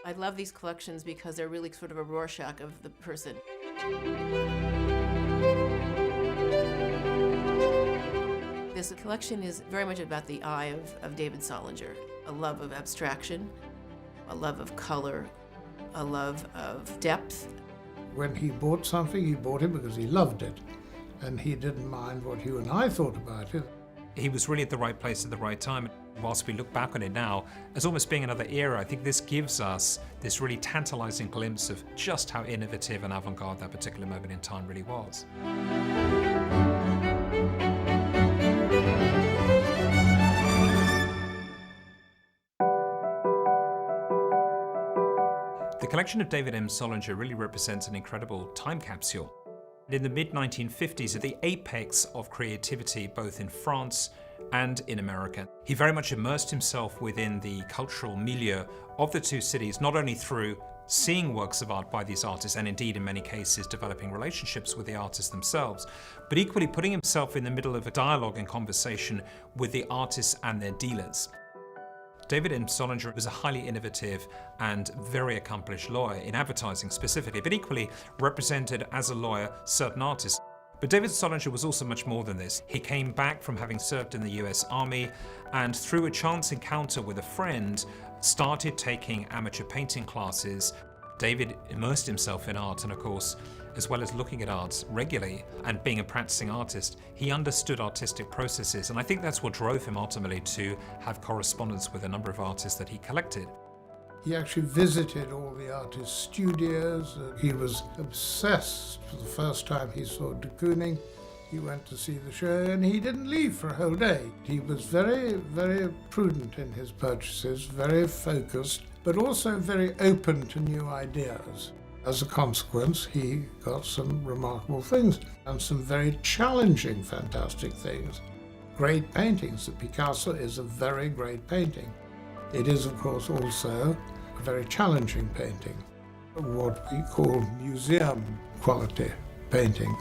I love these collections because they're really sort of a Rorschach of the person. This collection is very much about the eye of David Solinger, a love of abstraction, a love of color, a love of depth. When he bought something, he bought it because he loved it, and he didn't mind what you and I thought about it. He was really at the right place at the right time. Whilst we look back on it now, as almost being another era, I think this gives us this really tantalizing glimpse of just how innovative and avant-garde that particular moment in time really was. The collection of David M. Solinger really represents an incredible time capsule. In the mid-1950s, at the apex of creativity both in France and in America, he very much immersed himself within the cultural milieu of the two cities, not only through seeing works of art by these artists and indeed in many cases developing relationships with the artists themselves, but equally putting himself in the middle of a dialogue and conversation with the artists and their dealers. David M. Solinger was a highly innovative and very accomplished lawyer in advertising specifically, but equally represented as a lawyer certain artists. But David Solinger was also much more than this. He came back from having served in the US Army and through a chance encounter with a friend, started taking amateur painting classes. David immersed himself in art and of course, as well as looking at art regularly and being a practicing artist, he understood artistic processes, and I think that's what drove him ultimately to have correspondence with a number of artists that he collected. He actually visited all the artists' studios. He was obsessed. For the first time he saw de Kooning, he went to see the show and he didn't leave for a whole day. He was very, very prudent in his purchases, very focused, but also very open to new ideas. As a consequence, he got some remarkable things and some very challenging, fantastic things. Great paintings. Picasso is a very great painting. It is, of course, also a very challenging painting, what we call museum quality painting.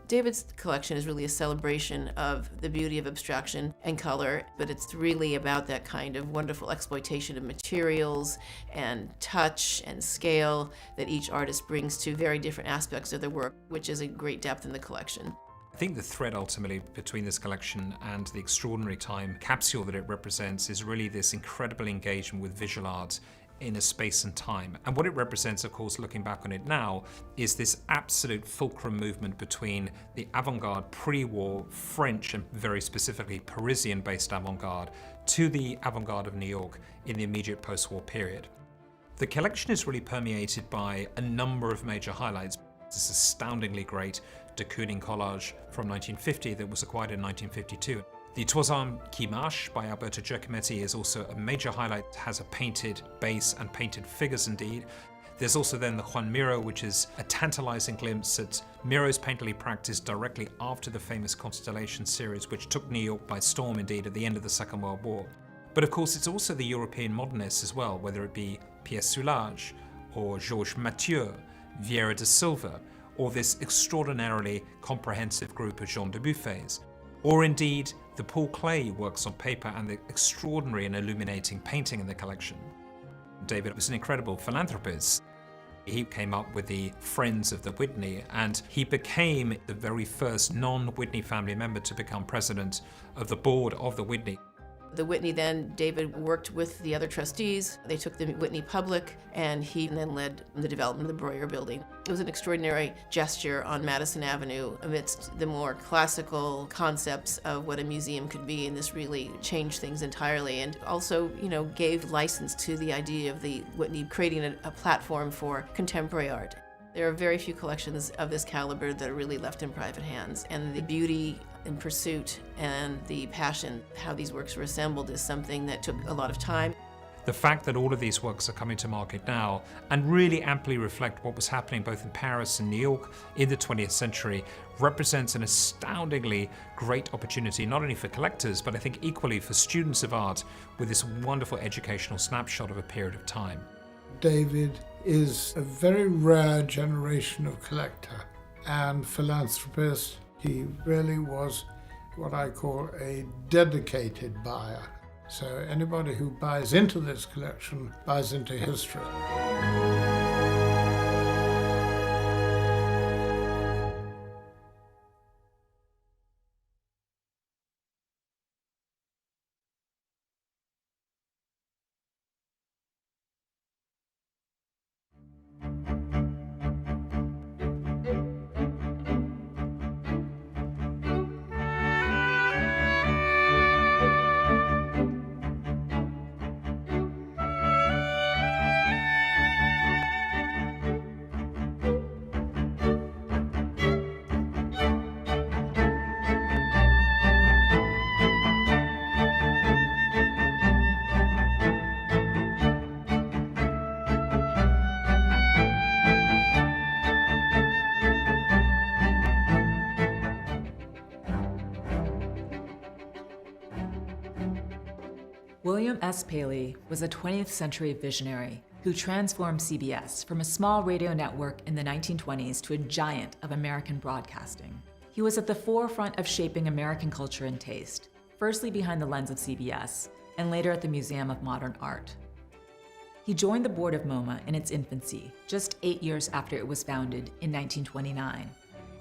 David's collection is really a celebration of the beauty of abstraction and color, but it's really about that kind of wonderful exploitation of materials and touch and scale that each artist brings to very different aspects of their work, which is a great depth in the collection. I think the thread ultimately between this collection and the extraordinary time capsule that it represents is really this incredible engagement with visual art in a space and time. And what it represents, of course, looking back on it now, is this absolute fulcrum movement between the avant-garde pre-war French and very specifically Parisian-based avant-garde to the avant-garde of New York in the immediate post-war period. The collection is really permeated by a number of major highlights. This astoundingly great de Kooning collage from 1950 that was acquired in 1952. The Trois Hommes qui Marchent by Alberto Giacometti is also a major highlight. It has a painted base and painted figures indeed. There's also then the Joan Miró, which is a tantalizing glimpse at Miro's painterly practice directly after the famous Constellation series, which took New York by storm indeed at the end of the Second World War. But of course it's also the European modernists as well, whether it be Pierre Soulages or Georges Mathieu, Vieira da Silva, or this extraordinarily comprehensive group of Jean Dubuffets, or indeed the Paul Klee works on paper and the extraordinary and illuminating painting in the collection. David was an incredible philanthropist. He came up with the Friends of the Whitney, and he became the very first non-Whitney family member to become president of the board of the Whitney. The Whitney then, David worked with the other trustees. They took the Whitney public, and he then led the development of the Breuer building. It was an extraordinary gesture on Madison Avenue amidst the more classical concepts of what a museum could be, and this really changed things entirely, and also, gave license to the idea of the Whitney creating a platform for contemporary art. There are very few collections of this caliber that are really left in private hands, and the beauty and pursuit and the passion, how these works were assembled, is something that took a lot of time. The fact that all of these works are coming to market now and really amply reflect what was happening both in Paris and New York in the 20th century represents an astoundingly great opportunity, not only for collectors, but I think equally for students of art, with this wonderful educational snapshot of a period of time. David is a very rare generation of collector and philanthropist. He really was what I call a dedicated buyer. So anybody who buys into this collection buys into history. William S. Paley was a 20th century visionary who transformed CBS from a small radio network in the 1920s to a giant of American broadcasting. He was at the forefront of shaping American culture and taste, firstly behind the lens of CBS, and later at the Museum of Modern Art. He joined the board of MoMA in its infancy, just 8 years after it was founded in 1929,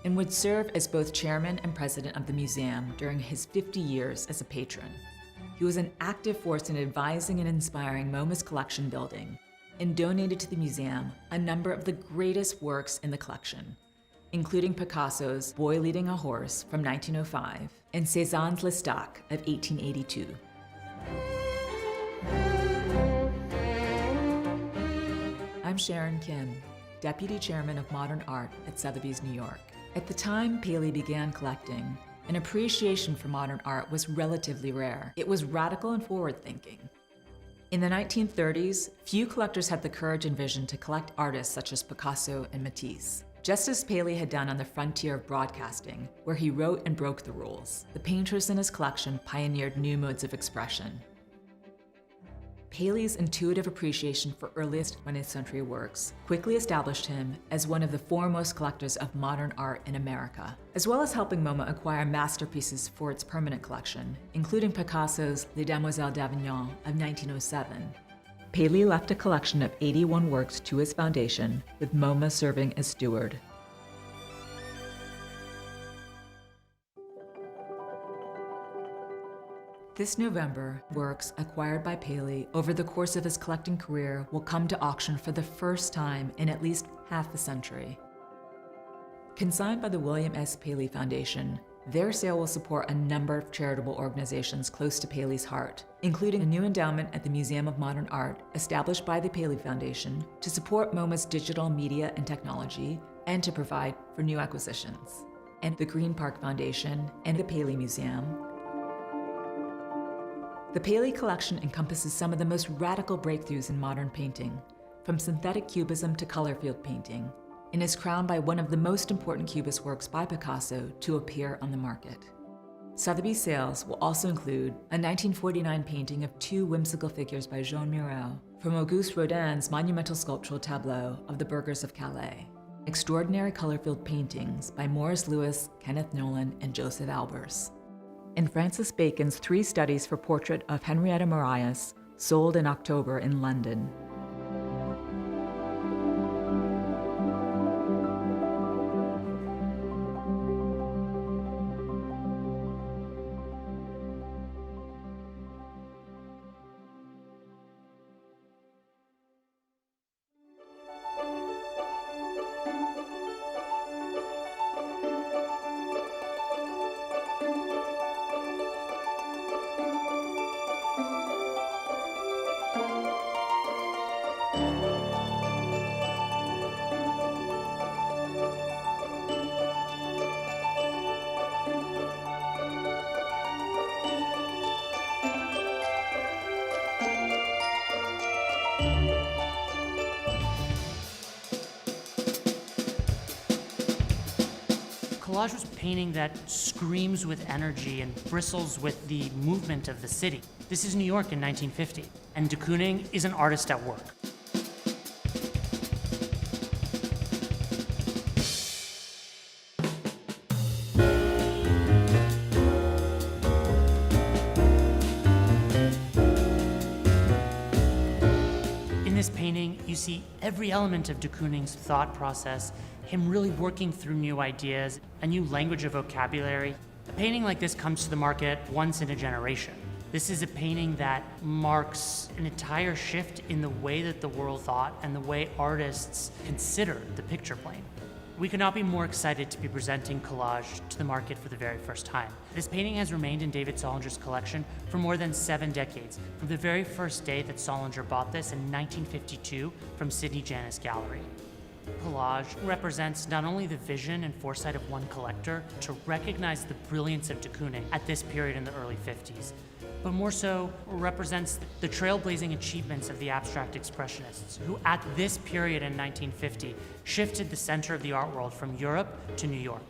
and would serve as both chairman and president of the museum during his 50 years as a patron. He was an active force in advising and inspiring MoMA's collection building, and donated to the museum a number of the greatest works in the collection, including Picasso's Boy Leading a Horse from 1905 and Cézanne's L'Estaque of 1882. I'm Sharon Kim, Deputy Chairman of Modern Art at Sotheby's, New York. At the time Paley began collecting, an appreciation for modern art was relatively rare. It was radical and forward-thinking. In the 1930s, few collectors had the courage and vision to collect artists such as Picasso and Matisse. Just as Paley had done on the frontier of broadcasting, where he wrote and broke the rules, the painters in his collection pioneered new modes of expression. Paley's intuitive appreciation for earliest 20th century works quickly established him as one of the foremost collectors of modern art in America, as well as helping MoMA acquire masterpieces for its permanent collection, including Picasso's Les Demoiselles d'Avignon of 1907. Paley left a collection of 81 works to his foundation, with MoMA serving as steward. This November, works acquired by Paley over the course of his collecting career will come to auction for the first time in at least half a century. Consigned by the William S. Paley Foundation, their sale will support a number of charitable organizations close to Paley's heart, including a new endowment at the Museum of Modern Art established by the Paley Foundation to support MoMA's digital media and technology and to provide for new acquisitions, and the Green Park Foundation and the Paley Museum. The Paley collection encompasses some of the most radical breakthroughs in modern painting, from synthetic cubism to color field painting, and is crowned by one of the most important Cubist works by Picasso to appear on the market. Sotheby's sales will also include a 1949 painting of two whimsical figures by Joan Miró from Auguste Rodin's monumental sculptural tableau of the Burghers of Calais, extraordinary color field paintings by Morris Louis, Kenneth Nolan, and Joseph Albers, and Francis Bacon's 3 studies for portrait of Henrietta Marias, sold in October in London. Collage was painting that screams with energy and bristles with the movement of the city. This is New York in 1950, and de Kooning is an artist at work. you see every element of de Kooning's thought process, him really working through new ideas, a new language of vocabulary. A painting like this comes to the market once in a generation. This is a painting that marks an entire shift in the way that the world thought and the way artists consider the picture plane. We could not be more excited to be presenting collage to the market for the very first time. This painting has remained in David Solinger's collection for more than 7 decades, from the very first day that Solinger bought this in 1952 from Sidney Janis Gallery. Collage represents not only the vision and foresight of one collector to recognize the brilliance of de Kooning at this period in the early 50s, but more so represents the trailblazing achievements of the Abstract Expressionists, who at this period in 1950 shifted the center of the art world from Europe to New York.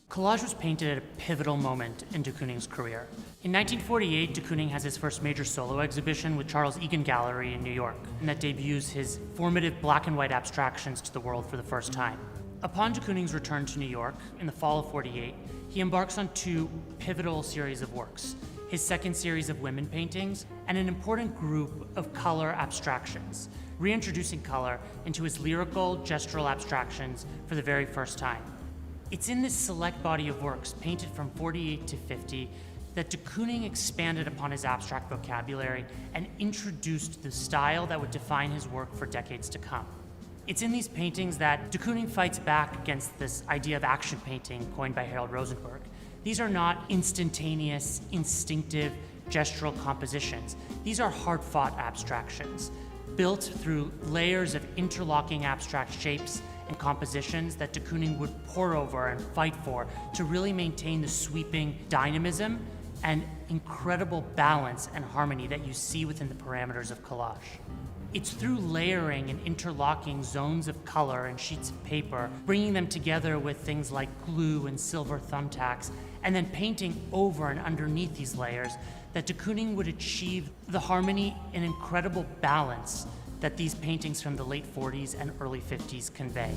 Collage was painted at a pivotal moment in de Kooning's career. In 1948, de Kooning has his first major solo exhibition with Charles Egan Gallery in New York, and that debuts his formative black and white abstractions to the world for the first time. Upon de Kooning's return to New York in the fall of '48, he embarks on 2 pivotal series of works, his second series of women paintings, and an important group of color abstractions, reintroducing color into his lyrical, gestural abstractions for the very first time. It's in this select body of works, painted from 48 to 50, that de Kooning expanded upon his abstract vocabulary and introduced the style that would define his work for decades to come. It's in these paintings that de Kooning fights back against this idea of action painting coined by Harold Rosenberg. These are not instantaneous, instinctive, gestural compositions. These are hard-fought abstractions, built through layers of interlocking abstract shapes and compositions that de Kooning would pore over and fight for to really maintain the sweeping dynamism and incredible balance and harmony that you see within the parameters of collage. It's through layering and interlocking zones of color and sheets of paper, bringing them together with things like glue and silver thumbtacks, and then painting over and underneath these layers, that de Kooning would achieve the harmony and incredible balance that these paintings from the late 40s and early 50s convey.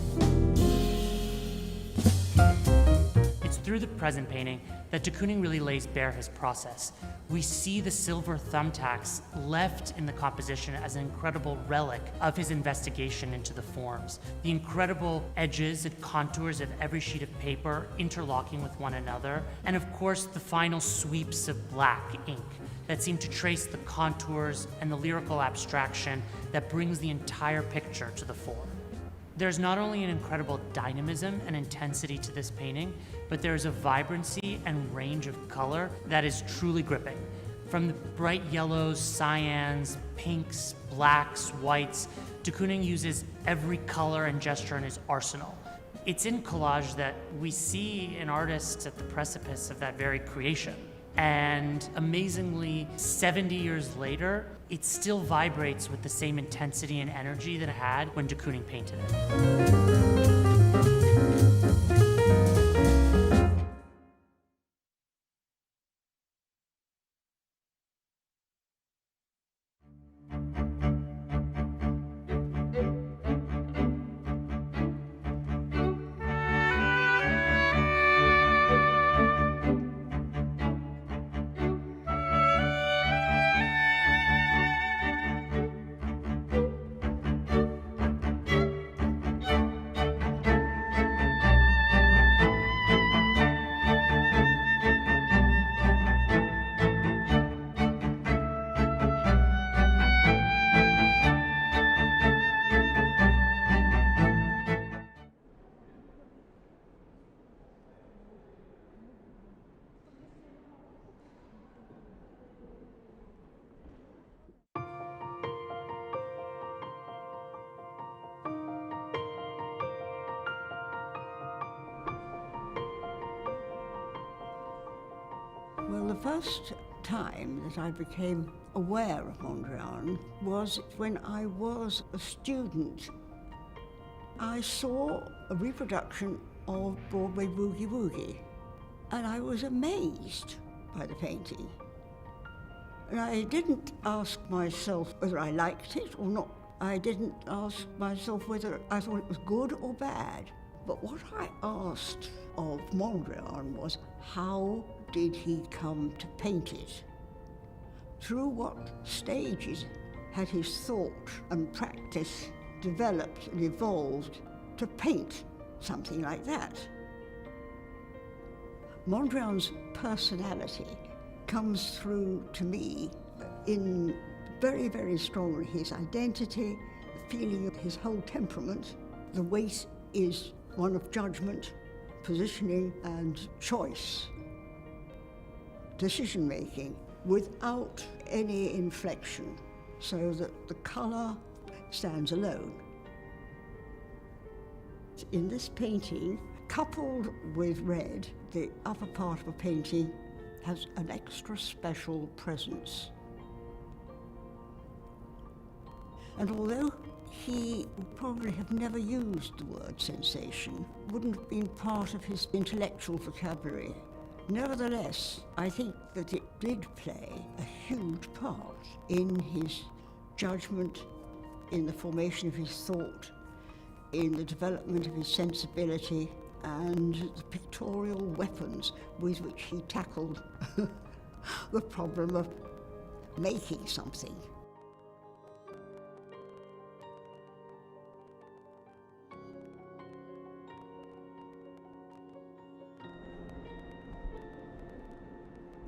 It's through the present painting that de Kooning really lays bare his process. We see the silver thumbtacks left in the composition as an incredible relic of his investigation into the forms. The incredible edges and contours of every sheet of paper interlocking with one another, and of course the final sweeps of black ink that seem to trace the contours and the lyrical abstraction that brings the entire picture to the fore. There's not only an incredible dynamism and intensity to this painting, but there's a vibrancy and range of color that is truly gripping. From the bright yellows, cyans, pinks, blacks, whites, de Kooning uses every color and gesture in his arsenal. It's in collage that we see an artist at the precipice of that very creation. And amazingly, 70 years later, it still vibrates with the same intensity and energy that it had when de Kooning painted it. Well, the first time that I became aware of Mondrian was when I was a student. I saw a reproduction of Broadway Boogie Woogie, and I was amazed by the painting. And I didn't ask myself whether I liked it or not. I didn't ask myself whether I thought it was good or bad. But what I asked of Mondrian was, how did he come to paint it? Through what stages had his thought and practice developed and evolved to paint something like that. Mondrian's personality comes through to me in very, very strongly his identity, the feeling of his whole temperament. The weight is one of judgment, positioning and choice, decision-making without any inflection, so that the colour stands alone. In this painting, coupled with red, the upper part of a painting has an extra special presence. And although he would probably have never used the word sensation, wouldn't have been part of his intellectual vocabulary, nevertheless, I think that it did play a huge part in his judgment, in the formation of his thought, in the development of his sensibility, and the pictorial weapons with which he tackled the problem of making something.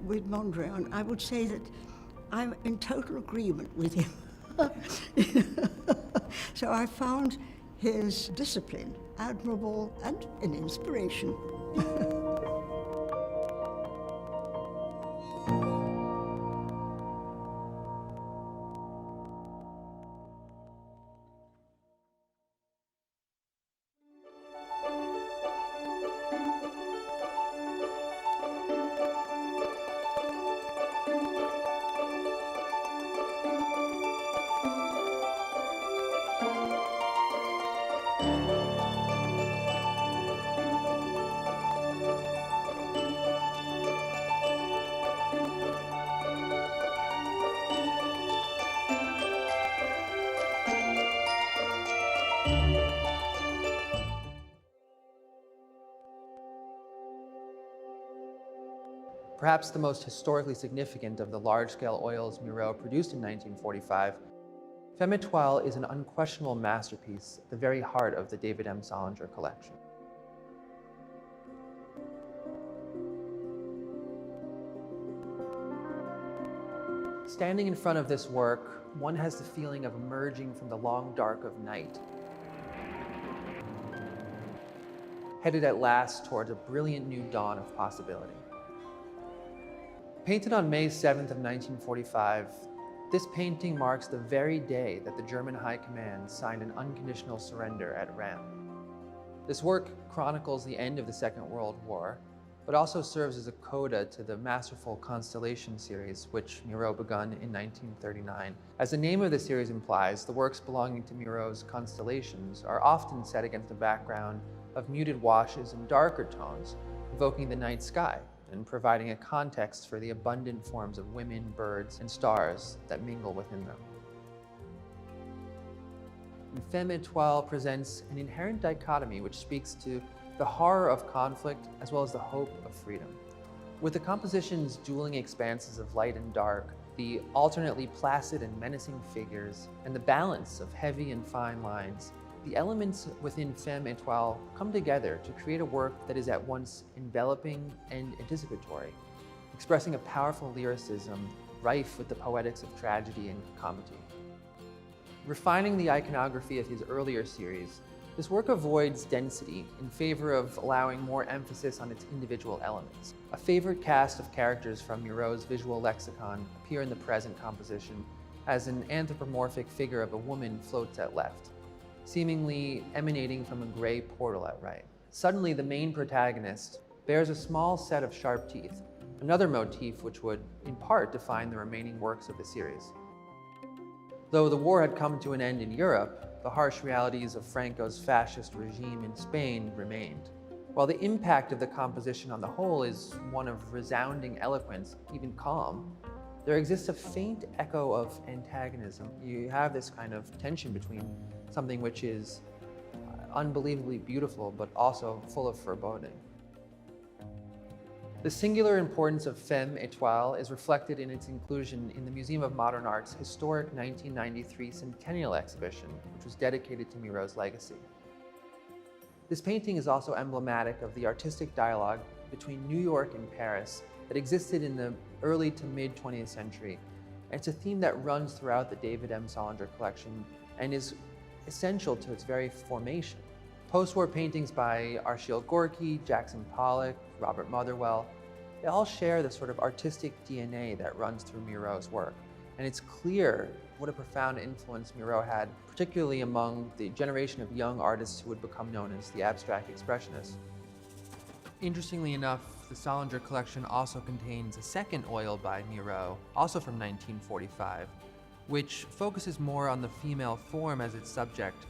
With Mondrian, I would say that I'm in total agreement with him. So I found his discipline admirable and an inspiration. Perhaps the most historically significant of the large-scale oils Miro produced in 1945, Femme Étoile is an unquestionable masterpiece at the very heart of the David M. Solinger Collection. Standing in front of this work, one has the feeling of emerging from the long dark of night, headed at last towards a brilliant new dawn of possibility. Painted on May 7th of 1945, this painting marks the very day that the German High Command signed an unconditional surrender at Rheims. This work chronicles the end of the Second World War, but also serves as a coda to the masterful Constellation series, which Miro begun in 1939. As the name of the series implies, the works belonging to Miro's constellations are often set against a background of muted washes and darker tones, evoking the night sky and providing a context for the abundant forms of women, birds, and stars that mingle within them. And Femme Étoile presents an inherent dichotomy which speaks to the horror of conflict as well as the hope of freedom. With the composition's dueling expanses of light and dark, the alternately placid and menacing figures, and the balance of heavy and fine lines, the elements within Femme Étoile come together to create a work that is at once enveloping and anticipatory, expressing a powerful lyricism rife with the poetics of tragedy and comedy. Refining the iconography of his earlier series, this work avoids density in favor of allowing more emphasis on its individual elements. A favorite cast of characters from Miro's visual lexicon appear in the present composition as an anthropomorphic figure of a woman floats at left, seemingly emanating from a gray portal at right. Suddenly, the main protagonist bears a small set of sharp teeth, another motif which would, in part, define the remaining works of the series. Though the war had come to an end in Europe, the harsh realities of Franco's fascist regime in Spain remained. While the impact of the composition on the whole is one of resounding eloquence, even calm, there exists a faint echo of antagonism. You have this kind of tension between something which is unbelievably beautiful, but also full of foreboding. The singular importance of Femme Étoile is reflected in its inclusion in the Museum of Modern Art's historic 1993 Centennial exhibition, which was dedicated to Miro's legacy. This painting is also emblematic of the artistic dialogue between New York and Paris that existed in the early to mid 20th century. And it's a theme that runs throughout the David M. Solinger collection and is essential to its very formation. Postwar paintings by Archibald Gorky, Jackson Pollock, Robert Motherwell, they all share the sort of artistic DNA that runs through Miro's work. And it's clear what a profound influence Miro had, particularly among the generation of young artists who would become known as the Abstract Expressionists. Interestingly enough, the Solinger collection also contains a second oil by Miro, also from 1945, which focuses more on the female form as its subject,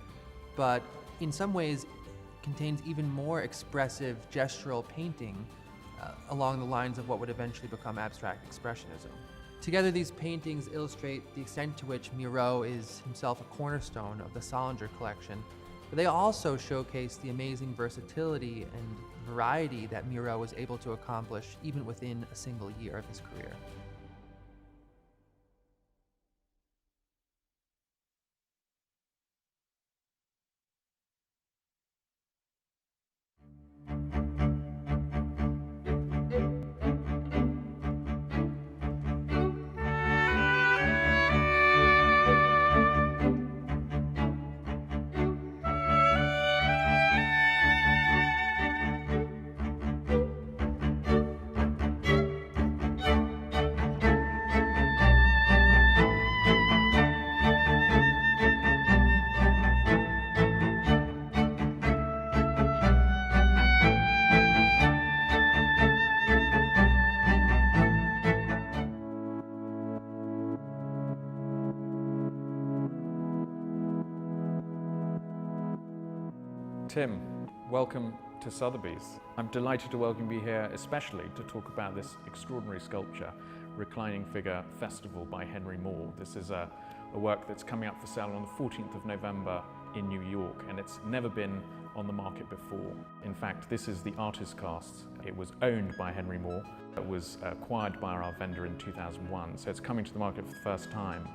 but in some ways contains even more expressive gestural painting along the lines of what would eventually become Abstract Expressionism. Together, these paintings illustrate the extent to which Miro is himself a cornerstone of the Solinger collection, but they also showcase the amazing versatility and variety that Miro was able to accomplish even within a single year of his career. Tim, welcome to Sotheby's. I'm delighted to welcome you here, especially to talk about this extraordinary sculpture, Reclining Figure Festival by Henry Moore. This is a work that's coming up for sale on the 14th of November in New York, and it's never been on the market before. In fact, this is the artist cast. It was owned by Henry Moore. It was acquired by our vendor in 2001, so it's coming to the market for the first time.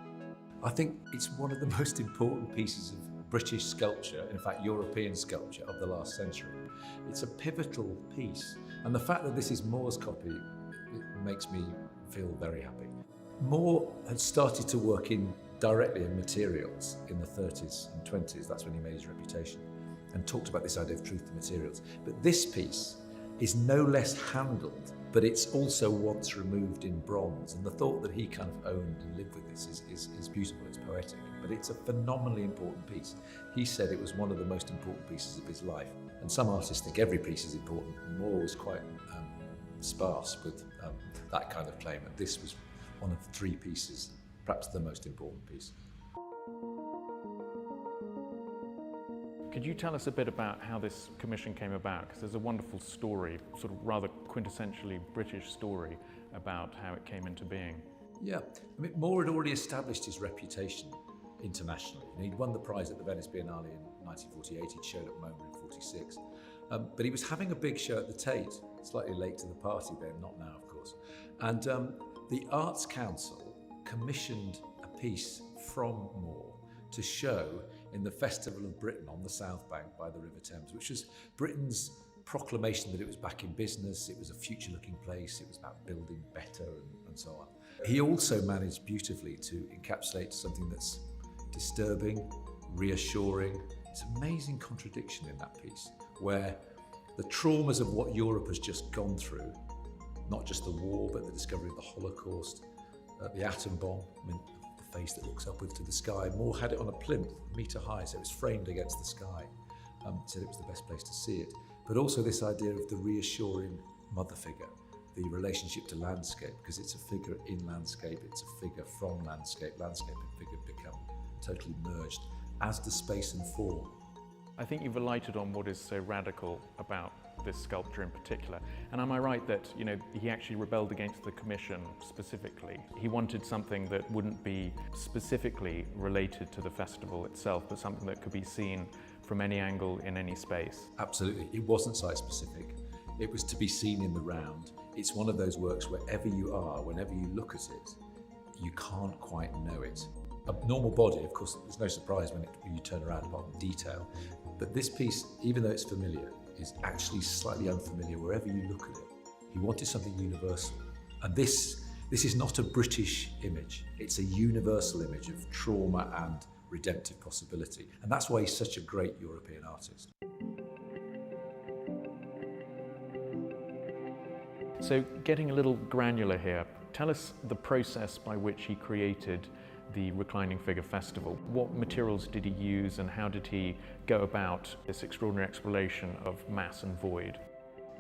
I think it's one of the most important pieces of British sculpture, in fact European sculpture of the last century. It's a pivotal piece, and the fact that this is Moore's copy, it makes me feel very happy. Moore had started to work directly in materials in the 30s and 20s, that's when he made his reputation, and talked about this idea of truth to materials. But this piece is no less handled, but it's also once removed in bronze, and the thought that he kind of owned and lived with this is beautiful, it's poetic, but it's a phenomenally important piece. He said it was one of the most important pieces of his life, and some artists think every piece is important. Moore was quite sparse with that kind of claim, and this was one of three pieces, perhaps the most important piece. Could you tell us a bit about how this commission came about? Because there's a wonderful story, sort of rather quintessentially British story about how it came into being. Yeah, I mean, Moore had already established his reputation internationally. And he'd won the prize at the Venice Biennale in 1948, he'd showed at MoMA in 46. But he was having a big show at the Tate, slightly late to the party then, not now of course. And the Arts Council commissioned a piece from Moore to show in the Festival of Britain on the South Bank by the River Thames, which was Britain's proclamation that it was back in business, it was a future-looking place, it was about building better and so on. He also managed beautifully to encapsulate something that's disturbing, reassuring. It's an amazing contradiction in that piece, where the traumas of what Europe has just gone through, not just the war, but the discovery of the Holocaust, the atom bomb, I mean, the face that looks upwards to the sky. Moore had it on a plinth, a metre high, so it was framed against the sky. Said it was the best place to see it. But also this idea of the reassuring mother figure, the relationship to landscape, because it's a figure in landscape, it's a figure from landscape. Landscape and figure become totally merged, as do space and form. I think you've alighted on what is so radical about this sculpture in particular. And am I right that, you know, he actually rebelled against the commission specifically? He wanted something that wouldn't be specifically related to the festival itself, but something that could be seen from any angle in any space. Absolutely, it wasn't site specific. It was to be seen in the round. It's one of those works wherever you are, whenever you look at it, you can't quite know it. A normal body, of course, there's no surprise when you turn around about the detail, but this piece, even though it's familiar, is actually slightly unfamiliar wherever you look at it. He wanted something universal. And this is not a British image. It's a universal image of trauma and redemptive possibility. And that's why he's such a great European artist. So getting a little granular here, tell us the process by which he created the Reclining Figure Festival. What materials did he use and how did he go about this extraordinary exploration of mass and void?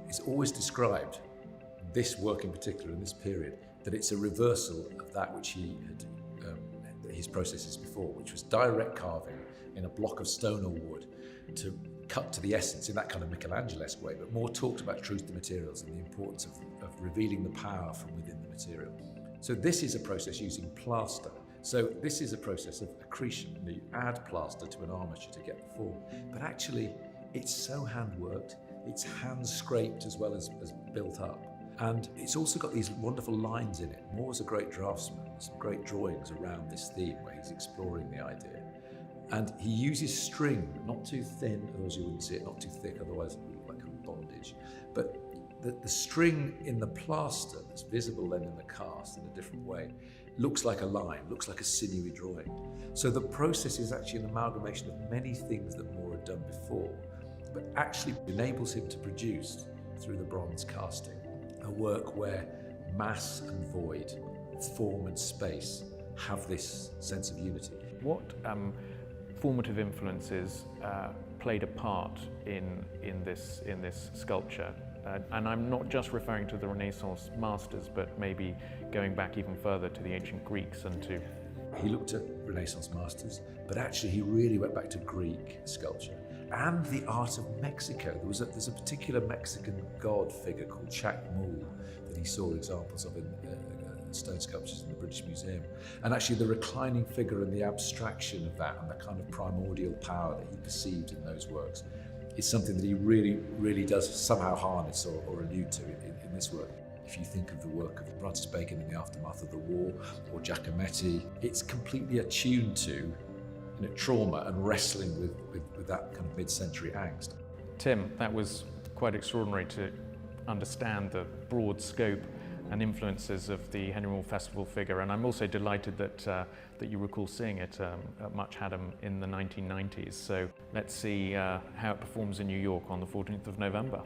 It's always described, this work in particular in this period, that it's a reversal of that which he had, his processes before, which was direct carving in a block of stone or wood to cut to the essence in that kind of Michelangelo-esque way, but more talked about truth to materials and the importance of revealing the power from within the material. So this is a process using plaster. So this is a process of accretion. You add plaster to an armature to get the form, but actually it's so hand-worked, it's hand-scraped as well as built up. And it's also got these wonderful lines in it. Moore's a great draftsman. Some great drawings around this theme where he's exploring the idea. And he uses string, not too thin, otherwise you wouldn't see it, not too thick, otherwise it would look like a bondage. But the string in the plaster that's visible then in the cast in a different way looks like a line, looks like a sinewy drawing. So the process is actually an amalgamation of many things that Moore had done before, but actually enables him to produce, through the bronze casting, a work where mass and void, form and space have this sense of unity. What formative influences played a part in this sculpture? And I'm not just referring to the Renaissance masters, but maybe going back even further to the ancient Greeks and to... He looked at Renaissance masters, but actually he really went back to Greek sculpture and the art of Mexico. There's a particular Mexican god figure called Chacmul that he saw examples of in stone sculptures in the British Museum. And actually the reclining figure and the abstraction of that and the kind of primordial power that he perceived in those works is something that he really does somehow harness or allude to in this work. If you think of the work of Francis Bacon in the aftermath of the war, or Giacometti, it's completely attuned to trauma and wrestling with that kind of mid-century angst. Tim, that was quite extraordinary to understand the broad scope and influences of the Henry Moore Festival figure, and I'm also delighted that you recall seeing it at Much Haddam in the 1990s. So let's see how it performs in New York on the 14th of November.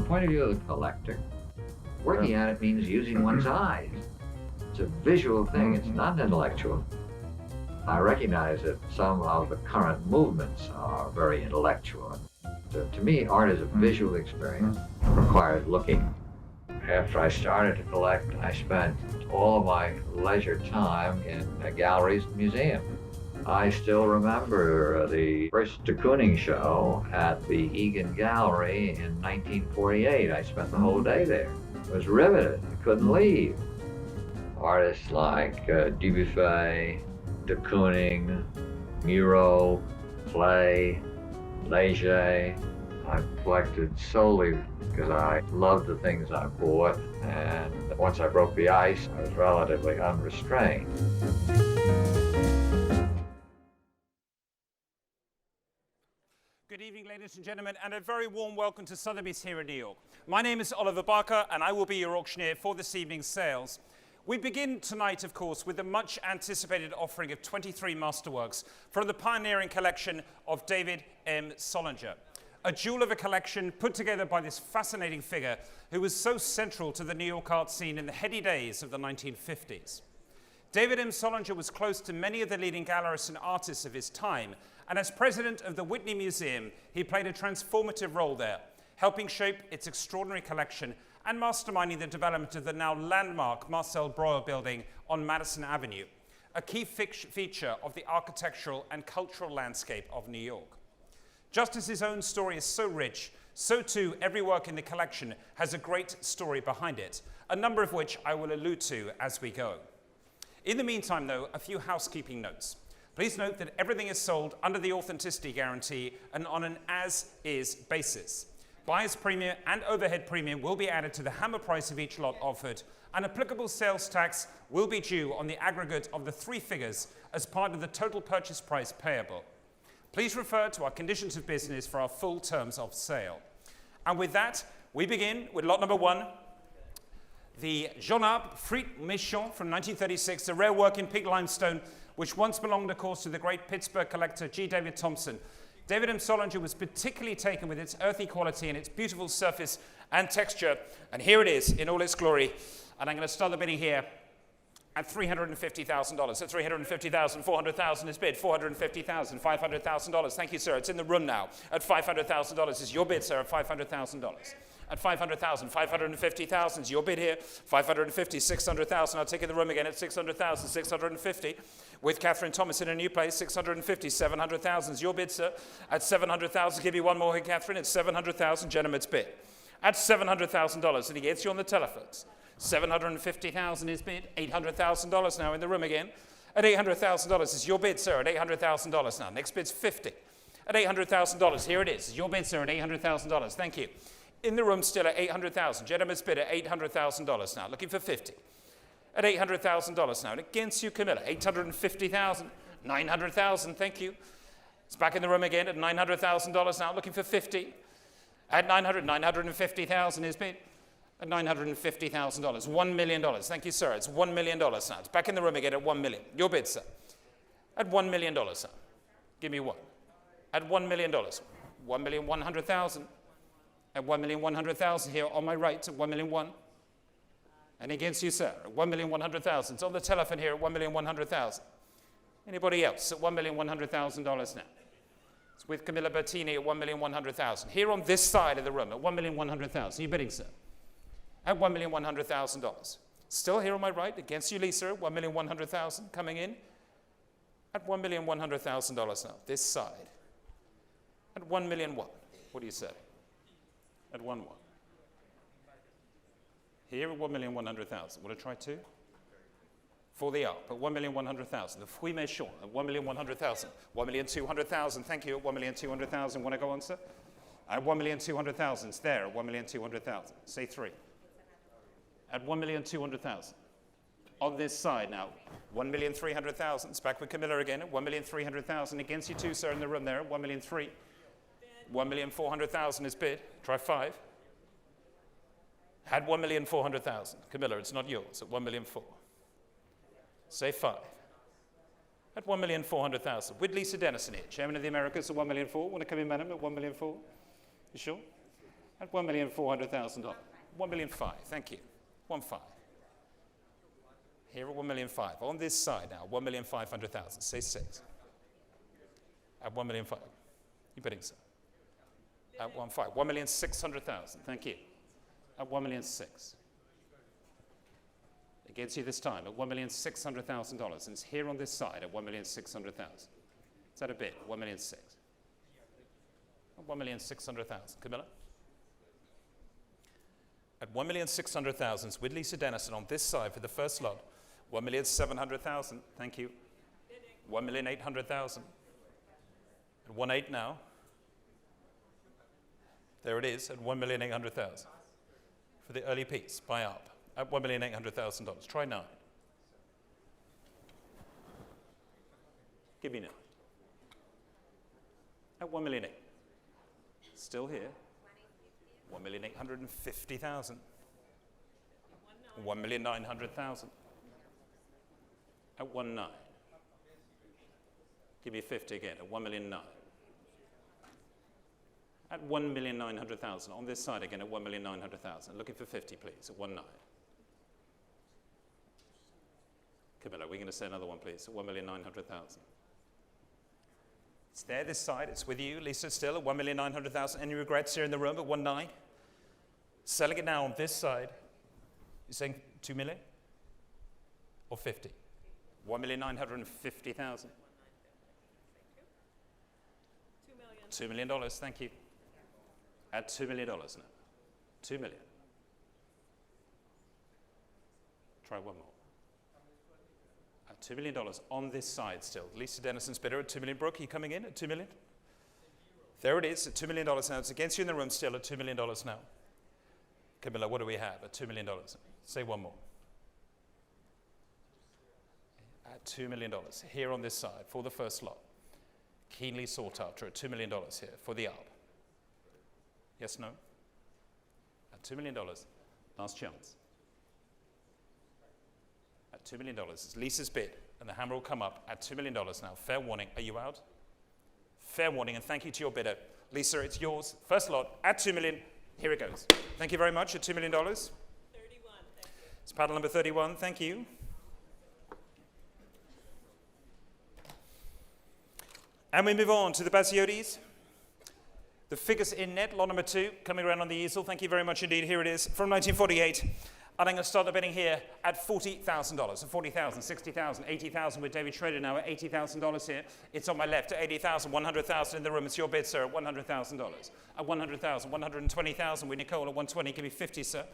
point of view of the collector, working at it means using one's eyes. It's a visual thing, it's not an intellectual. I recognize that some of the current movements are very intellectual. To me, art is a visual experience. It requires looking. After I started to collect, I spent all of my leisure time in galleries and museums. I still remember the first de Kooning show at the Egan Gallery in 1948. I spent the whole day there. I was riveted. I couldn't leave. Artists like Dubuffet, de Kooning, Miro, Paley, Leger. I've collected solely because I loved the things I bought, and once I broke the ice, I was relatively unrestrained. Good evening, ladies and gentlemen, and a very warm welcome to Sotheby's here in New York. My name is Oliver Barker, and I will be your auctioneer for this evening's sales. We begin tonight, of course, with the much anticipated offering of 23 masterworks from the pioneering collection of David M. Solinger. A jewel of a collection put together by this fascinating figure who was so central to the New York art scene in the heady days of the 1950s. David M. Solinger was close to many of the leading gallerists and artists of his time, and as president of the Whitney Museum, he played a transformative role there, helping shape its extraordinary collection and masterminding the development of the now landmark Marcel Breuer building on Madison Avenue, a key feature of the architectural and cultural landscape of New York. Just as his own story is so rich, so too every work in the collection has a great story behind it, a number of which I will allude to as we go. In the meantime, though, a few housekeeping notes. Please note that everything is sold under the authenticity guarantee and on an as-is basis. Buyer's premium and overhead premium will be added to the hammer price of each lot offered, and applicable sales tax will be due on the aggregate of the three figures as part of the total purchase price payable. Please refer to our conditions of business for our full terms of sale. And with that, we begin with lot number one, the Jaunarbre Frites Méchant from 1936, a rare work in pink limestone, which once belonged, of course, to the great Pittsburgh collector G. David Thompson. David M. Solinger was particularly taken with its earthy quality and its beautiful surface and texture. And here it is in all its glory. And I'm going to start the bidding here at $350,000. At $350,000, $400,000 is bid. $450,000, $500,000. Thank you, sir. It's in the room now. At $500,000 is your bid, sir. At $500,000. At $500,000, $550,000 is your bid here. $550,000, $600,000. I'll take in the room again at $600,000, $650,000. With Catherine Thomas in a new place, $650,000, $700,000 is your bid, sir. At $700,000, give you one more here, Catherine. It's $700,000, gentleman's bid. At $700,000, and he gets you on the telephones. $750,000 is bid. $800,000 now in the room again. At $800,000 is your bid, sir. At $800,000 now. Next bid's $50,000. At $800,000, here it is. Your bid, sir. At $800,000. Thank you. In the room still at $800,000. Gentleman's bid at $800,000 now. Looking for $50,000. At $800,000 now. And against you, Camilla. $850,000. $900,000. Thank you. It's back in the room again at $900,000 now. Looking for $50,000. At $950,000 is bid. At $950,000. $1 million. Thank you, sir. It's $1 million now. It's back in the room again at $1 million. Your bid, sir. At $1 million, sir. Give me one. At $1 million. $1,100,000. At $1,100,000 here on my right at $1,001,000. And against you, sir, at $1,100,000. It's on the telephone here at $1,100,000. Anybody else at $1,100,000 now? It's with Camilla Bertini at $1,100,000. Here on this side of the room at $1,100,000. You bidding, sir? At $1,100,000. Still here on my right, against you, Lisa, at $1,100,000. Coming in at $1,100,000 now. This side at $1,001,000. What do you say? At 1-1. Here at $1,100,000. Want to try two? For the up at $1,100,000. The Fruits Méchants at $1,100,000. $1,200,000. Thank you. At $1,200,000. Want to go on, sir? At $1,200,000. It's there at $1,200,000. Say three. At $1,200,000. On this side now, $1,300,000. It's back with Camilla again at $1,300,000. Against you two, sir, in the room there at $1,300,000. $1,400,000 is bid. Try five. Had $1,400,000. Camilla, it's not yours. At $1,400,000. Say five. At $1,400,000. With Lisa Dennison here, Chairman of the Americas at $1,400,000. Want to come in, madam, at $1,400,000? You sure? At $1,400,000. 1,500,000, thank you. 1,500,000. Here at 1,500,000. On this side now, 1,500,000. Say 6. At 1,500,000. You bidding, sir? At 1,500,000. 1,600,000. Thank you. At 1,600,000. Against you this time at $1,600,000. And it's here on this side at 1,600,000. Is that a bid? 1,600,000. 1,600,000. Camilla? At 1,600,000 with Lisa Dennison on this side for the first lot. 1,700,000. Thank you. 1,800,000. At 1,800,000 now. There it is at 1,800,000 for the early piece. Buy up at $1,800,000. Try 9. Give me 9. At 1,800,000. Still here. 1,850,000. 1,900,000. At 1,900,000. Give me 50 again at 1,900,000. At 1,900,000. On this side again at 1,900,000. Looking for 50, please, at 1,900,000. Camilla, we're going to say another one, please, at 1,900,000. It's there, this side. It's with you, Lisa, still at 1,900,000. Any regrets here in the room at 1,900,000? Selling it now on this side. You're saying 2 million? Or 50? 1,950,000. $2 million, thank you. At $2 million now. 2 million. Try one more. At $2 million on this side still. Lisa Dennison's bidder at 2 million. Brooke, are you coming in at 2 million? There it is at $2 million now. It's against you in the room still at $2 million now. Camilla, what do we have at $2 million? Say one more. At $2 million here on this side for the first lot. Keenly sought after at $2 million here for the ARB. Yes, no? At $2 million, last chance. At $2 million, it's Lisa's bid, and the hammer will come up at $2 million now. Fair warning, are you out? Fair warning, and thank you to your bidder. Lisa, it's yours. First lot at $2 million. Here it goes. Thank you very much at $2 million. 31, thank you. It's paddle number 31, thank you. And we move on to the Basiotis. The figures in net, lot number 2, coming around on the easel. Thank you very much indeed. Here it is from 1948. And I'm going to start the bidding here at $40,000. So 40,000, 60,000, 80,000 with David Schrader now at $80,000 here. It's on my left at 80,000, 100,000 in the room. It's your bid, sir, at $100,000. At 100,000, 120,000 with Nicole at 120. Give me 50, sir.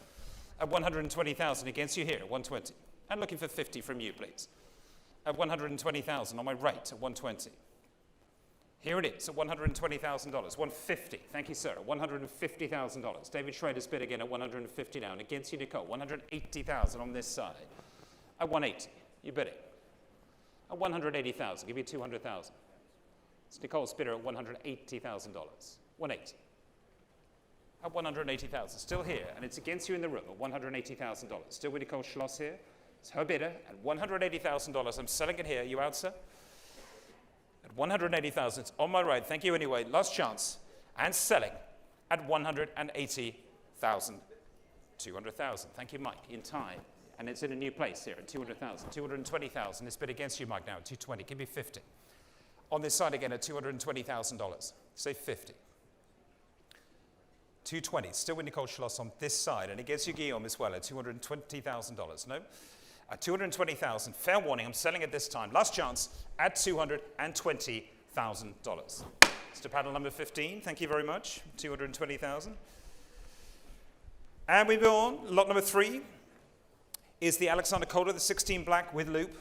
At 120,000 against you here at 120. And looking for 50 from you, please. At 120,000 on my right at 120. Here it is at $120,000, 150. Thank you, sir. At $150,000. David Schrader's bid again at 150 now. And against you, Nicole, 180,000 on this side. At 180, you bid it. At 180,000, give you 200,000. It's Nicole's bidder at $180,000. 180. At 180,000, still here, and it's against you in the room at $180,000. Still with Nicole Schloss here. It's her bidder at $180,000. I'm selling it here. You out, sir? At 180,000, it's on my right. Thank you anyway. Last chance. And selling at 180,000. 200,000. Thank you, Mike. In time. And it's in a new place here at 200,000. 220,000. It's bid against you, Mike, now at 220. Give me 50. On this side again at $220,000. Say 50. 220. Still with Nicole Schloss on this side. And against you, Guillaume, as well at $220,000. No? At 220,000, fair warning, I'm selling it this time. Last chance at $220,000. Mr. Paddle number 15, thank you very much. 220,000. And we go on. Lot number 3 is the Alexander Calder, the 16 black with loop.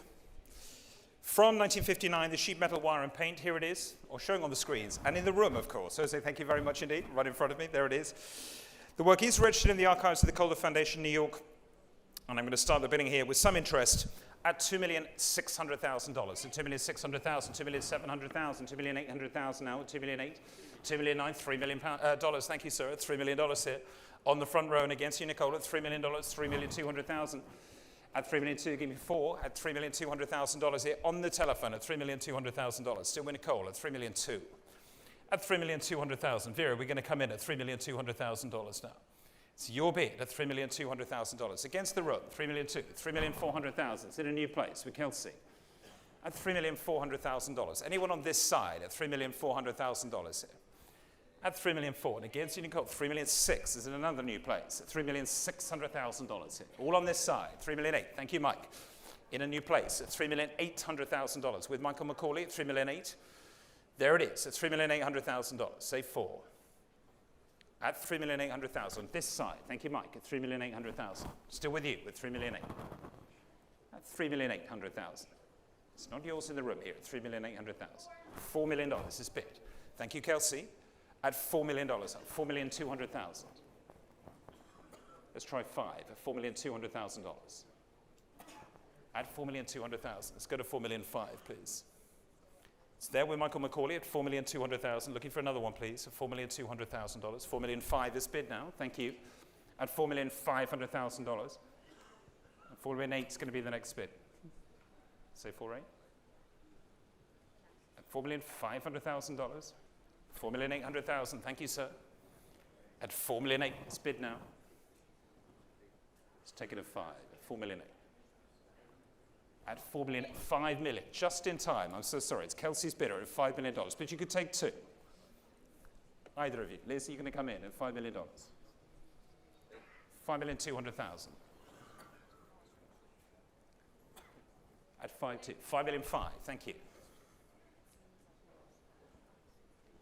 From 1959, the sheet metal wire and paint. Here it is, or showing on the screens. And in the room, of course. Jose, thank you very much indeed. Right in front of me, there it is. The work is registered in the archives of the Calder Foundation, New York. And I'm going to start the bidding here with some interest at $2,600,000. So $2,600,000, $2,700,000, $2,800,000 now at $2,800,000, $2,900,000, $3 million. Thank you, sir. At $3 million here on the front row and against you, Nicole, at $3 million, $3,200,000. At $3,200,000, give me 4. At $3,200,000 here on the telephone at $3,200,000. Still with Nicole at $3,200,000. At $3,200,000. Vera, we're going to come in at $3,200,000 now. It's your bid at $3,200,000. Against the room, $3,400,000. It's in a new place with Kelsey. At $3,400,000. Anyone on this side at $3,400,000 here? At $3,400,000. And against you, Nicole, $3,600,000 is in another new place. At $3,600,000 here. All on this side, $3,800,000. Thank you, Mike. In a new place at $3,800,000. With Michael McCauley at $3,800,000. There it is. At $3,800,000. Say 4. At $3,800,000. This side. Thank you, Mike. At $3,800,000. Still with you with $3,800,000. At $3,800,000. It's not yours in the room here. At $3,800,000. $4 million is bid. Thank you, Kelsey. At $4 million. $4,200,000. Let's try 5 at $4,200,000. At $4,200,000. Let's go to $4,500,000, please. It's there with Michael McCauley at $4,200,000. Looking for another one, please, at $4,200,000. $4,500,000 is bid now. Thank you. At $4,500,000. $4,800,000 is going to be the next bid. Say 4,800,000. At $4,500,000. $4,800,000. Thank you, sir. At $4,800,000 is bid now. Let's take it at 5. At $4,800,000. At $5 million, just in time. I'm so sorry, it's Kelsey's bidder at $5 million, but you could take 2. Either of you. Liz, you're going to come in at $5 million. $5,200,000. At 5.2. $5,500,000, thank you.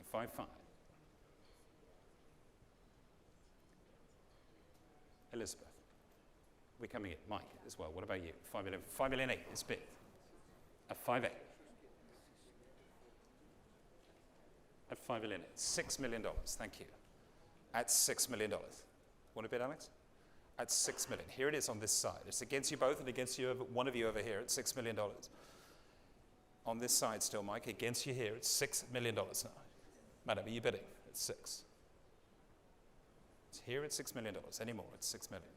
At 5.5. Elizabeth. We're coming in. Mike as well. What about you? $5,800,000 is bid. At 5.8. At $5 million. $6 million. Thank you. At $6 million. Want to bid, Alex? At $6 million. Here it is on this side. It's against you both and against you, one of you over here at $6 million. On this side still, Mike, against you here, it's $6 million now. Madam, are you bidding? At 6. It's here at $6 million. Any more? It's $6 million.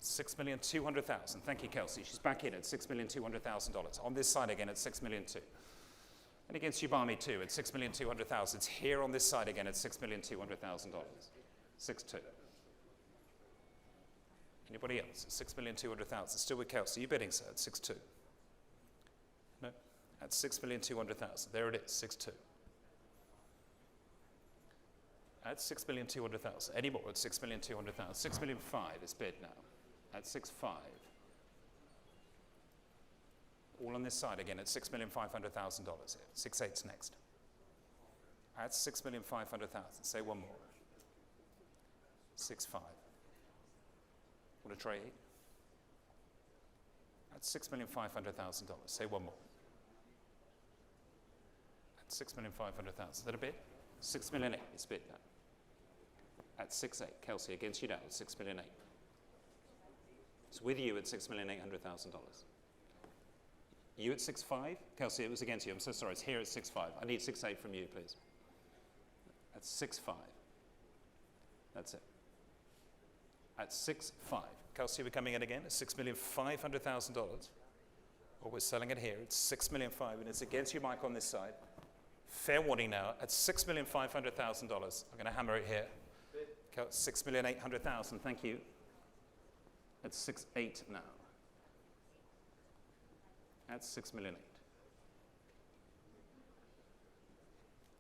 $6,200,000. Thank you, Kelsey. She's back in at $6,200,000. On this side again at $6,200,000. And against you, Barmy, too, at $6,200,000. It's here on this side again at $6,200,000. 6.2. Anybody else? $6,200,000. Still with Kelsey. You bidding, sir, at 6.2? No? At $6,200,000. There it is, 6.2. At $6,200,000. Any more at $6,200,000? $6,500,000 is bid now. At 6.5. All on this side again at $6,500,000 here. 6.8's next. At $6,500,000. Say one more. 6.5. Want to try 8? At $6,500,000. Say one more. At $6,500,000. Is that a bid? $6,800,000 is bid now. At 6.8. Kelsey, against you now at $6,800,000. It's with you at $6,800,000. You at 6.5? Kelsey, it was against you. I'm so sorry. It's here at 6.5. I need 6.8 from you, please. At 6.5. That's it. At 6.5. Kelsey, we're coming in again at $6,500,000. Or we're selling it here. It's $6,500,000, and it's against you, Mike, on this side. Fair warning now. At $6,500,000. I'm going to hammer it here. $6,800,000. Thank you. At 6.8 now. At $6,800,000.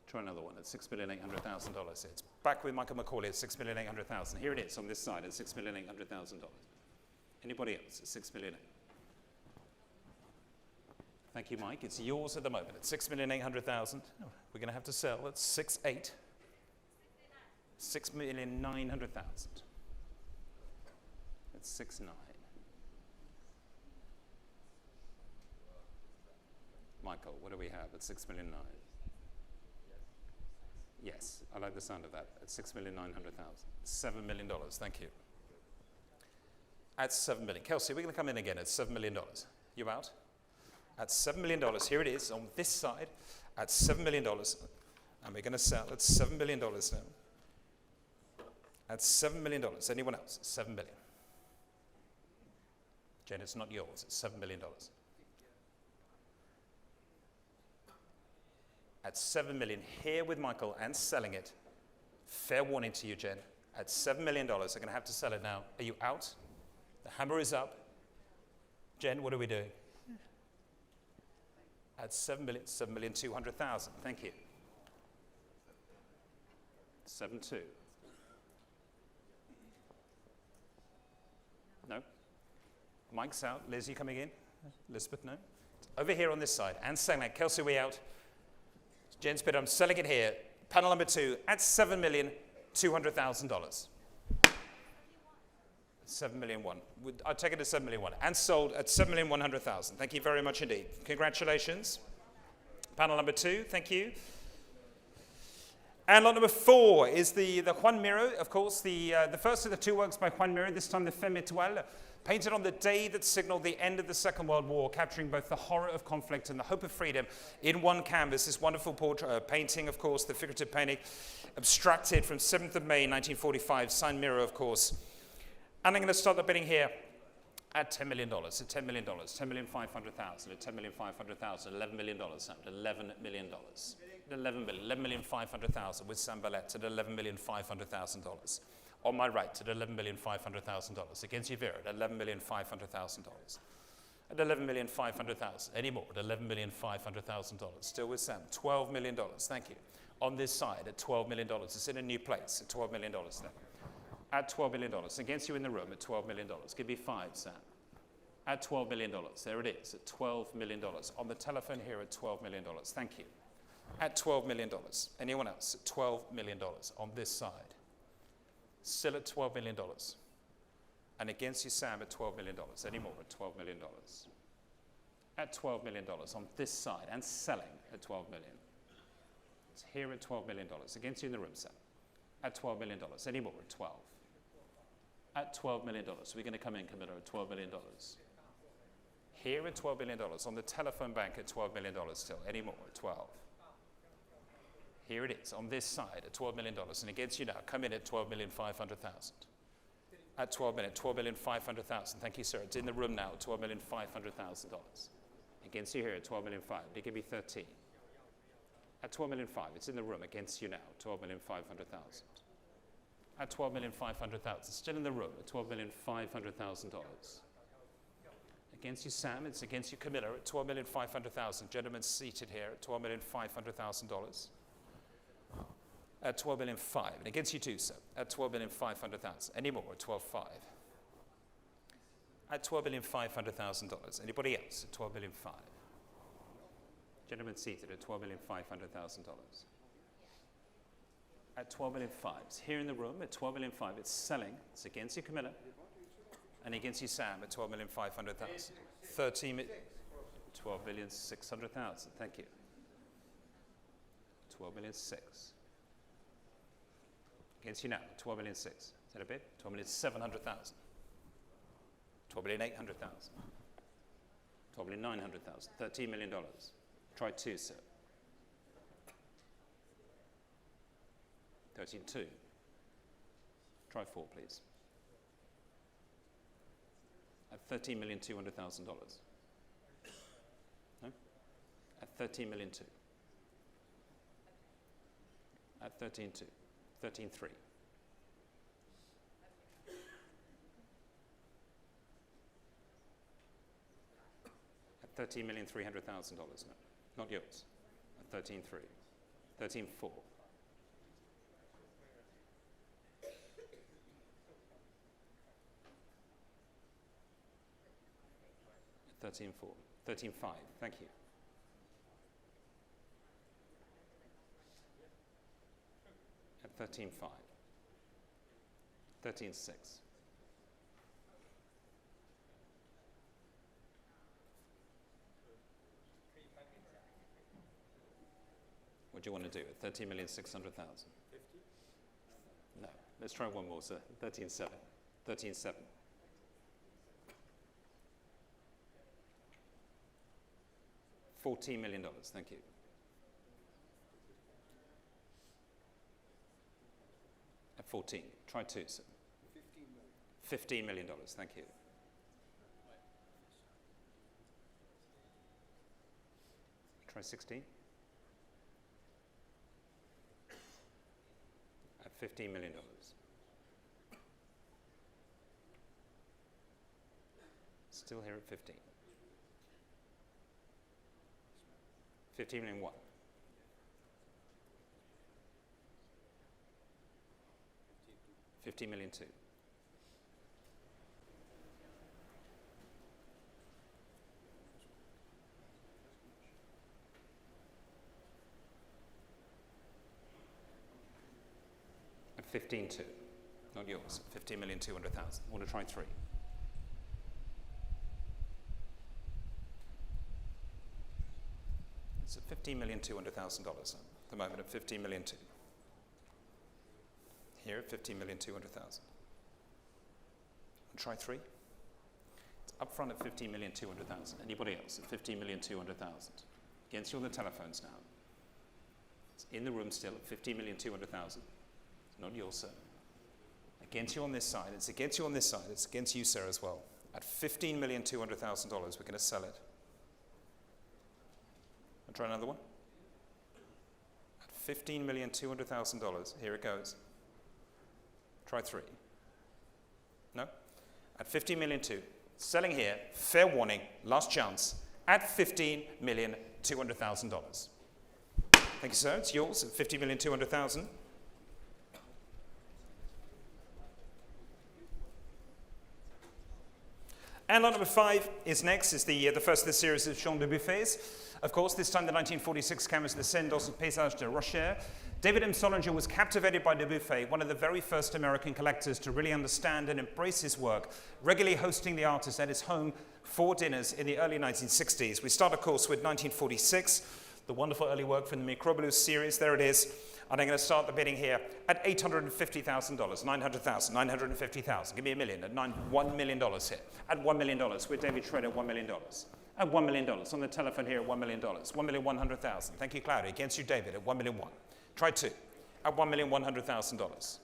Try another one at $6,800,000. It's back with Michael McCauley at $6,800,000. Here it is on this side at $6,800,000. Anybody else at $6,800,000? Thank you, Mike. It's yours at the moment at $6,800,000. We're going to have to sell at 6.8. $6,900,000. It's 6.9. Michael, what do we have at 6,900,000? Yes, I like the sound of that. At 6,900,000. $7 million. Thank you. At $7 million. Kelsey, we're going to come in again at $7 million. You out? At $7 million. Here it is on this side at $7 million. And we're going to sell at $7 million now. At $7 million. Anyone else? $7 million. Jen, it's not yours. It's $7 million. at 7 million, here with Michael and selling it. Fair warning to you, Jen. At $7 million, I'm going to have to sell it now. Are you out? The hammer is up. Jen, what are we doing? At 7,200,000. Thank you. 7.2. No. Mike's out. Liz, you coming in? Elizabeth, no. Over here on this side. And selling it. Kelsey, we out. Jen's bid. I'm selling it here. Panel number 2 at $7,200,000. 7,000,001. I'll take it at 7,000,001. And sold at 7,100,000. Thank you very much indeed. Congratulations. Panel number 2. Thank you. And lot number 4 is the Joan Miró, of course, the first of the 2 works by Joan Miró, this time the Femme Étoile, painted on the day that signaled the end of the Second World War, capturing both the horror of conflict and the hope of freedom in one canvas. This wonderful painting, of course, the figurative painting, abstracted from 7th of May, 1945, signed Miro, of course. And I'm going to start the bidding here at $10 million, at $10 million, $10,500,000, at $10,500,000, $11 million, $11 million. $11,500,000 with Sam Ballette at $11,500,000. On my right at $11,500,000. Against you, Vera, at $11,500,000. At $11,500,000. Any more at $11,500,000. Still with Sam. $12 million. Thank you. On this side at $12 million. It's in a new place at $12 million now. At $12 million. Against you in the room at $12 million. Give me 5, Sam. At $12 million. There it is. At $12 million. On the telephone here at $12 million. Thank you. At $12 million. Anyone else? At $12 million on this side. Still at $12 million. And against you, Sam, at $12 million. Any more at $12 million. At $12 million on this side and selling at $12 million. It's here at $12 million. Against you in the room, Sam. At $12 million. Any more at 12. At $12 million. We're going to come in, Camilla, at $12 million. Here at $12 million. On the telephone bank at $12 million still. Any more at 12. Here it is, on this side at $12 million, and against you now, come in at $12,500,000. At $12,500,000. Thank you, sir. It's in the room now at $12,500,000. Against you here at $12,500,000. They give me 13. At $12,500,000. It's in the room against you now, $12,500,000. At $12,500,000. Still in the room at $12,500,000. Against you, Sam. It's against you, Camilla, at $12,500,000. Gentlemen seated here at $12,500,000. At $12,500,000. And against you too, sir. At $12,500,000. Any more at $12,500,000. At $12,500,000. Anybody else at $12,500,000? Gentlemen seated at $12,500,000. At $12,500,000. It's here in the room at $12,500,000. It's selling. It's against you, Camilla. And against you, Sam, at $12,500,000. 12,600,000. Thank you. 12,600,000. Against you now, 12,600,000. Is that a bit? 12,700,000. 12,800,000. 12,900,000. $13 million. Try 2, sir. 13.2. Try 4, please. At $13,200,000. No? At $13,200,000. At 13.2. 13.3. At $13,300,000. No, not yours. At 13.3. 13.4. At 13.4. 13.5. Thank you. At 13.5. 13.6. What do you want to do at 13,600,000? No. Let's try one more, sir. 13.7. 13.7. $14 million. Thank you. At 14. Try 2, sir. $15 million. Thank you. Try 16. $15 million. Still here at 15. 15 million what? $15 million two. At 15.2, not yours. 15,200,000. Want to try 3? It's at $15,200,000 at the moment at 15 million two. Here at 15,200,000. Try 3. It's up front at 15,200,000. Anybody else at 15,200,000? Against you on the telephones now. It's in the room still at 15,200,000. It's not yours, sir. Against you on this side. It's against you on this side. It's against you, sir, as well. At $15,200,000, we're going to sell it. I'll try another one. At $15,200,000, here it goes. Try 3. No? At 15,200,000. Selling here, fair warning, last chance, at $15,200,000. Thank you, sir. It's yours at 15,200,000. And lot number 5 is next, is the first of the series of Jean Dubuffet's. Of course, this time the 1946 canvas, Le Scènes dans le paysage de Rocher. David M. Solinger was captivated by Dubuffet, one of the very first American collectors to really understand and embrace his work, regularly hosting the artist at his home for dinners in the early 1960s. We start, of course, with 1946, the wonderful early work from the Microbolus series. There it is. And I'm going to start the bidding here at $850,000, $900,000, $950,000. Give me $1 million at $1 million here. At $1 million, with David Schroeder at $1 million. At $1 million, on the telephone here at $1 million. $1,100,000. Thank you, Claudia. Against you, David, at $1 million. Try 2. At $1,100,000.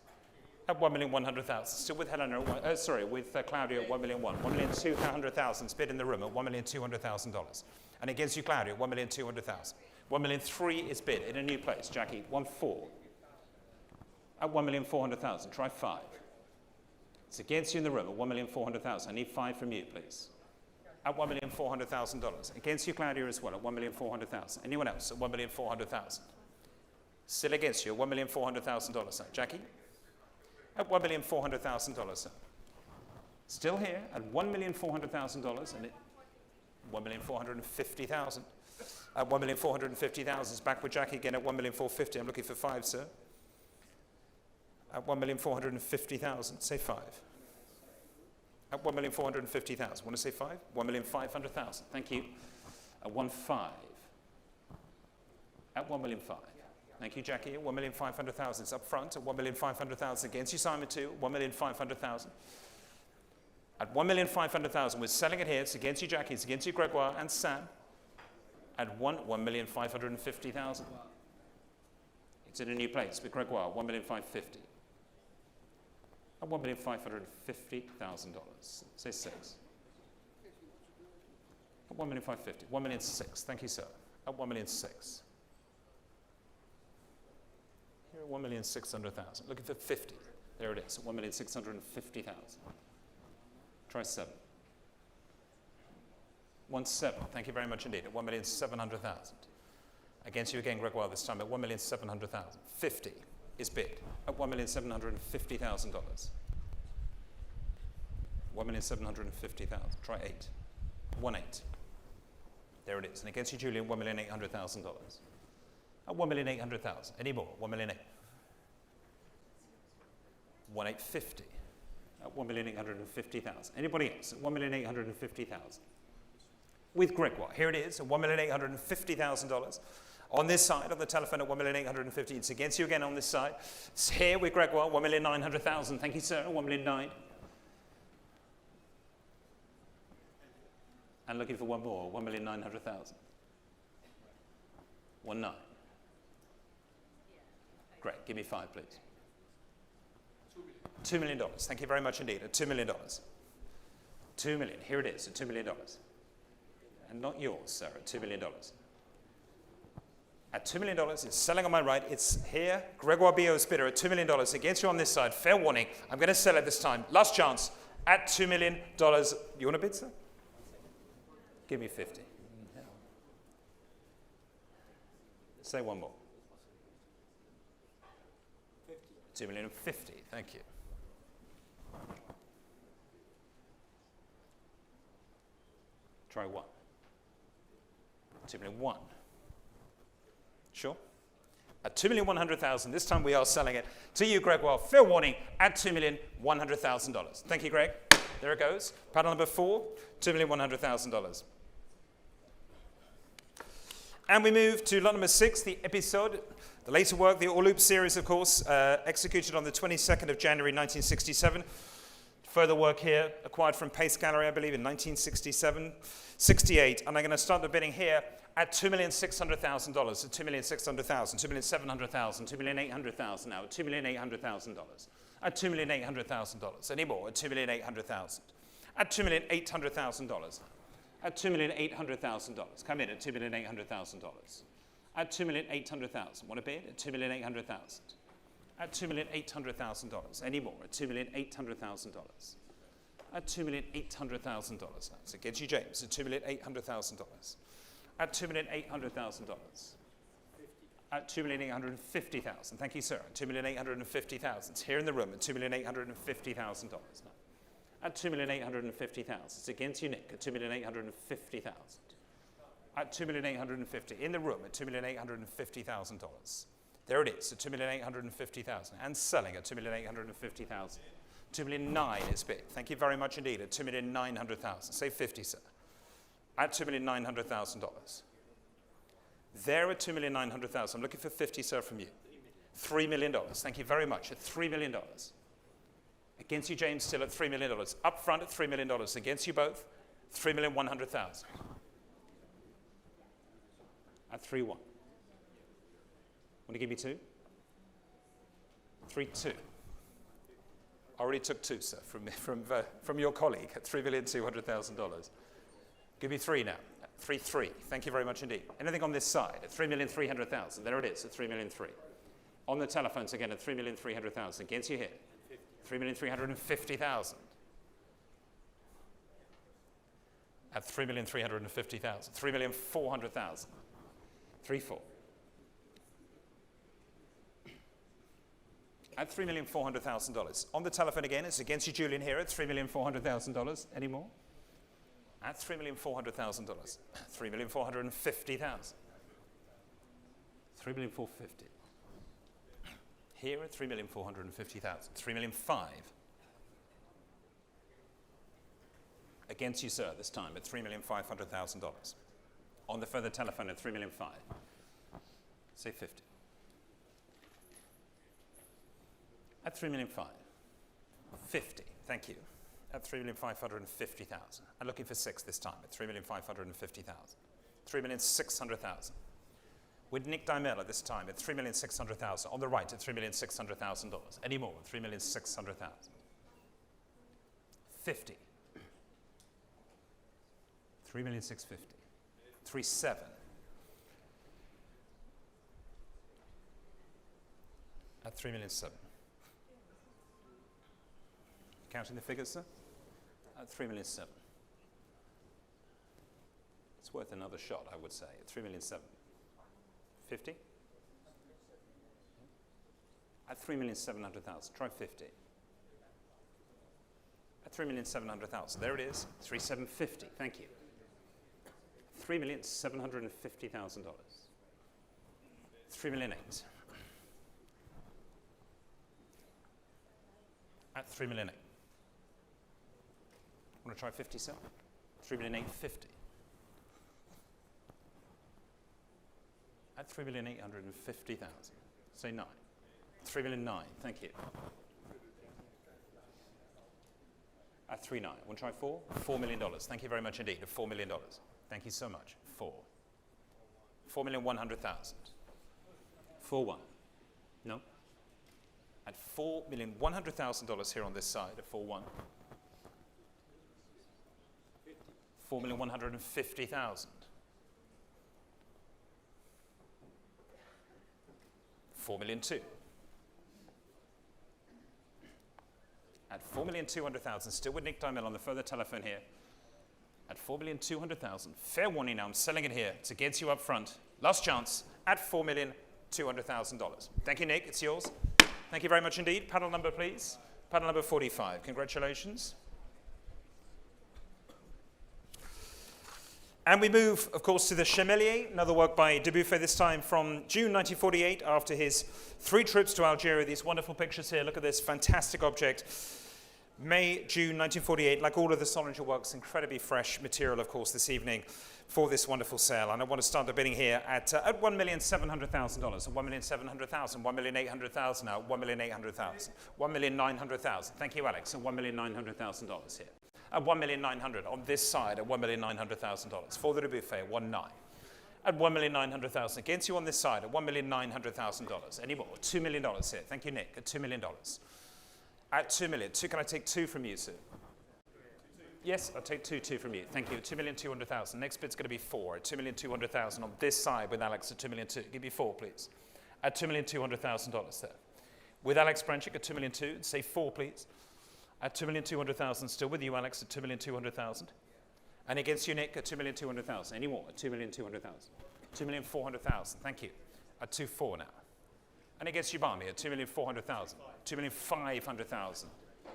At $1,100,000. Still with Helena, with Claudia at $1 million. $1,200,000 bid in the room at $1,200,000. And against you, Claudia, at $1,200,000. 1,300,000 is bid in a new place. Jackie, 1,400,000. At 1,400,000. Try 5. It's against you in the room at 1,400,000. I need 5 from you, please. At $1,400,000. Against you, Claudia, as well at 1,400,000. Anyone else at 1,400,000? Still against you at $1,400,000, sir. Jackie? At $1,400,000, sir. Still here at $1,400,000 and $1,450,000. At 1,450,000 is back with Jackie again at 1,450,000. I'm looking for 5, sir. At 1,450,000, say 5. At 1,450,000, want to say 5? 1,500,000, thank you. At 1.5. At 1,500,000. Thank you, Jackie. At 1,500,000, it's up front. At 1,500,000 against you, Simon, too. 1,500,000. At 1,500,000, we're selling it here. It's against you, Jackie. It's against you, Gregoire and Sam. At 1,550,000. It's in a new place with Gregoire, 1,550,000. At $1,550,000. Say 6. At 1,550,000. 1,600,000. Thank you, sir. At 1,600,000. Here at 1,600,000. Looking for 50. There it is. At 1,650,000. Try 7. 1.7. Thank you very much indeed. At 1,700,000. Against you again, Gregoire, this time at 1,700,000. 50 is bid at $1,750,000. 1,750,000. Try 8. 1.8. There it is. And against you, Julian, $1,800,000. At 1,800,000. Any more? 1,800,000. 1,850,000. At 1,850,000. Anybody else? At 1,850,000. With Gregoire. Here it is, at $1,850,000. On this side of the telephone at 1,850,000. It's against you again on this side. It's here with Gregoire, 1,900,000. Thank you, sir. 1,900,000. And looking for one more, 1,900,000. 1.9. Great. Give me 5, please. $2 million. Thank you very much indeed. At $2 million. $2 million. Here it is at $2 million. And not yours, sir, at $2 million. at $2 million. It's selling on my right. It's here. Gregoire Biot's bidder at $2 million. Against you on this side. Fair warning. I'm going to sell it this time. Last chance at $2 million. You want to bid, sir? Give me 50. Say one more. 2,050,000. Thank you. Try one. 2,001,000. Sure? At 2,100,000. This time we are selling it to you, Gregoire. Fair warning at $2,100,000. Thank you, Greg. There it goes. Paddle number 4, $2,100,000. And we move to lot number 6, the episode, the later work, the Orloop series, of course, executed on the 22nd of January, 1967. Further work here, acquired from Pace Gallery, I believe, in 1967, 68. And I'm going to start the bidding here at $2,600,000, at $2,600,000, $2,700,000, $2,800,000 now, at $2,800,000, at $2,800,000. Any more? At $2,800,000, at $2,800,000. At $2,800,000. Come in at $2,800,000. At $2,800,000. Want to bid? At $2,800,000. At $2,800,000. Any more? At $2,800,000. At $2,800,000. That's against you, James. At $2,800,000. At $2,800,000. At $2,850,000. Thank you, sir. At $2,850,000. It's here in the room at $2,850,000. At $2,850,000. It's against you, Nick, at $2,850,000. At $2,850,000. In the room at $2,850,000. There it is, at $2,850,000. And selling at $2,850,000. $2,009,000 is bid. Thank you very much indeed. At $2,900,000. Say 50, sir. At $2,900,000. There at $2,900,000. I'm looking for 50, sir, from you. $3 million. Thank you very much. At $3 million. Against you, James, still at $3 million. Up front at $3 million. Against you both, $3,100,000. At 3-1. Want to give me 2? 3-2. Already took 2, sir, from your colleague at $3,200,000. Give me 3 now. 3-3. Thank you very much indeed. Anything on this side at $3,300,000. There it is at $3,300,000. On the telephones again at $3,300,000. Against you here. $3,350,000. At $3,350,000. $3,400,000. 3-4. At $3,400,000. On the telephone again, it's against you, Julian, here at $3,400,000. Any more? At $3,400,000. $3,450,000. $3,450,000. Here at $3,450,000. $3,500,000. Against you, sir, this time at $3,500,000. On the further telephone at $3,500,000. Say 50. At $3,500,000. 50. Thank you. At $3,550,000. I'm looking for 6 this time at $3,550,000. $3,600,000. With Nick Dimel at this time at $3,600,000. On the right at $3,600,000. Any more? $3,600,000. 50. $3,650,000. 3-7. At $3,700,000. Counting the figures, sir? At $3,700,000. It's worth another shot, I would say. At $3,700,000. 50? At $3,700,000. Try 50. At $3,700,000. There it is. 3,750. Thank you. $3,750,000. 3,008,000. At 3,008,000. Want to try 50, sir? 3,850,000. At 3,850,000. Say 9. 3,009,000. Thank you. At 3,900,000. Want to try 4? $4 million. Thank you very much indeed. At $4 million. Thank you so much. 4. 4,100,000. 4-1. No? At $4,100,000 here on this side. At 4-1. 4,150,000. 4,200,000. At 4,200,000, still with Nick Dymel on the further telephone here. At 4,200,000. Fair warning now, I'm selling it here. It's against you up front. Last chance at $4,200,000. Thank you, Nick. It's yours. Thank you very much indeed. Panel number, please. Panel number 45. Congratulations. And we move, of course, to the Chemelier, another work by Dubuffet, this time from June 1948, after his 3 trips to Algeria. These wonderful pictures here. Look at this fantastic object. May, June 1948, like all of the Solinger works, incredibly fresh material, of course, this evening for this wonderful sale. And I want to start the bidding here at $1,700,000, $1,700,000, $1,800,000 now, $1,800,000, $1,900,000. Thank you, Alex, and $1,900,000 here. At $1,900,000 on this side, at $1,900,000 for the Dubuffet, 1.9. At $1,900,000 against you on this side, at $1,900,000. Any more? $2 million here. Thank you, Nick. At $2 million. At $2 million. Can I take 2 from you, sir? Yes, I'll take 2 from you. Thank you. 2,200,000. Next bid's going to be 4. At 2,200,000 on this side with Alex at 2,200,000. Give me 4, please. At $2,200,000 there. With Alex Branchik at 2,200,000. Say 4, please. At 2,200,000, still with you, Alex, at 2,200,000. And against you, Nick, at 2,200,000. Any more? At 2,200,000. 2,400,000. Thank you. At 2,400,000 now. And against you, Barmy, at 2,400,000. 2,500,000.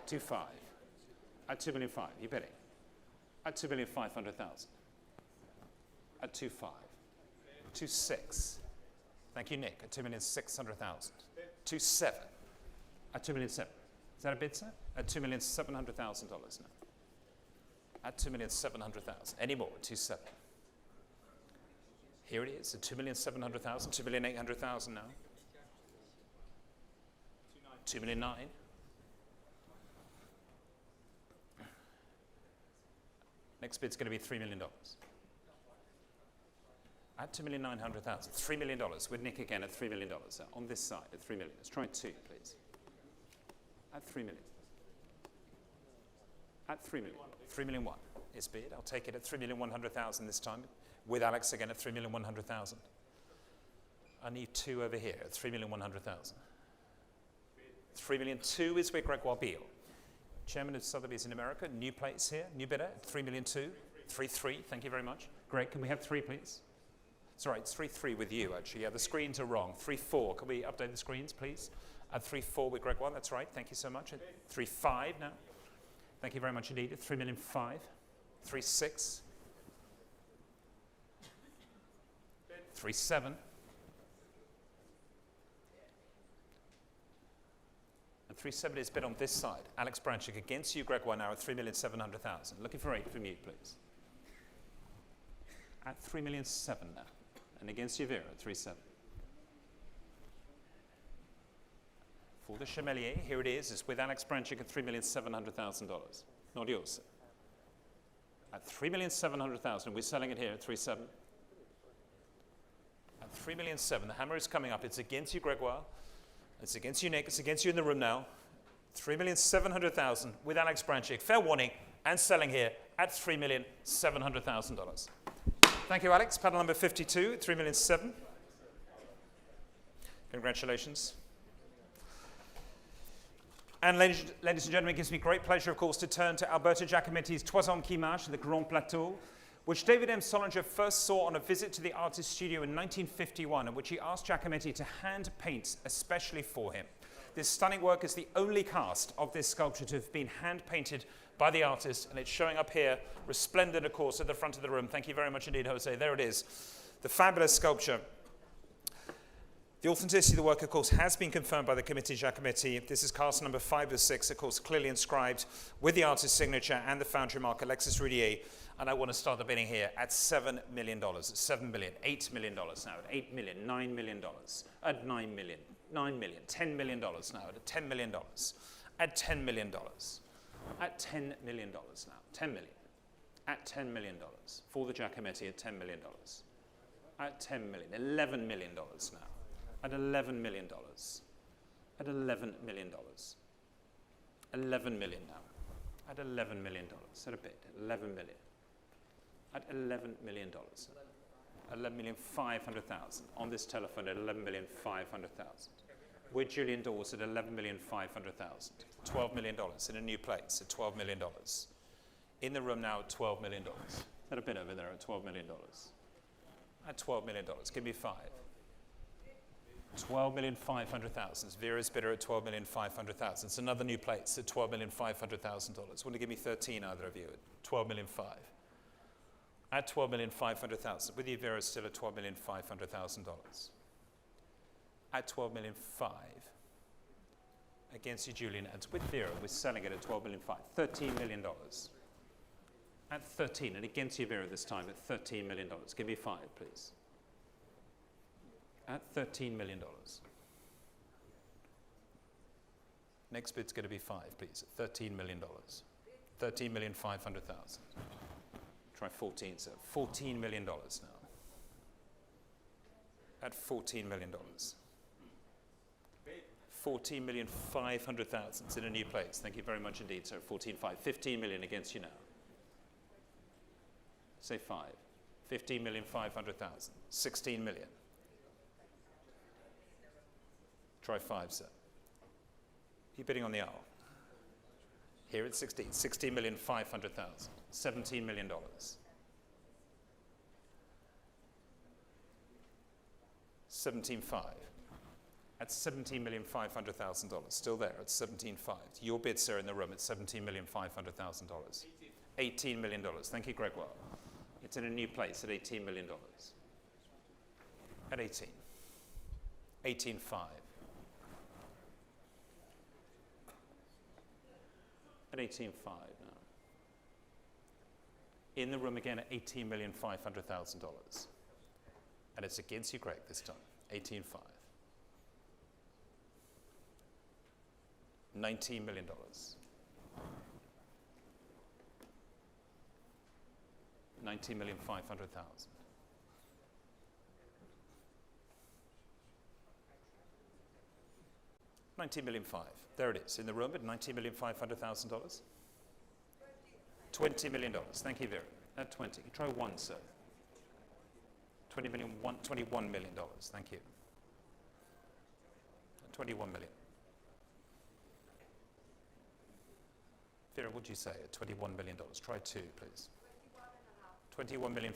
2,500,000. At 2,500,000. You bidding? At 2,500,000. At 2,500,000. 2,600,000. Thank you, Nick, at 2,600,000. 2,700,000. At 2,700,000. Is that a bid, sir? At $2,700,000 now. At $2,700,000. Any more? 2,700,000. Here it is. At $2,700,000. $2,800,000 now. 2,900,000. Next bid's going to be $3 million. At $2,900,000. $3 million. With Nick again at $3 million. On this side at $3 million. Let's try 2, please. At 3 million. At 3 million. 3,000,001 is bid. I'll take it at 3,100,000 this time. With Alex again at 3,100,000. I need 2 over here at 3,100,000. 3,000,002 is with Gregoire Biel. Chairman of Sotheby's in America. New place here. New bidder at 3,000,002. 3,300. Thank you very much. Greg, can we have 3, please? It's all right. It's 3,300 with you, actually. Yeah, the screens are wrong. 3,400. Can we update the screens, please? At 3,400 with Gregoire, that's right. Thank you so much. At 3,500 now. Thank you very much indeed. At 3,500,000. 3,600,000. 3,700,000. And 3,700,000 is bid on this side. Alex Branchik against you, Gregoire, now at 3,700,000. Looking for 8 from you, please. At 3,700,000 now. And against you, Vera, at 3,700,000. For the Chemelier, here it is. It's with Alex Branchik at $3,700,000. Not yours, sir. At $3,700,000, we're selling it here at 3,700,000. At 3,700,000, the hammer is coming up. It's against you, Gregoire. It's against you, Nick. It's against you in the room now. 3,700,000 with Alex Branchik. Fair warning, and selling here at $3,700,000. Thank you, Alex. Panel number 52, 3,700,000. Congratulations. And ladies and gentlemen, it gives me great pleasure, of course, to turn to Alberto Giacometti's Toison Quimage, the Grand Plateau, which David M. Solinger first saw on a visit to the artist's studio in 1951, in which he asked Giacometti to hand paint especially for him. This stunning work is the only cast of this sculpture to have been hand painted by the artist, and it's showing up here, resplendent, of course, at the front of the room. Thank you very much indeed, Jose. There it is, the fabulous sculpture. The authenticity of the work, of course, has been confirmed by the committee Giacometti. This is cast number 5 of 6, of course, clearly inscribed with the artist's signature and the foundry mark, Alexis Roudier. And I want to start the bidding here at $7 million, at $7 million, $8 million now, at $8 million, $9 million, at $9 million, $9 million, $10 million now, at $10 million, at $10 million, at $10 million now, $10 million, at $10 million, for the Giacometti at $10 million, at $10 million, $11 million now. At $11 million, at $11 million, $11 million now, at $11 million, at a bit, $11 million, at $11 million, $11,500,000 on this telephone at $11,500,000, with Julian Dawes at $11,500,000. $12 million in a new place at $12 million. In the room now at $12 million. That a bit over there at $12 million. At $12 million, give me 5. $12,500,000. Vera's bidder at $12,500,000. It's another new place at $12,500,000. Want to give me 13, either of you, at $12,500,000. At $12,500,000. With you, Vera, still at $12,500,000. At $12,500,000. Against you, Julian, and with Vera, we're selling it at $12,500,000. $13 million. At 13, and against you, Vera, this time at $13 million. Give me 5, please. At $13 million. Next bid's going to be 5, please. At $13 million. $13,500,000. Try 14, sir. $14 million now. At $14 million. $14,500,000. It's in a new place. Thank you very much indeed, sir. 14.5. 15 million against you now. Say 5. 15,500,000. 16 million. Try 5, sir. You're bidding on the owl. Here at 16. 16,500,000. $17 million. 17.5. At $17,500,000. Still there at 17.5. Your bid, sir, in the room at $17,500,000. $18 million. Thank you, Gregoire. It's in a new place at $18 million. At 18. 18.5. At 18.5 now. In the room again at $18,500,000. And it's against you, Greg, this time. 18.5. $19 million. $19,500,000. $19,500,000. There it is in the room at $19,500,000. $20 million. Thank you, Vera. At 20. Try 1, sir. $21 million. Thank you. $21 million. Vera, what did you say? At $21 million. Try 2, please. $21,500,000.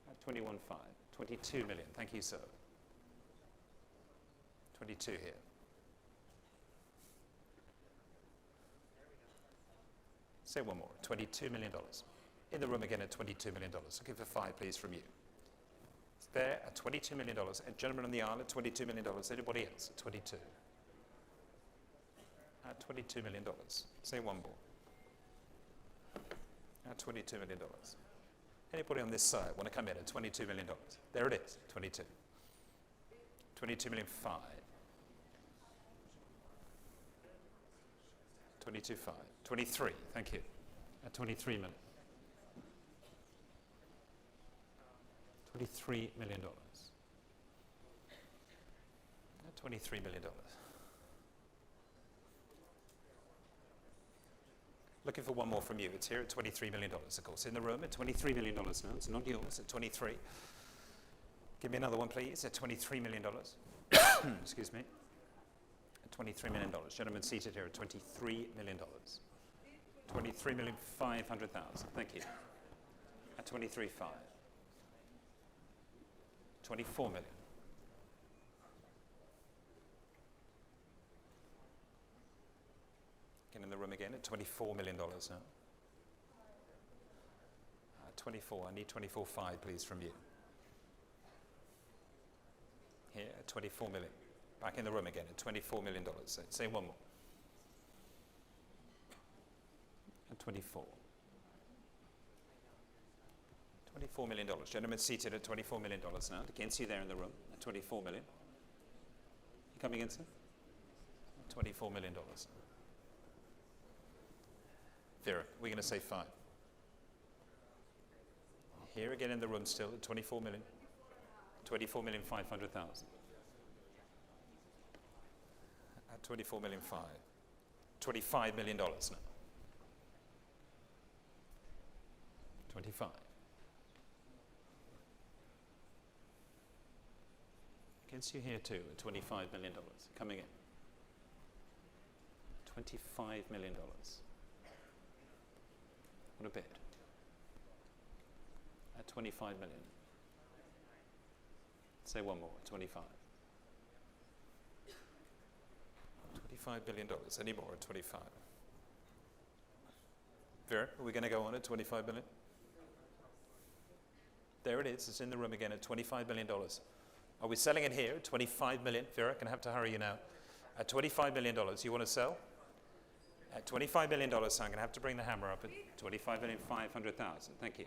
At 21.5. 22 million. Thank you, sir. 22 here. Say one more. $22 million. In the room again at $22 million. Looking for 5, please, from you. It's there at $22 million. And gentlemen on the aisle at $22 million. Anybody else at 22? At $22 million. Say one more. At $22 million. Anybody on this side want to come in at $22 million? There it is, 22. 22,500,000. 22.5. 23, thank you. At 23 million. $23 million. At $23 million. Looking for one more from you. It's here at $23 million, of course. In the room at $23 million now. It's not yours at 23. Give me another one, please, at $23 million. Excuse me. At $23 million. Gentlemen seated here at $23 million. $23,500,000. Thank you. At 23.5. 24 million. In the room again at $24 million now. 24, I need 24.5, please, from you. Here at 24 million. Back in the room again at $24 million. Say one more. At 24. $24 million. Gentlemen seated at $24 million now. Against you there in the room at 24 million. You coming in, sir? $24 million. Vera, we're going to say 5. Here again in the room still at 24 million. 24,500,000. At 24,500,000. $25 million now. 25. Against you here too, at $25 million. Coming in. $25 million. What a bid. At 25 million. Say one more, 25. $25 billion, any more at 25. Vera, are we going to go on at 25 billion? There it is, it's in the room again at $25 million. Are we selling it here at 25 million? Vera, going to have to hurry you now. At $25 million, you want to sell? At $25 million, so I'm going to have to bring the hammer up at $25,500,000. Thank you.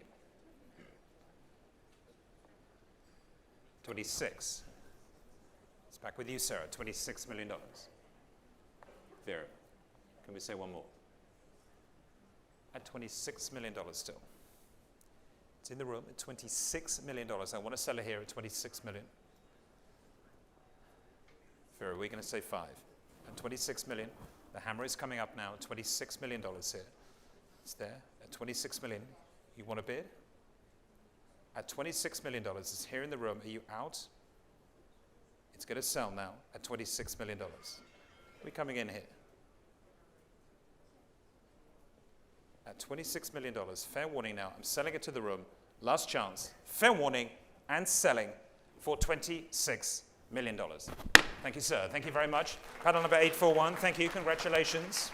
26. It's back with you, sir, at $26 million. Vera, can we say one more? At $26 million still. It's in the room at $26 million. I want to sell it here at $26 million. Vera, we're going to say 5. At $26 million. The hammer is coming up now at $26 million here. It's there at $26 million. You want to bid? At $26 million, it's here in the room. Are you out? It's going to sell now at $26 million. We're coming in here. At $26 million, fair warning now. I'm selling it to the room. Last chance, fair warning, and selling for $26 million. Thank you, sir. Thank you very much. Panel number 841. Thank you. Congratulations.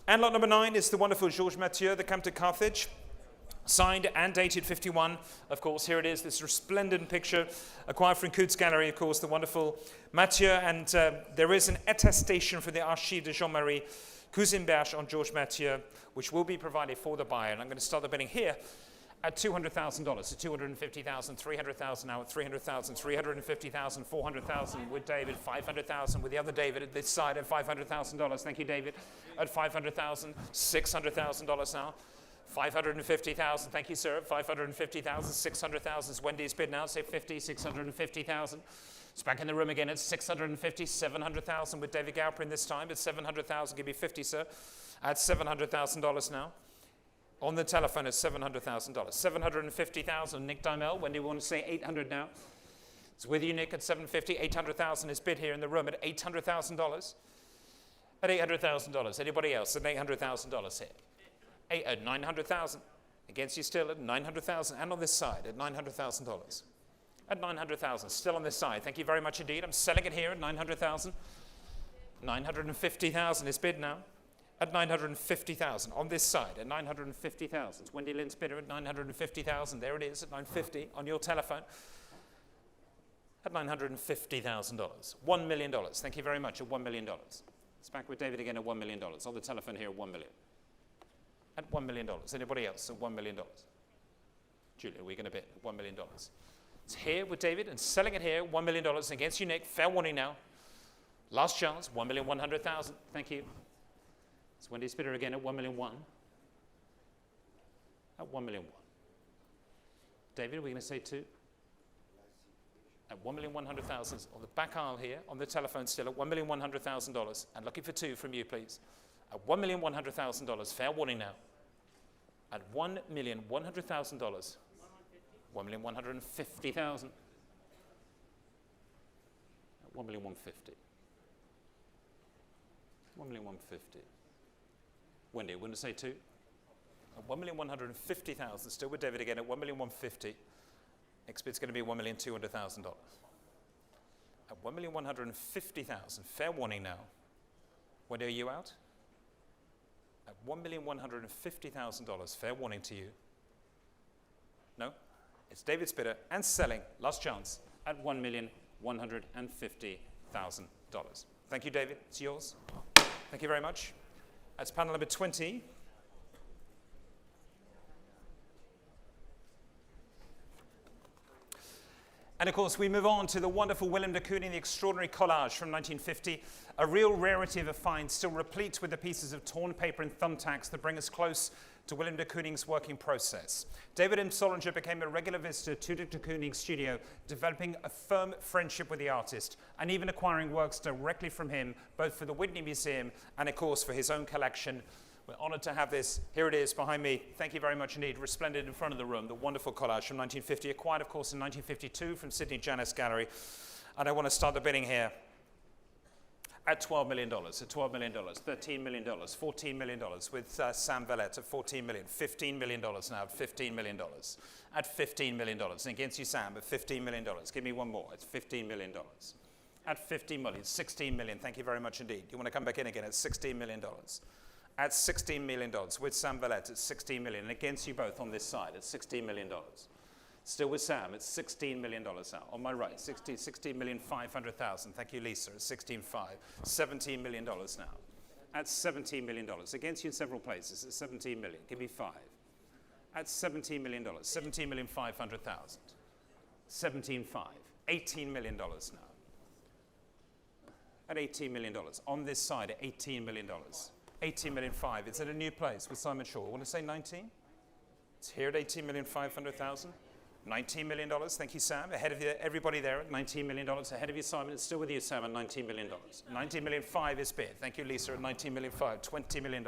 And lot number 9 is the wonderful Georges Mathieu, the Comte de Carthage. Signed and dated 51. Of course, here it is, this resplendent picture acquired from Coutts Gallery, of course, the wonderful Mathieu. And there is an attestation from the Archives de Jean-Marie Cousinberg on Georges Mathieu, which will be provided for the buyer. And I'm going to start the bidding here at $200,000, so $250,000, $300,000 now at $300,000, $350,000, $400,000 with David, $500,000 with the other David at this side at $500,000. Thank you, David. At $500,000, $600,000 now. $550,000, thank you, sir. At $550,000, $600,000 is Wendy's bid now. Say 50, $650,000. It's back in the room again at $650,000, $700,000 with David Galperin this time. At $700,000, give me 50, sir. At $700,000 now. On the telephone at $700,000. $750,000, Nick Dimel. Wendy, we want to say 800 now. It's with you, Nick, at $750,000. $800,000 is bid here in the room at $800,000. At $800,000. Anybody else at $800,000 here? At $900,000. Against you still at $900,000. And on this side at $900,000. At $900,000. Still on this side. Thank you very much indeed. I'm selling it here at $900,000. $950,000 is bid now. At $950,000 on this side at $950,000. It's Wendy Lynn's bidder at $950,000. There it is at $950 on your telephone. At $950,000. $1 million. Thank you very much at $1 million. It's back with David again at $1 million. On the telephone here at $1 million. At $1 million. Anybody else at $1 million? Julia, we're going to bid at $1 million. It's here with David and selling it here, $1 million against you, Nick. Fair warning now. Last chance, $1,100,000. Thank you. It's Wendy's bidder again at $1 million. At $1 million. David, we're going to say 2. At $1,100,000 on the back aisle here, on the telephone still at $1,100,000. And looking for 2 from you, please. At $1,100,000. Fair warning now. At $1,100,000. $1,150,000. At $1,150,000. $1,150,000. Wendy, we're going to say 2. At $1,150,000. Still with David again at $1,150,000. Next bid's going to be $1,200,000. At $1,150,000. Fair warning now. Wendy, are you out? At $1,150,000. Fair warning to you. No? It's David's bidder and selling. Last chance at $1,150,000. Thank you, David. It's yours. Thank you very much. That's panel number 20. And of course, we move on to the wonderful Willem de Kooning, the extraordinary collage from 1950, a real rarity of a find, still replete with the pieces of torn paper and thumbtacks that bring us close to Willem de Kooning's working process. David M. Solinger became a regular visitor to de Kooning's studio, developing a firm friendship with the artist, and even acquiring works directly from him, both for the Whitney Museum and, of course, for his own collection, We're honored to have this. Here it is behind me. Thank you very much indeed. Resplendent in front of the room. The wonderful collage from 1950, acquired, of course, in 1952 from Sydney Janus Gallery. And I want to start the bidding here at $12 million, at $12 million, $13 million, $14 million, with Sam Vallette at $14 million, $15 million now at $15 million, at $15 million. And against you, Sam, at $15 million. Give me one more. It's $15 million. At $15 million, $16 million. Thank you very much indeed. You want to come back in again at $16 million. At $16 million, with Sam Vallette at $16 million, and against you both on this side at $16 million. Still with Sam at $16 million now. On my right, $16,500,000. Thank you, Lisa, at $16.5. $17 million now. At $17 million. Against you in several places at $17 million. Give me 5. At $17 million. $17,500,000. $17.5. $18 million now. At $18 million. On this side at $18 million. $18,500,000. It's at a new place with Simon Shaw. I want to say 19? It's here at $18,500,000. $19 million. Thank you, Sam. Ahead of you, everybody there at $19 million. Ahead of you, Simon. It's still with you, Sam, at $19 million. $19,500,000 is bid. Thank you, Lisa, at $19,500,000. $20 million.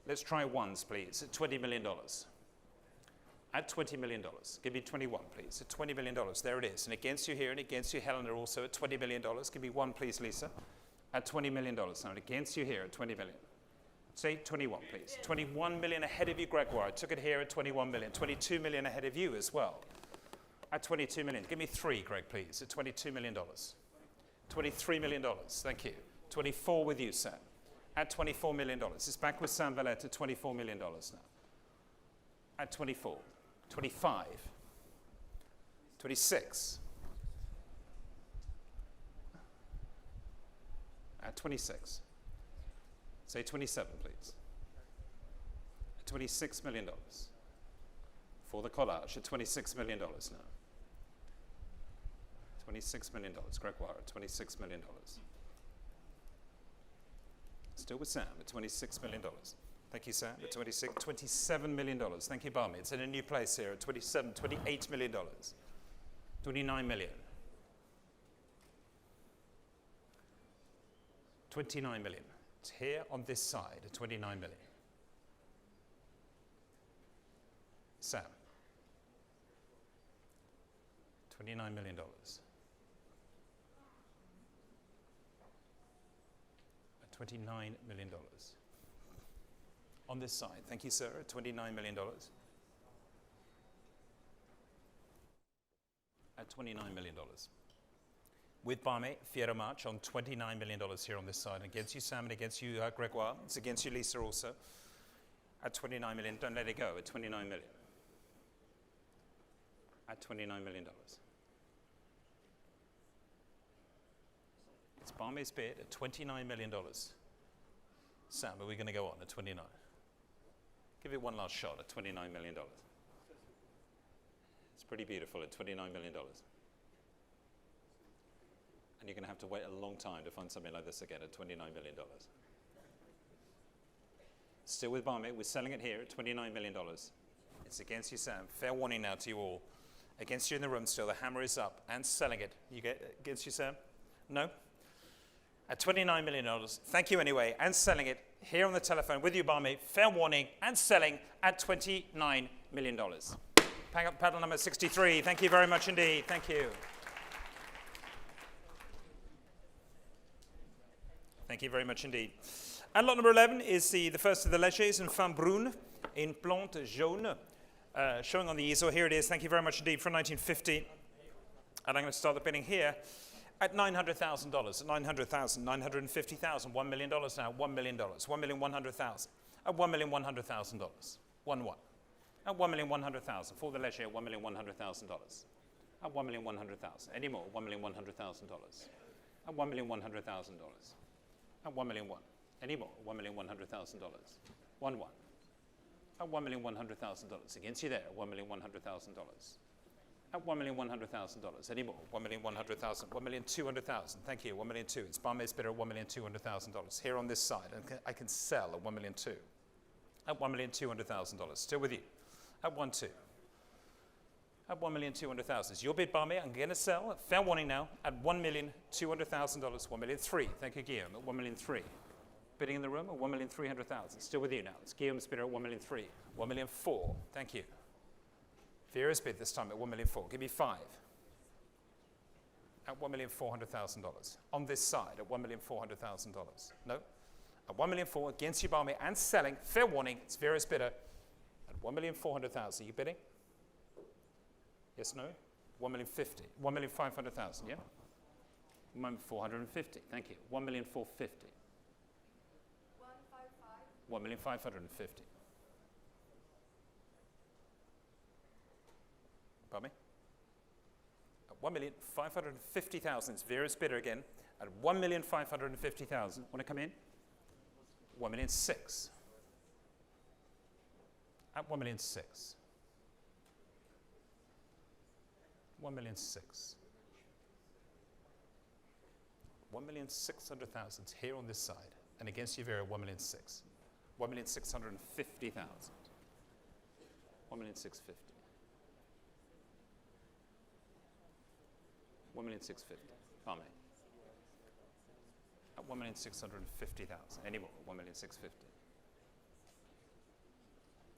Let's try ones, please, at $20 million. At $20 million. Give me 21, please. At $20 million. There it is. And against you here and against you, Helena, also at $20 million. Give me one, please, Lisa. At $20 million. Now, against you here at $20 million. Say 21, please. 21 million ahead of you, Gregoire. I took it here at 21 million. 22 million ahead of you as well. At 22 million. Give me 3, Greg, please. At $22 million. $23 million. Thank you. 24 with you, Sam. At $24 million. It's back with Sam Vallette at $24 million now. At 24. 25. 26. At 26. Say 27, please. At $26 million. For the collage, at $26 million now. $26 million. Gregoire, at $26 million. Still with Sam, at $26 million. Thank you, Sam, at $27 million. Thank you, Barmy. It's in a new place here at $28 million. $29 million. $29 million. It's here on this side at $29 million. Sam. $29 million. At $29 million. On this side. Thank you, sir. At $29 million. At $29 million. With Barme, Fiero March on $29 million here on this side. Against you, Sam, and against you, Gregoire. It's against you, Lisa, also. At $29 million. Don't let it go. At $29 million. At $29 million. It's Barme's bid at $29 million. Sam, are we going to go on at 29? Give it one last shot at $29 million. It's pretty beautiful at $29 million. And you're going to have to wait a long time to find something like this again at $29 million. Still with Barme, we're selling it here at $29 million. It's against you, Sam. Fair warning now to you all. Against you in the room still, the hammer is up and selling it. You get against you, Sam? No? At $29 million. Thank you anyway, and selling it here on the telephone with you, Barme. Fair warning and selling at $29 million. Paddle number 63. Thank you very much indeed. Thank you. Thank you very much indeed. And lot number 11 is the first of the Légers and Femme Brune in Plante Jaune, showing on the easel. Here it is. Thank you very much indeed, from 1950. And I'm going to start the bidding here at $900,000, at $900,000, $950,000, $1 million now, $1 million, $1,100,000, at $1,100,000, 1-1, at $1,100,000 for the Léger, $1,100,000, at $1,100,000, any more, $1,100,000, at $1,100,000, at $1,000,001, any more, $1,100,000, 1-1, at $1,100,000, against you there, $1,100,000. At $1,100,000. Any more? $1,100,000. $1,200,000. Thank you. $1,200,000. It's Barme's bidder at $1,200,000. Here on this side, and I can sell at $1,200,000. At $1,200,000. Still with you. At 1-2. At $1,200,000. It's your bid, Barme. I'm going to sell. Fair warning now. At $1,200,000. $1,300,000. Thank you, Guillaume. At $1,300,000. bidding in the room? 1,300,000. Still with you now. It's Guillaume's bid at 1,300,000. 1,400,000. Thank you. Vera's bid this time at 1,400,000. Give me 5. At $1,400,000. On this side at $1,400,000. No? At 1,400,000 against you, Barmy, and selling. Fair warning, it's Vera's bidder at 1,400,000. Are you bidding? Yes, no? 1,050,000. 1,500,000, yeah? 1,450,000. Thank you. 1,450,000. 1,550,000. Pardon me? At 1,550,000. It's Vera's bidder again. At 1,550,000. Want to come in? 1,600,000. At 1,600,000. 1,600,000. 1,600,000 here on this side, and against you, Vera, 1,600,000. 1,650,000. 1,650,000. 1,650,000. Barmy. At 1,650,000. Any more? 1,650,000.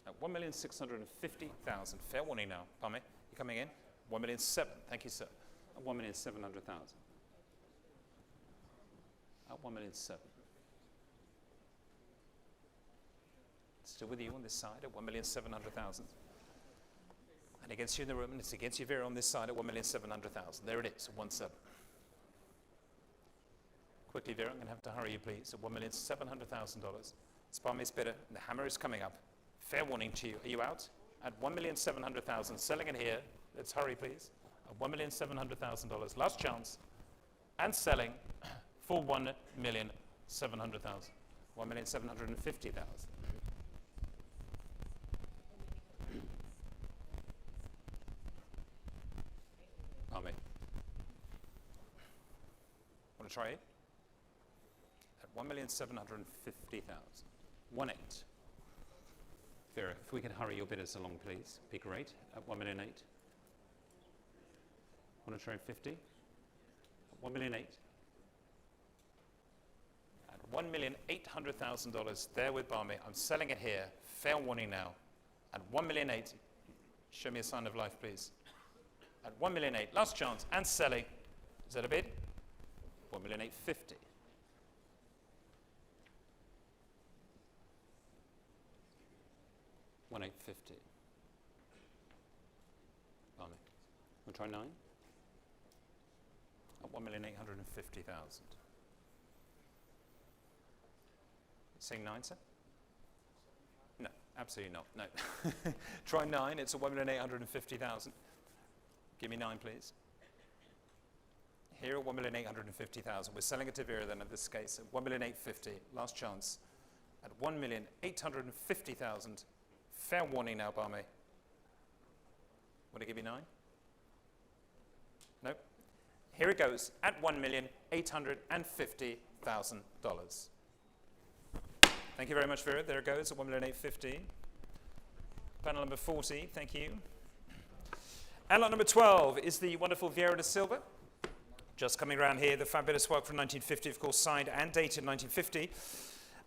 At 1,650,000. Fair warning now. Barmy, you coming in? 1,700,000. Thank you, sir. At 1,700,000. At 1,700,000. Still with you on this side at 1,700,000. And against you in the room, and it's against you, Vera, on this side at 1,700,000. There it is, at 1,700,000. Quickly, Vera, I'm going to have to hurry you, please. At $1,700,000. Sparmy's bidder, and the hammer is coming up. Fair warning to you. Are you out? At $1,700,000. Selling it here. Let's hurry, please. At $1,700,000. Last chance. And selling for $1,700,000. 1,750,000. Amen. Want to try it? At 1,750,000. 1,800,000. Vera, if we can hurry your bidders along, please. Be great. At 1,800,000. Want to try 50? At 1,800,000. At $1,800,000. There with Barmy. I'm selling it here. Fair warning now. At 1,800,000. Show me a sign of life, please. At 1,800,000. Last chance. And selling. Is that a bid? 1,850,000. 1,850,000. Barmy. We'll try 9. At 1,850,000. Saying 9, sir? No, absolutely not. No. Try 9. It's at 1,850,000. Give me 9, please. Here at 1,850,000. We're selling it to Vera then in this case at 1,850,000. Last chance. At 1,850,000. Fair warning now, Barmy. Want to give you 9? Nope. Here it goes at $1,850,000. Thank you very much, Vera. There it goes at 1,850,000. Panel number 40, thank you. And lot number 12 is the wonderful Vieira da Silva. Just coming around here, the fabulous work from 1950, of course, signed and dated 1950.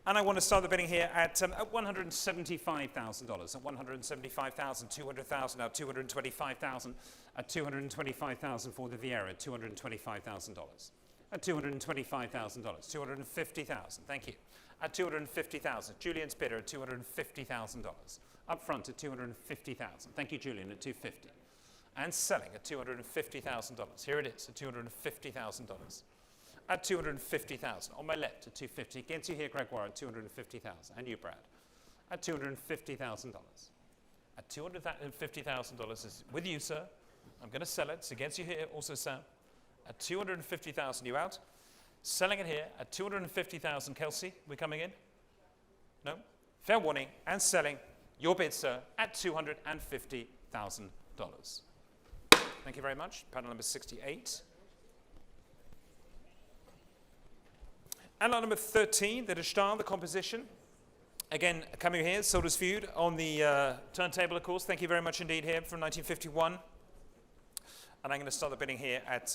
And I want to start the bidding here at $175,000. At $175,000, 200,000, now $225,000. At $225,000 for the Vieira, $225,000. At $225,000, $250,000. Thank you. At $250,000, Julian's bidder at $250,000. Up front at $250,000. Thank you, Julian, at $250,000. And selling at $250,000. Here it is at $250,000. At $250,000. On my left at $250,000. Against you here, Gregoire, at $250,000. And you, Brad, at $250,000. At $250,000 is with you, sir. I'm going to sell it. It's against you here, also, Sam. At $250,000, you out? Selling it here at $250,000, Kelsey. We coming in? No? Fair warning. And selling your bid, sir, at $250,000. Thank you very much. Panel number 68. And lot number 13, the De Stael, the composition. Again, coming here, Solders Feud on the turntable, of course. Thank you very much indeed here from 1951. And I'm going to start the bidding here at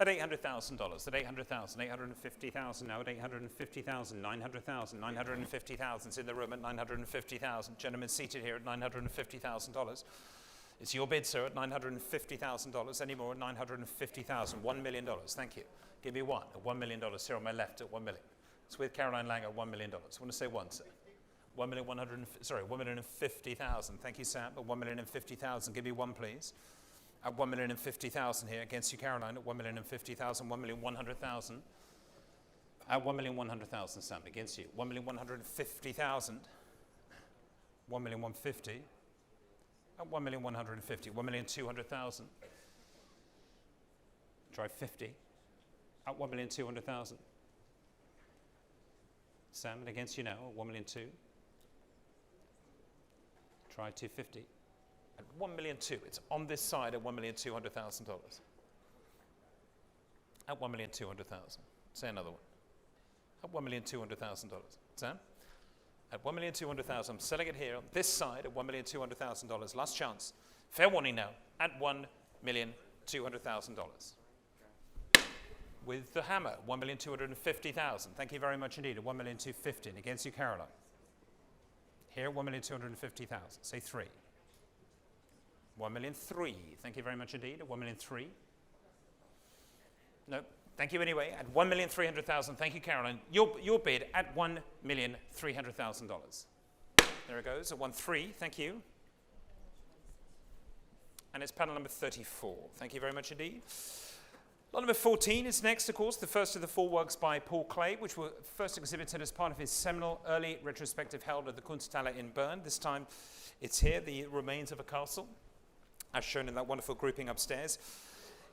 At $800,000, at $800,000, $850,000 now, at $850,000, $900,000, $950,000 is in the room at $950,000. Gentlemen seated here at $950,000. It's your bid, sir, at $950,000. Any more at $950,000, $1 million. Thank you. Give me one at $1 million here on my left at $1 million. It's with Caroline Lang at $1 million. I want to say one, sir. $1,050,000. Thank you, Sam. At $1,050,000. Give me one, please. At $1,050,000 here against you, Caroline. At $1,050,000. $1,100,000. At $1,100,000, Sam, against you. $1,150,000. $1,150,000. At $1,150,000. $1,200,000. Try 50. At $1,200,000. Sam, and against you now. At $1,200,000. Try 250. At $1,200,000. It's on this side at $1,200,000. At $1,200,000. Say another one. At $1,200,000. Sam? At $1,200,000. I'm selling it here on this side at $1,200,000. Last chance. Fair warning now. At $1,200,000. With the hammer, $1,250,000. Thank you very much indeed. At $1,250,000. And against you, Caroline. Here, $1,250,000. Say 3. $1,300,000. Thank you very much indeed. At $1,300,000. No. Thank you anyway. At $1,300,000. Thank you, Caroline. Your bid at $1,300,000. There it goes. At 1,300,000. Thank you. And it's panel number 34. Thank you very much indeed. Lot number 14 is next, of course, the first of the 4 works by Paul Klee, which were first exhibited as part of his seminal early retrospective held at the Kunsthalle in Bern. This time it's here, the remains of a castle, as shown in that wonderful grouping upstairs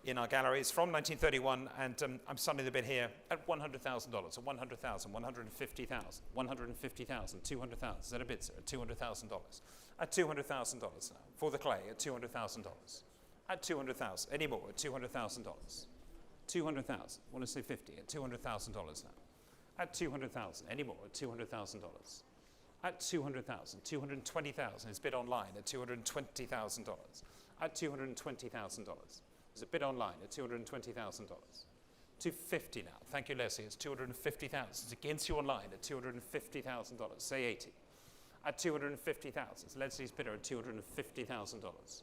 in our galleries from 1931. And I'm starting the bid here at $100,000, at $100,000, $150,000, $150,000, $200,000. Is that a bid, sir? At $200,000. At $200,000 now. For the Klee, at $200,000. At $200,000. Any more? At $200,000. 200,000. Want to say 50 at $200,000 now. At 200,000. Any more? At $200,000. At 200,000. 220,000 is bid online at $220,000. At $220,000. Is a bid online at $220,000. 250 now. Thank you, Leslie. It's $250,000. It's against you online at $250,000. Say 80. At $250,000. Leslie's bidder at $250,000.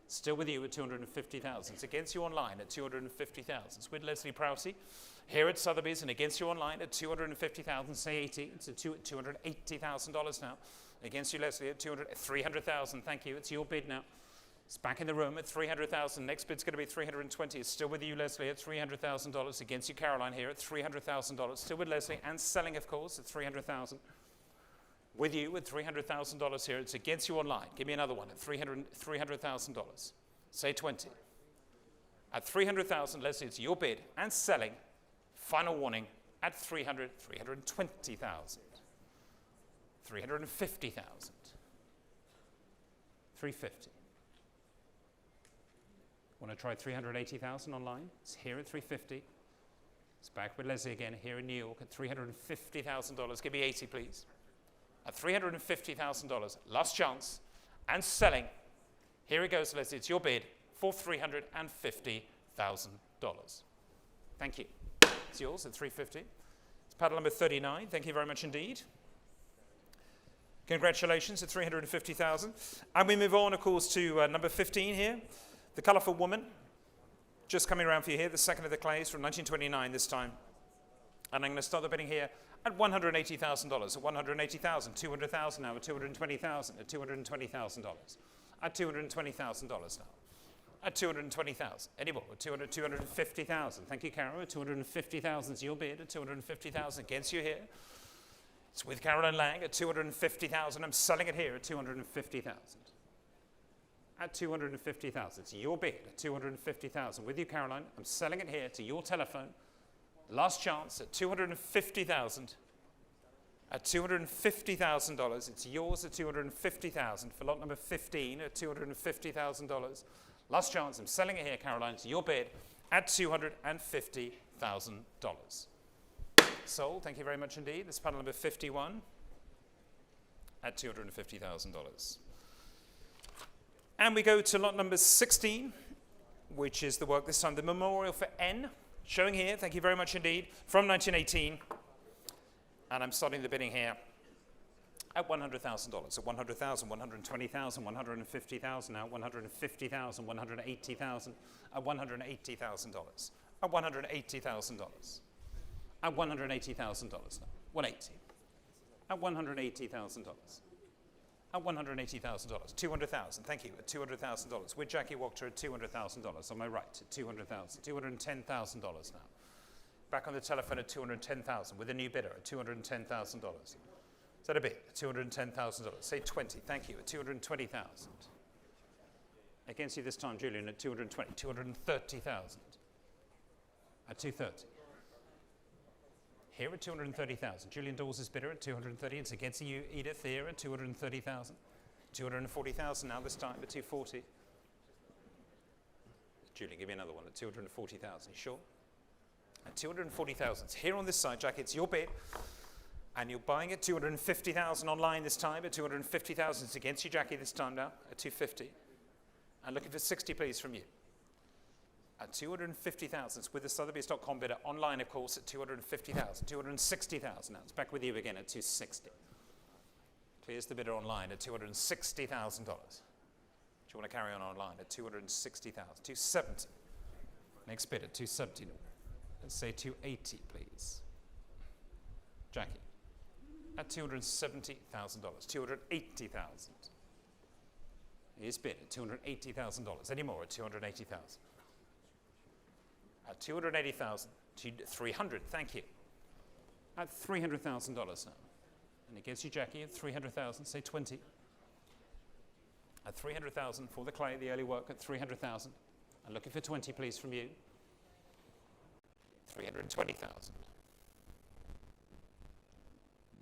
Still with you at $250,000. It's against you online at $250,000. It's with Leslie Prouty here at Sotheby's and against you online at $250,000. Say 80. It's at $280,000 now. Against you, Leslie, at $300,000. Thank you. It's your bid now. It's back in the room at $300,000. Next bid's going to be $320,000. It's still with you, Leslie, at $300,000. Against you, Caroline, here at $300,000. Still with Leslie and selling, of course, at $300,000. With you at $300,000 here. It's against you online. Give me another one at $300,000. Say 20. At $300,000, Leslie, it's your bid and selling. Final warning at $320,000. $350,000. $350,000. Want to try $380,000 online? It's here at $350,000. It's back with Leslie again here in New York at $350,000. Give me 80, please. At $350,000, last chance, and selling. Here it goes, Leslie. It's your bid for $350,000. Thank you. It's yours at $350,000. It's paddle number 39. Thank you very much indeed. Congratulations at $350,000. And we move on, of course, to number 15 here, the Colourful Woman. Just coming around for you here, the second of the Klees from 1929 this time. And I'm going to start the bidding here at $180,000. At $180,000, $200,000 now, at $220,000, at $220,000. At $220,000 now. At $220,000. Any more? At $250,000. Thank you, Carol. At $250,000 is your bid. At $250,000 against you here. It's with Caroline Lang at $250,000. I'm selling it here at $250,000. At $250,000. It's your bid at $250,000. With you, Caroline. I'm selling it here to your telephone. Last chance at $250,000. At $250,000. It's yours at $250,000 for lot number 15 at $250,000. Last chance. I'm selling it here, Caroline. It's your bid at $250,000. Sold. Thank you very much indeed. This is panel number 51 at $250,000. And we go to lot number 16. which is the work this time, the Memorial for N, showing here, thank you very much indeed, from 1918. And I'm starting the bidding here at $100,000, at 100,000, 120,000, 150,000 now, 150,000, 180,000, at $180,000, at $180,000, at $180,000 now, 180, at $180,000, at $180,000, 200,000, thank you, at $200,000, with Jackie Wachter at $200,000 on my right, at 200,000, $210,000 now. Back on the telephone at 210,000 with a new bidder at $210,000. Is that a bid? $210,000. Say 20. Thank you. At 220,000. Against you this time, Julian, at 220. 230,000. At 230. Here at 230,000. Julian Dawes' bidder at 230. It's against you, Edith, here at 230,000. 240,000 now this time at 240. Julian, give me another one at 240,000. You sure? At 240,000. It's here on this side, Jack. It's your bid. And you're buying at 250,000 online this time, at 250,000. It's against you, Jackie, this time now, at 250. And looking for 60, please, from you. At 250,000, it's with the Sotheby's.com bidder, online, of course, at 250,000, 260,000 now. It's back with you again at 260. Clears the bidder online at $260,000. Do you want to carry on online at 260,000, 270. Next bid at 270. Let's say 280, please. Jackie. At $270,000, 280,000. His bid at $280,000. Any more at 280,000? At 280,000, 300. Thank you. At $300,000 now. And it gives you Jackie at 300,000. Say 20. At 300,000 for the clay, the early work at 300,000. And looking for 20, please, from you. 320,000.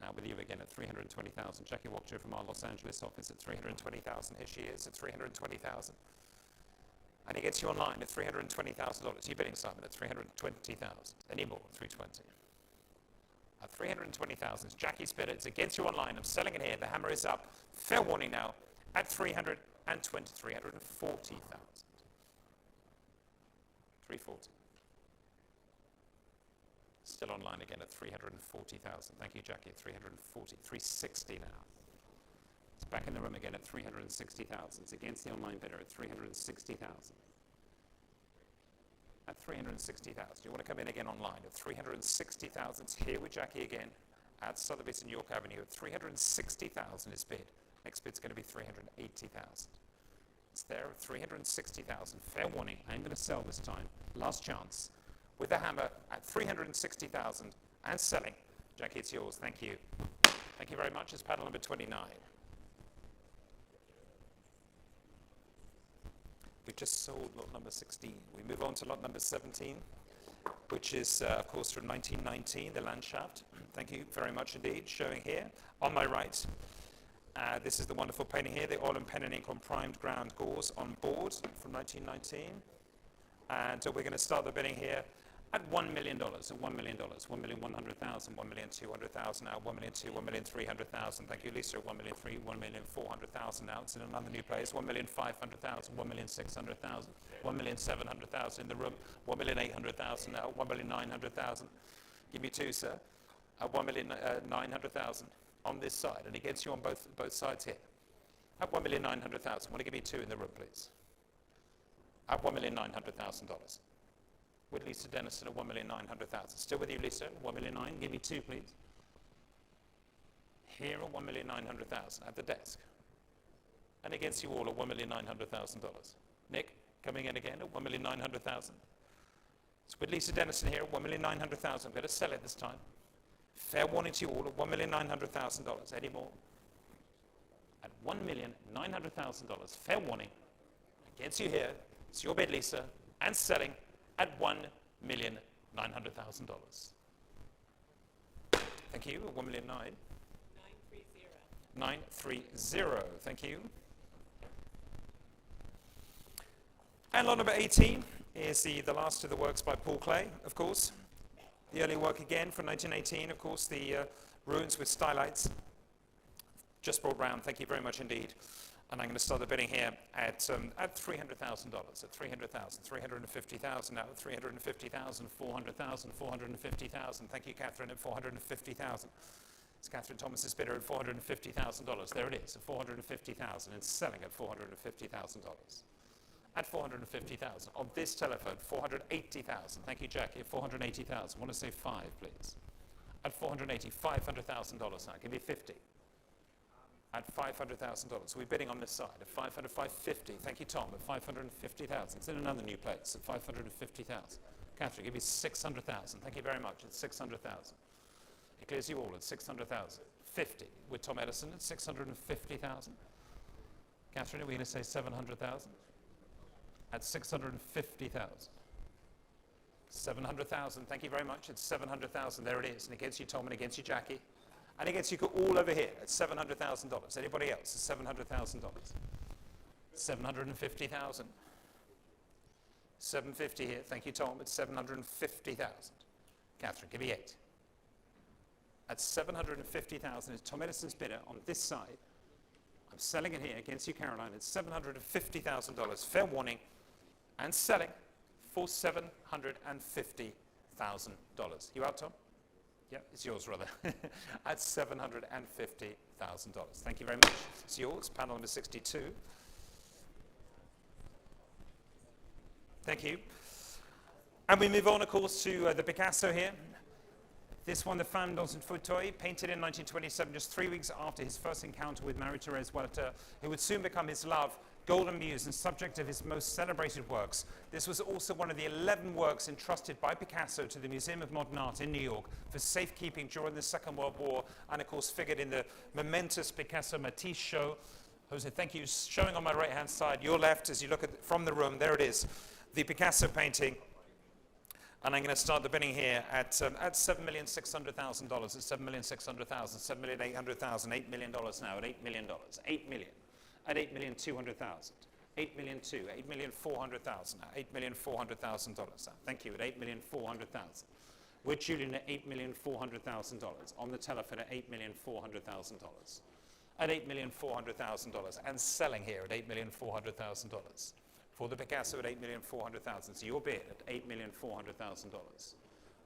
Now with you again at 320,000. Jackie Wachter from our Los Angeles office at 320,000. Here she is at 320,000. And he gets you online at $320,000. You're bidding, Simon, at 320,000. Any more? 320. At 320,000, Jackie's bid. It's against you online. I'm selling it here. The hammer is up. Fair warning now at 320, 340,000. 340. Still online again at 340,000. Thank you, Jackie, at 340. 360 now. It's back in the room again at 360,000. It's against the online bidder at 360,000. At 360,000. You want to come in again online at 360,000. It's here with Jackie again at Sotheby's in York Avenue at 360,000 is bid. Next bid's going to be 380,000. It's there at 360,000. Fair warning, I'm going to sell this time. Last chance. With the hammer at 360,000 and selling. Jackie, it's yours. Thank you. Thank you very much. It's panel number 29. We just sold lot number 16. We move on to lot number 17, which is, of course, from 1919, the Landschaft. Thank you very much indeed. Showing here on my right. This is the wonderful painting here, the oil and pen and ink on primed ground gauze on board from 1919. And we're going to start the bidding here at $1 million, at $1 million, 1,100,000, 1,200,000 now, 1,200,000, 1,300,000. Thank you, Lisa, 1,300,000, 1,400,000 now. It's in another new place, 1,500,000, 1,600,000, 1,700,000 in the room, 1,800,000 now, 1,900,000. Give me two, sir. 1,900,000 on this side, and he gets you on both sides here. At 1,900,000. Want to give me two in the room, please? At $1,900,000. With Lisa Dennison at 1,900,000. Still with you, Lisa? 1,900,000. Give me two, please. Here at 1,900,000 at the desk. And against you all at $1,900,000. Nick, coming in again at 1,900,000. It's with Lisa Dennison here at 1,900,000. Better sell it this time. Fair warning to you all at $1,900,000. Any more? At $1,900,000. Fair warning. Against you here. It's your bid, Lisa, and selling at $1,900,000. Thank you. 1,900,000. 930. Thank you. And lot number 18 is the last of the works by Paul Klee, of course. The early work again from 1918, of course, the ruins with stylites. Just brought round. Thank you very much indeed. And I'm going to start the bidding here at $300,000, at $300,000, $350,000 now, $350,000, $400,000, $450,000. Thank you, Catherine, at $450,000. It's Catherine Thomas's bidder at $450,000. There it is, at $450,000, and selling at $450,000. At $450,000. On this telephone, $480,000. Thank you, Jackie, at $480,000. I want to say 5, please. At $480,000, $500,000 now. Give me 50. At $500,000. We're bidding on this side at $500,000, $550,000. Thank you, Tom, at $550,000. It's in another new place at $550,000. Catherine, give me $600,000. Thank you very much. It's $600,000. It clears you all at $600,000. 50 with Tom Edison at $650,000. Catherine, are we going to say $700,000? At $650,000. $700,000. Thank you very much. It's $700,000. There it is. And against you, Tom, and against you, Jackie. And against you, all over here at $700,000. Anybody else? At $700,000. $750,000. $750 here. Thank you, Tom. It's $750,000. Catherine, give me 8. At $750,000 is Tom Edison's bidder on this side. I'm selling it here against you, Caroline. It's $750,000. Fair warning. And selling for $750,000. You out, Tom? Yeah, it's yours, rather. At $750,000. Thank you very much. It's yours, panel number 62. Thank you. And we move on, of course, to the Picasso here. This one, the Femme dans un fauteuil, painted in 1927, just 3 weeks after his first encounter with Marie-Thérèse Walter, who would soon become his love, golden muse, and subject of his most celebrated works. This was also one of the 11 works entrusted by Picasso to the Museum of Modern Art in New York for safekeeping during the Second World War, and of course figured in the momentous Picasso Matisse show. Jose, thank you. Showing on my right-hand side, your left, as you look at from the room, there it is, the Picasso painting. And I'm going to start the bidding here at $7,600,000. At $7,600,000, $7,800,000, $8 million now at $8 million. $8 million. At $8,200,000. $8,200,000. $8,400,000 now. $8,400,000 now. Thank you. At $8,400,000. With Julian at $8,400,000. On the telephone at $8,400,000. At $8,400,000. And selling here at $8,400,000. For the Picasso at $8,400,000. So your bid at $8,400,000.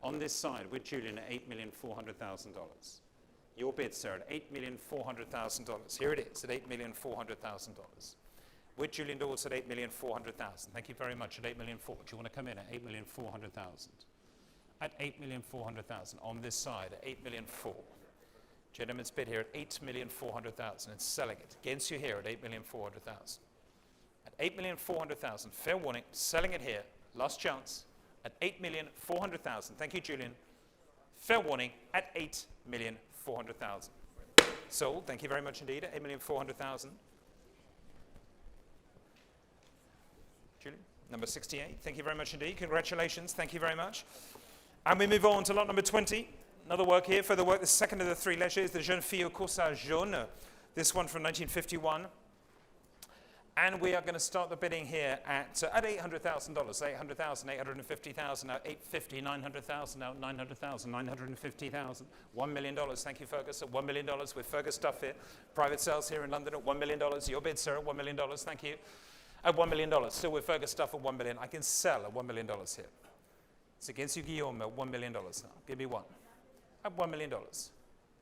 On this side with Julian at $8,400,000. Your bid, sir, at $8,400,000. Here it is at $8,400,000. With Julian Dawes at $8,400,000. Thank you very much at $8,400,000. Do you want to come in at $8,400,000? At $8,400,000. On this side at $8,400,000. Gentleman's bid here at $8,400,000 and selling it against you here at $8,400,000. At $8,400,000, fair warning, selling it here, last chance, at $8,400,000. Thank you, Julian. Fair warning at $8,400,000. Sold. Thank you very much indeed at $8,400,000. Julian, number 68. Thank you very much indeed. Congratulations. Thank you very much. And we move on to lot number 20. Another work here. For the work, the second of the three leisures, the Jeune Fille au Corsage Jaune. This one from 1951. And we are going to start the bidding here at $800,000, $800,000, $850,000, now $850,000, $900,000, now $900,000, $950,000, $1 million. Thank you, Fergus. At $1 million with Fergus stuff here. Private sales here in London at $1 million. Your bid, sir, at $1 million. Thank you. At $1 million. Still with Fergus stuff at $1 million. I can sell at $1 million here. It's against you, Guillaume, at $1 million now. Give me one. At $1 million.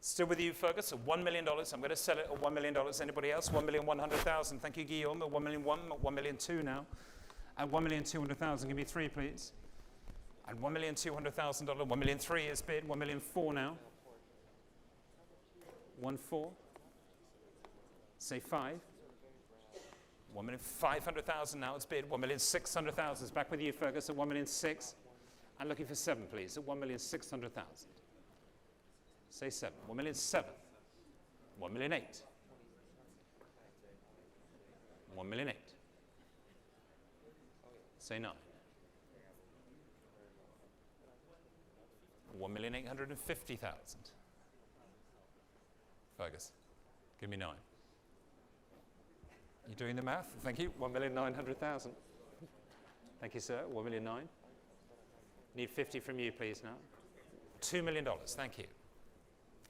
Still with you, Fergus, at $1 million. I'm going to sell it at $1 million. Anybody else? $1,100,000. Thank you, Guillaume. At $1 million, $1 million two now. At $1,200,000. Give me 3, please. At $1,200,000. $1 million 3 is bid. $1 million 4 now. 1,4. Say 5. $1,500,000 now. It's bid. $1,600,000 is back with you, Fergus. At $1,600,000. I'm looking for 7, please. At $1,600,000. Say 7. $1,700,000. $1,800,000. $1,800,000. Say 9. $1,850,000. Fergus, give me 9. You doing the math? Thank you. 1,900,000. Thank you, sir. 1,000,009. Need 50 from you, please, now. $2 million. Thank you.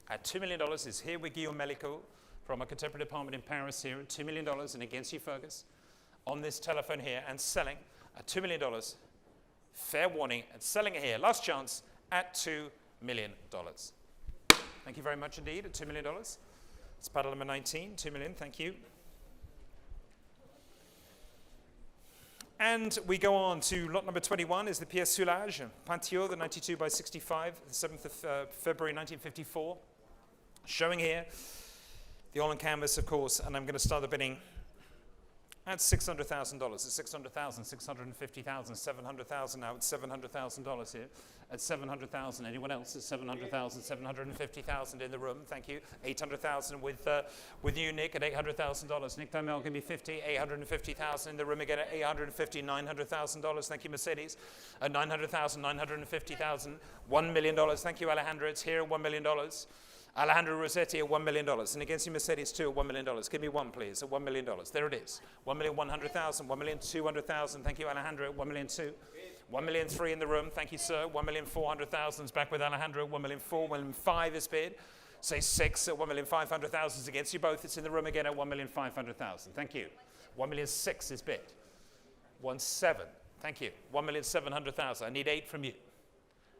At $2 million is here with Guillaume Melico from a contemporary apartment in Paris here at $2 million, and against you, Fergus, on this telephone here, and selling at $2 million. Fair warning, and selling it here, last chance, at $2 million. Thank you very much indeed, at $2 million. It's paddle number 19, $2 million, thank you. And we go on to lot number 21 is the Pièce Soulage, Peinture, the 92 by 65, the 7th of February 1954. Showing here the all on canvas, of course, and I'm going to start the bidding at $600,000. It's 600,000, 650,000, 700,000 now. It's $700,000 here. At 700,000. Anyone else? At 700,000, 750,000 in the room. Thank you. 800,000 with you, Nick, at $800,000. Nick Dumel, give me 50. 850,000 in the room again at 850, $900,000. Thank you, Mercedes. At 900,000, 950,000, $1 million. Thank you, Alejandro. It's here at $1 million. Alejandro Rossetti at $1 million. And against you, Mercedes, too, at $1 million. Give me one, please, at $1 million. There it is. 1,100,000, 1,200,000. Thank you, Alejandro, at $1 million, too. 1,000,003 in the room. Thank you, sir. 1,400,000 is back with Alejandro. 1,004,000, 1,005,000 is bid. Say 6 at 1,500,000 is against you both. It's in the room again at 1,500,000. Thank you. 1,006,000 is bid. 1,700,000. Thank you. 1,700,000. I need 8 from you.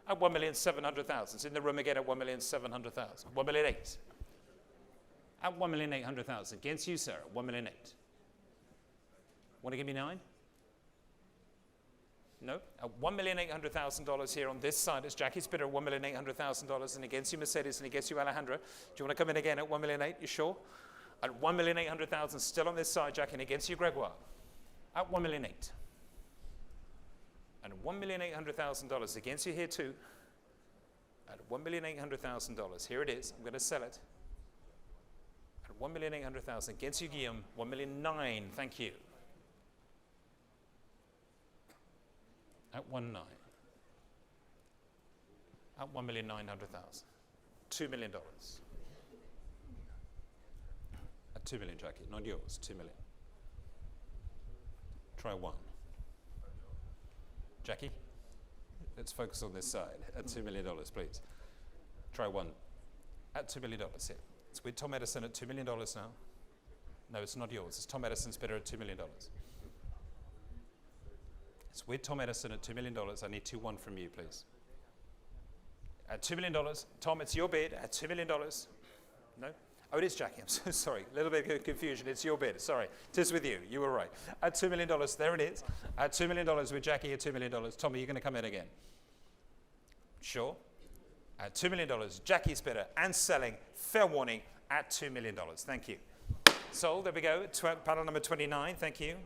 At 1,700,000. It's in the room again at 1,700,000. 1,008,000. At 1,800,000. Against you, sir, at 1,008,000. Want to give me 9? No? At $1,800,000 here on this side, it's Jackie's bidder at $1,800,000, and against you, Mercedes, and against you, Alejandro. Do you want to come in again at 1,008,000? You sure? At 1,800,000, still on this side, Jackie, and against you, Gregoire. At 1,008,000. And $1,800,000 against you here too. At $1,800,000, here it is. I'm going to sell it. At $1,800,000 against you, Guillaume. 1,009,000. Thank you. At 1,900,000. At $1,900,000. $2 million. At $2 million, Jackie. Not yours. $2 million. Try 1. Jackie, let's focus on this side. At $2 million, please. Try 1. At $2 million here. It's with Tom Edison at $2 million now. No, it's not yours. It's Tom Edison's bidder at $2 million. It's with Tom Edison at $2 million. I need 2-1 from you, please. At $2 million, Tom, it's your bid at $2 million. No? Oh, it is Jackie. I'm so sorry. A little bit of confusion. It's your bid. Sorry. It is with you. You were right. At $2 million, there it is. At $2 million with Jackie at $2 million. Tom, are you going to come in again? Sure. At $2 million, Jackie's bidder and selling. Fair warning at $2 million. Thank you. Sold. There we go. Panel number 29. Thank you.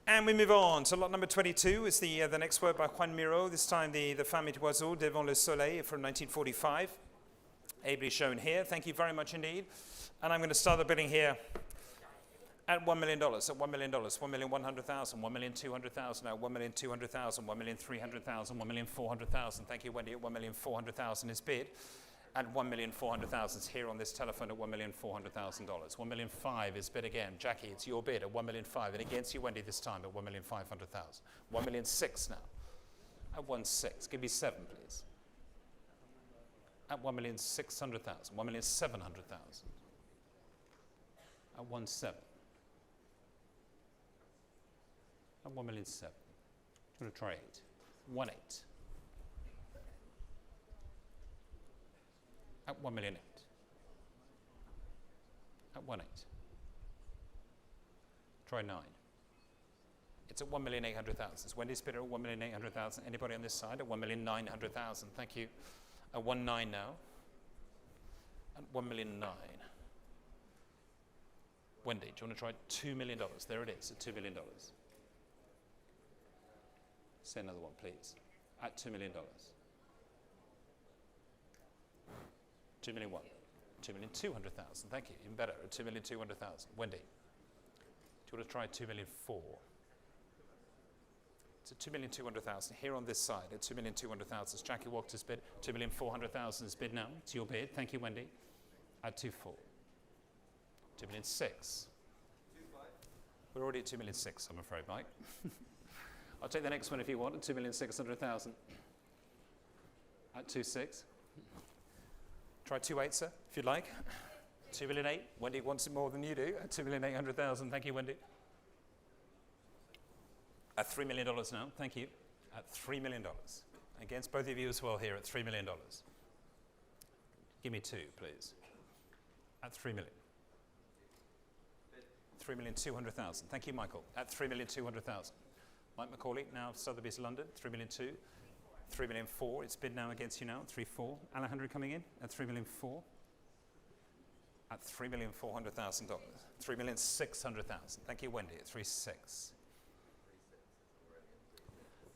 And we move on. So lot number 22 is the next work by Joan Miró, this time the Femme d'Oiseau devant le soleil from 1945. Ably shown here. Thank you very much indeed. And I'm going to start the bidding here at $1 million, at $1 million, 1,100,000, 1,200,000, at 1,200,000, 1,300,000, 1,400,000. Thank you, Wendy, at 1,400,000 is bid. At 1,400,000 here on this telephone at $1,400,000. 1,500,000 is bid again. Jackie, it's your bid at 1,500,000. And against you, Wendy, this time at 1,500,000. 1,600,000 now. At 1,600,000. Give me 7, please. At 1,600,000. 1,700,000. At 1,700,000. At 1,700,000. Do you want to try 8? 1,800,000. At 1,800,000. At 1,800,000. Try 9. It's at 1,800,000. It's Wendy's bidder at 1,800,000. Anybody on this side at 1,900,000? Thank you. At 1,900,000 now. At 1,900,000. Wendy, do you want to try $2 million? There it is, at $2 million. Say another one, please. At $2 million. 2,000,001. 2,200,000. Thank you. Even better. At 2,200,000. Wendy, do you want to try 2,004,000? It's at 2,200,000 here on this side. At 2,200,000. Jackie Walker's bid. 2,400,000 is bid now. It's your bid. Thank you, Wendy. At 2,400,000. 2,006,000. We're already at 2,006,000, I'm afraid, Mike. I'll take the next one if you want. At 2,600,000. At 2,600,000. Try 2.8, sir, if you'd like. 2,000,008. Wendy wants it more than you do. At 2,800,000. Thank you, Wendy. At $3 million now. Thank you. At $3 million. Against both of you as well here at $3 million. Give me 2, please. At 3 million. 3,200,000. Thank you, Michael. At 3,200,000. Mike Macaulay, now Sotheby's London, 3,200,000. 3,400,000. It's bid now against you now, 3,400,000. Alejandro coming in at 3,400,000. At $3,400,000. 3,600,000. Thank you, Wendy, at 3,600,000.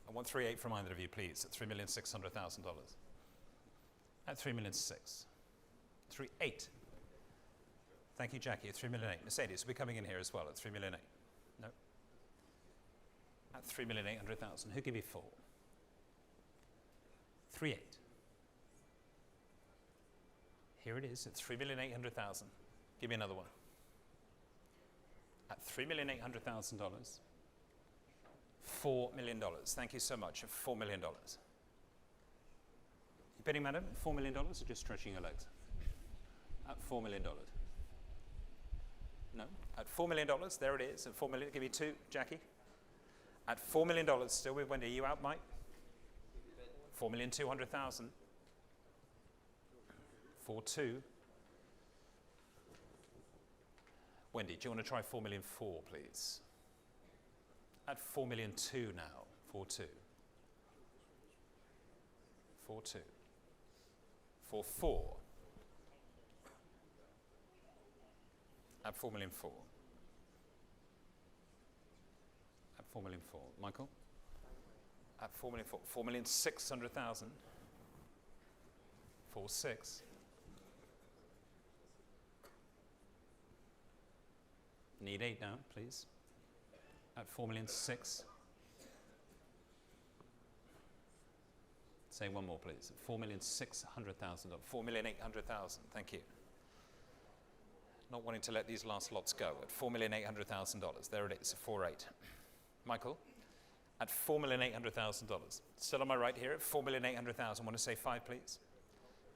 I want 3,800,000 from either of you, please, at $3,600,000. At 3,600,000. 3,800,000. Thank you, Jackie, at 3,800,000. Mercedes will be coming in here as well at 3,800,000. No. At 3,800,000. Who give you 4? 3,800,000. Here it is at 3,800,000. Give me another one. At $3,800,000. $4 million. Thank you so much. At $4 million. You bidding, madam? $4 million or just stretching your legs? At $4 million. No. At $4 million. There it is. At $4 million. Give me 2, Jackie. At $4 million. Still with Wendy. Are you out, Mike? 4,200,000. 4,200,000. Wendy, do you want to try 4,400,000, please? At 4,200,000 now. 4,200,000. 4,200,000. 4,400,000. At 4,400,000. At 4,400,000. Michael? At 4,400,000. 4,600,000. 4,600,000. Need 8 now, please. At 4,600,000. Say one more, please. At 4,600,000. 4,800,000. Thank you. Not wanting to let these last lots go. At $4,800,000. There it is. 4,800,000. Michael? At $4,800,000. Still on my right here at $4,800,000. Want to say 5, please?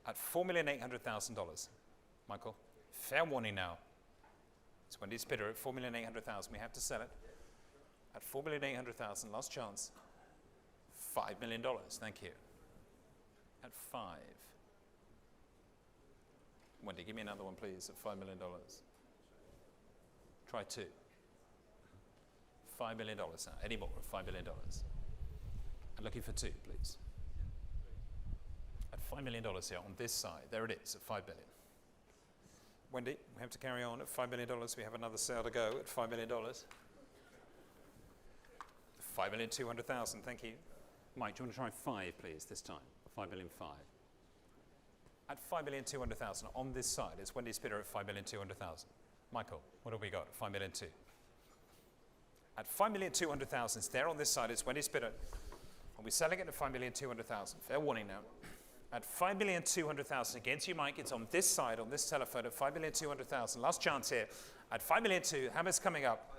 At $4,800,000. Michael? Fair warning now. It's Wendy's bidder at $4,800,000. We have to sell it. At $4,800,000. Last chance. $5 million. Thank you. At 5. Wendy, give me another one, please, at $5 million. Try 2. $5 million now. Any more at $5 million. I'm looking for 2, please. At $5 million here on this side. There it is at $5 billion. Wendy, we have to carry on at $5 million. We have another sale to go at $5 million. 5,200,000. Thank you. Mike, do you want to try 5, please, this time? 5,500,000. At 5,200,000 on this side, it's Wendy's bidder at 5,200,000. Michael, what have we got? 5,200,000. At 5,200,000, it's there on this side, it's Wendy's bidder. And we're selling it at 5,200,000. Fair warning now. At 5,200,000 against you, Mike, it's on this side, on this telephone at 5,200,000. Last chance here. At 5,200,000, how much is coming up?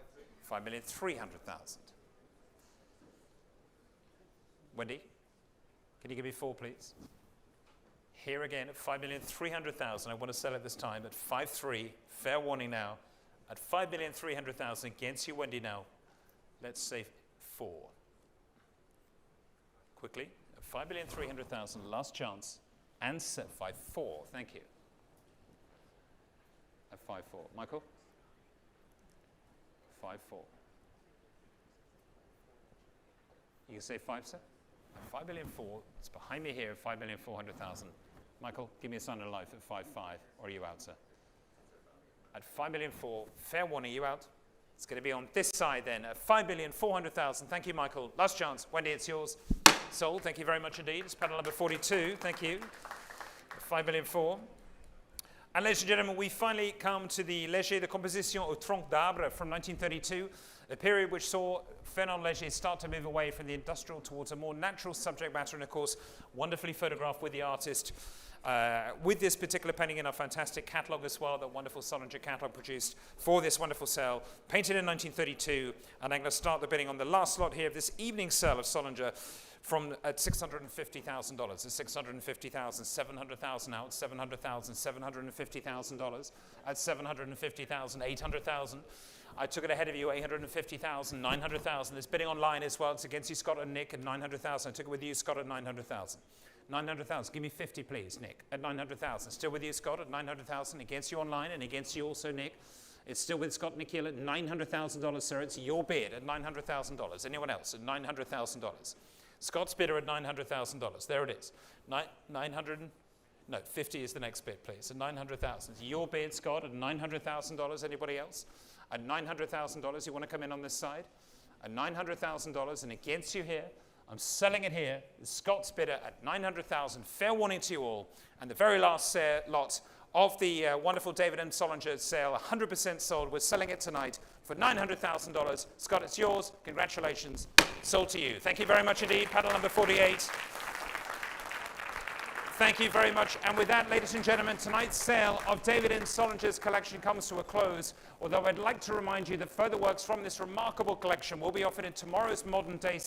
5,300,000. Wendy, can you give me 4, please? Here again at 5,300,000. I want to sell it this time at 5,300,000. Fair warning now. At 5,300,000 against you, Wendy. Now, let's say 4. Quickly at 5,300,000. Last chance, and set 5,400,000. Thank you. At 5,400,000. Michael. 5,400,000. You can say 5, sir. At 5,400,000. It's behind me here. 5,400,000. Michael, give me a sign of life at 5,500,000, or are you out, sir? At 5,400,000, fair warning, you out? It's going to be on this side then, at 5,400,000. Thank you, Michael. Last chance. Wendy, it's yours. Sold. Thank you very much indeed. It's panel number 42. Thank you. 5,400,000. And ladies and gentlemen, we finally come to the Léger de Composition au Tronc d'Arbre from 1932. a period which saw Fernand Léger start to move away from the industrial towards a more natural subject matter, and of course, wonderfully photographed with the artist with this particular painting in our fantastic catalogue as well, that wonderful Solinger catalogue produced for this wonderful sale, painted in 1932, and I'm going to start the bidding on the last lot here of this evening sale of Solinger from at $650,000, at $650,000, 700,000 out, 700,000, $750,000, at 750,000, 800,000. I took it ahead of you, 850,000, 900,000. There's bidding online as well. It's against you, Scott and Nick, at 900,000. I took it with you, Scott, at 900,000. 900,000. Give me 50, please, Nick, at 900,000. Still with you, Scott, at 900,000. Against you online, and against you also, Nick. It's still with Scott and Nikhil at $900,000, sir. It's your bid at $900,000. Anyone else at $900,000? Scott's bidder at $900,000. There it is. 50 is the next bid, please. At 900,000. Your bid, Scott, at $900,000. Anybody else? At $900,000, you want to come in on this side? At $900,000, and against you here, I'm selling it here. Scott's bidder at $900,000. Fair warning to you all. And the very last lot of the wonderful David M. Solinger sale, 100% sold. We're selling it tonight for $900,000. Scott, it's yours. Congratulations. Sold to you. Thank you very much indeed. Panel number 48. Thank you very much. And with that, ladies and gentlemen, tonight's sale of David M. Solinger's collection comes to a close. Although I'd like to remind you that further works from this remarkable collection will be offered in tomorrow's Modern Day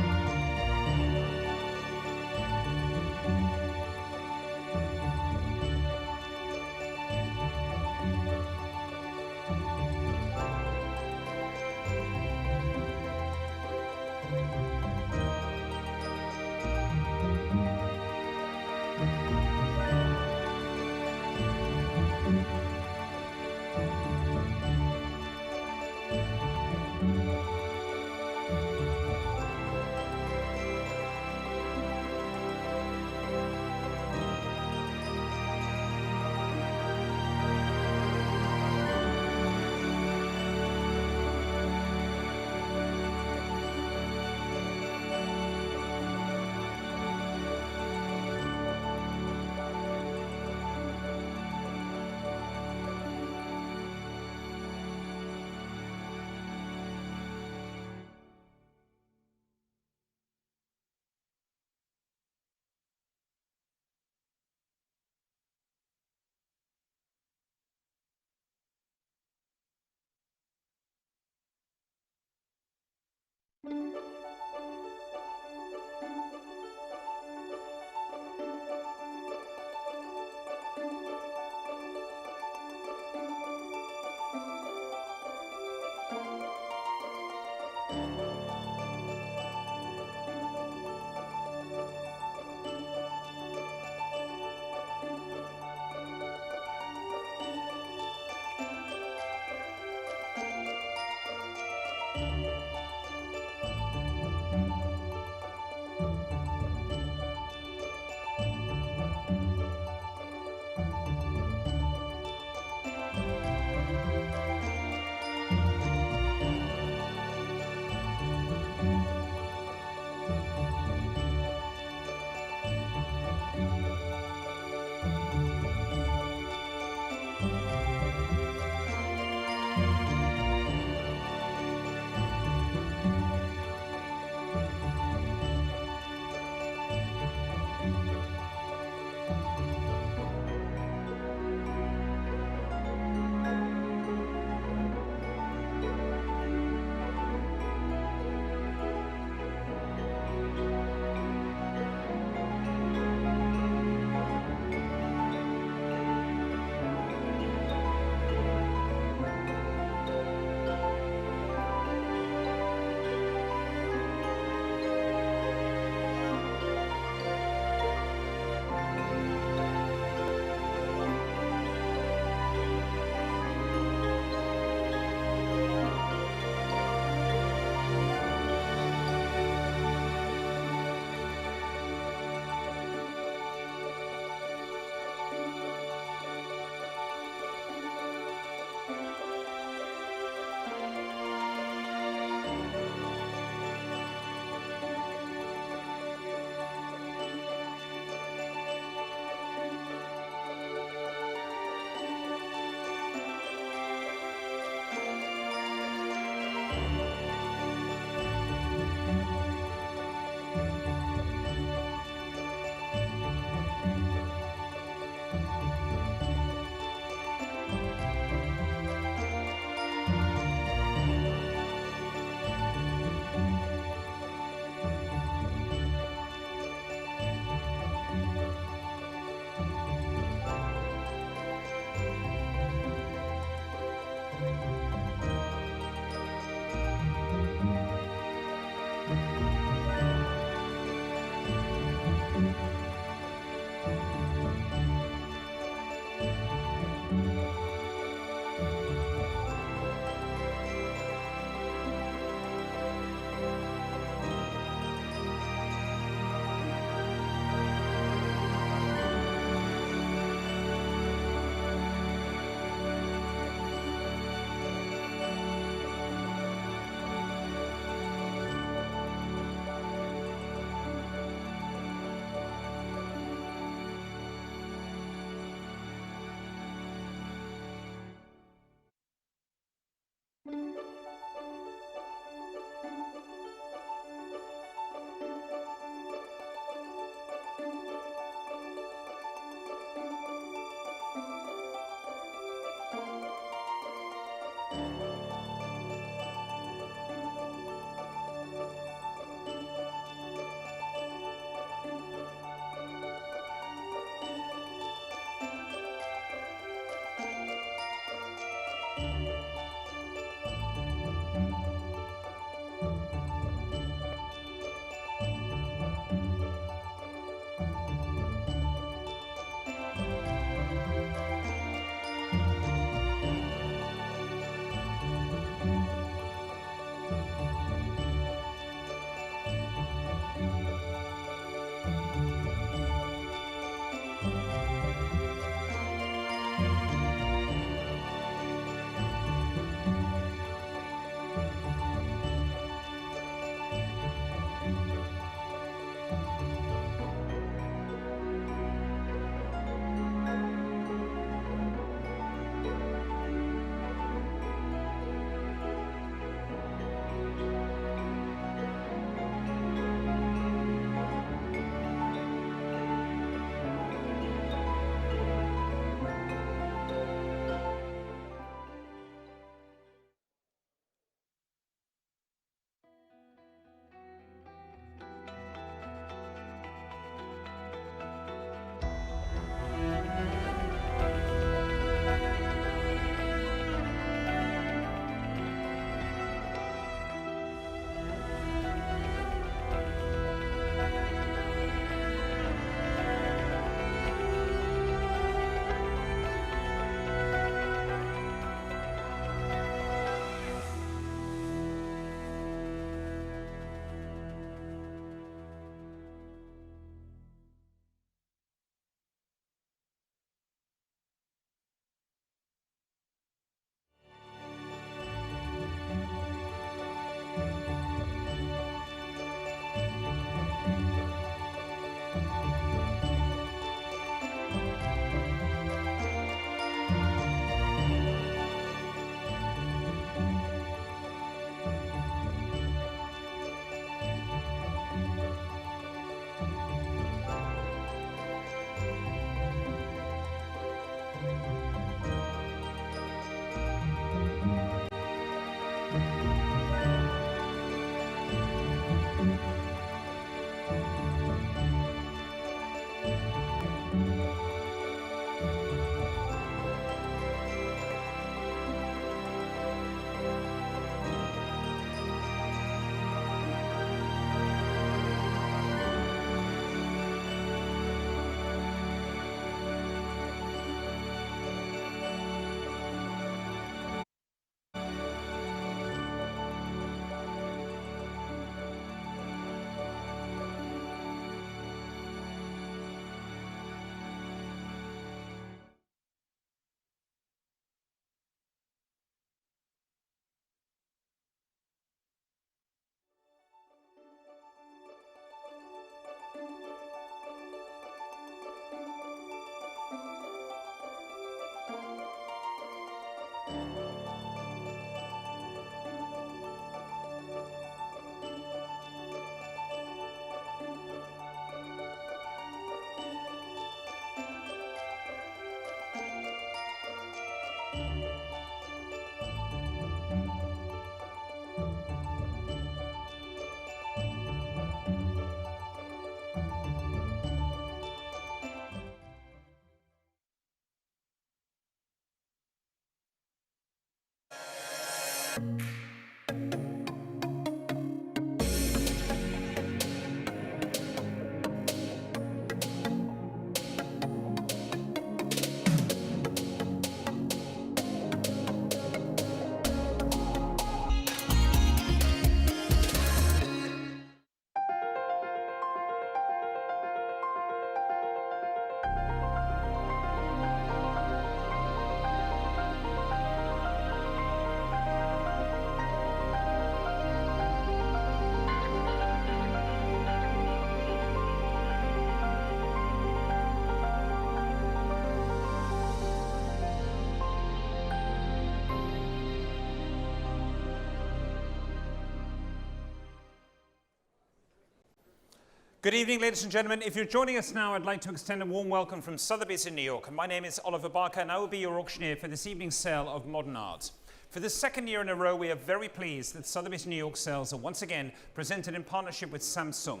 Good evening, ladies and gentlemen. If you're joining us now, I'd like to extend a warm welcome from Sotheby's in New York. My name is Oliver Barker, and I will be your auctioneer for this evening's sale of modern art. For the second year in a row, we are very pleased that Sotheby's New York sales are once again presented in partnership with Samsung.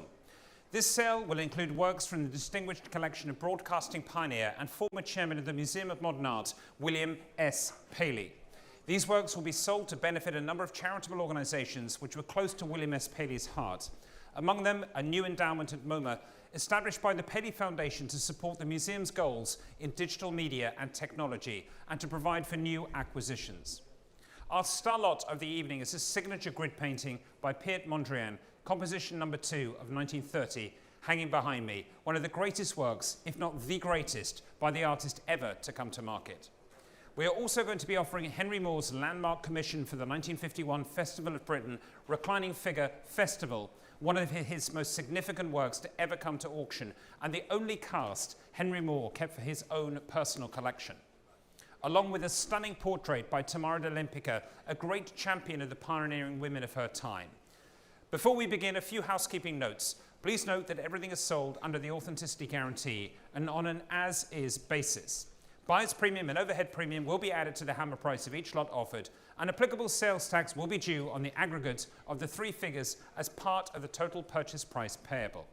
This sale will include works from the distinguished collection of broadcasting pioneer and former chairman of the Museum of Modern Art, William S. Paley. These works will be sold to benefit a number of charitable organizations which were close to William S. Paley's heart. Among them, a new endowment at MoMA, established by the Paley Foundation to support the museum's goals in digital media and technology, and to provide for new acquisitions. Our star lot of the evening is a signature grid painting by Piet Mondrian, composition number 2 of 1930, hanging behind me, one of the greatest works, if not the greatest, by the artist ever to come to market. We are also going to be offering Henry Moore's landmark commission for the 1951 Festival of Britain Reclining Figure Festival, one of his most significant works to ever come to auction, and the only cast Henry Moore kept for his own personal collection. Along with a stunning portrait by Tamara de Lempicka, a great champion of the pioneering women of her time. Before we begin, a few housekeeping notes. Please note that everything is sold under the authenticity guarantee and on an as-is basis. Buyer's premium and overhead premium will be added to the hammer price of each lot offered, and applicable sales tax will be due on the aggregate of the 3 figures as part of the total purchase price payable.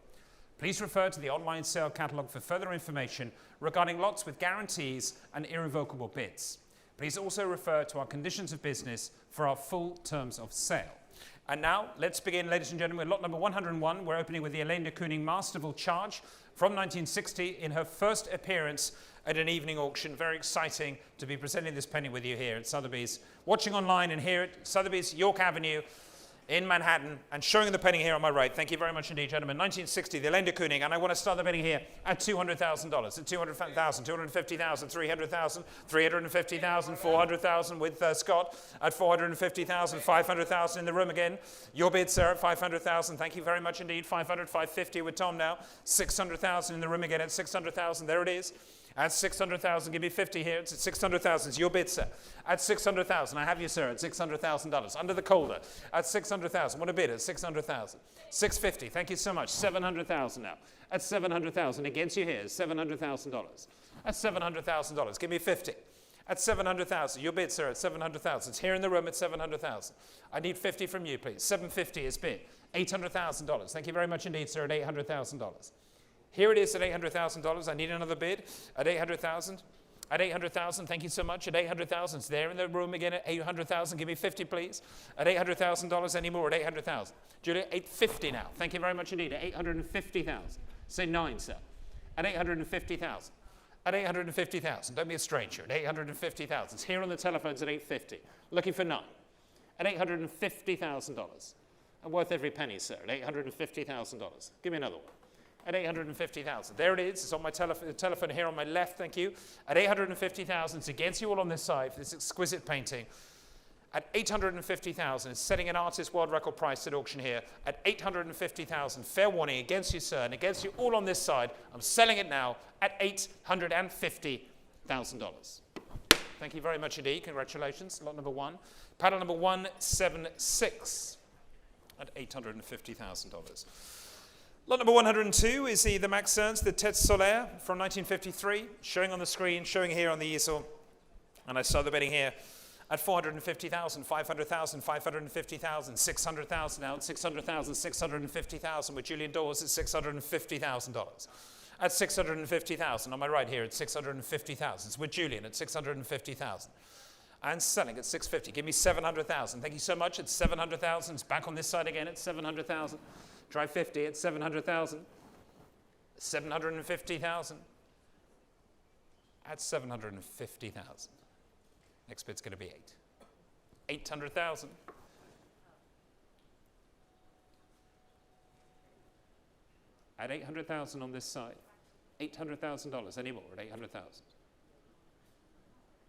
Please refer to the online sale catalogue for further information regarding lots with guarantees and irrevocable bids. Please also refer to our conditions of business for our full terms of sale. And now, let's begin, ladies and gentlemen, with lot number 101. We're opening with the Elaine de Kooning Masterful Charge from 1960 in her first appearance at an evening auction. Very exciting to be presenting this painting with you here at Sotheby's. Watching online and here at Sotheby's, York Avenue in Manhattan, and showing the painting here on my right. Thank you very much indeed, gentlemen. 1960, the Elaine de Kooning, and I want to start the painting here at $200,000, at $200,000, $250,000, $300,000, $350,000, $400,000 with Scott, at $450,000, $500,000 in the room again. Your bid, sir, at $500,000. Thank you very much indeed. $500,000, $550,000 with Tom now. $600,000 in the room again at $600,000. There it is. At $600,000, give me 50 here. It's at $600,000. It's your bid, sir. At $600,000, I have you, sir, at $600,000. Under the Calder, at $600,000. What a bid at $600,000. $650,000. Thank you so much. $700,000 now. At $700,000, against you here, $700,000. At $700,000, give me 50. At $700,000, your bid, sir, at $700,000. It's here in the room at $700,000. I need 50 from you, please. $750 is bid. $800,000. Thank you very much indeed, sir, at $800,000. Here it is at $800,000. I need another bid at $800,000. At $800,000, thank you so much. At $800,000, it's there in the room again at $800,000. Give me 50, please. At $800,000, any more at $800,000. Julia, $850 now. Thank you very much indeed. At $850,000. Say 9, sir. At $850,000. At $850,000. Don't be a stranger. At $850,000. It's here on the telephones at $850. Looking for 9. At $850,000. And worth every penny, sir. At $850,000. Give me another one. At $850,000. There it is. It's on my telephone here on my left. Thank you. At $850,000. It's against you all on this side for this exquisite painting. At $850,000. It's setting an artist world record price at auction here. At $850,000. Fair warning against you, sir, and against you all on this side. I'm selling it now at $850,000. Thank you very much indeed. Congratulations. Lot number 1. Paddle number 176 at $850,000. Lot number 102 is the Max Ernst, the Tête Solaire from 1953, showing on the screen, showing here on the easel. And I saw the bidding here at $450,000, $500,000, $550,000, $600,000 now, $600,000, $650,000 with Julian Dawes at $650,000. At $650,000, on my right here at $650,000. It's with Julian at $650,000. And selling at $650,000. Give me $700,000. Thank you so much. At $700,000. It's back on this side again at $700,000. Try 50 at $700,000. $750,000. At $750,000. Next bid's going to be 8. $800,000. At $800,000 on this side. $800,000. Any more at $800,000.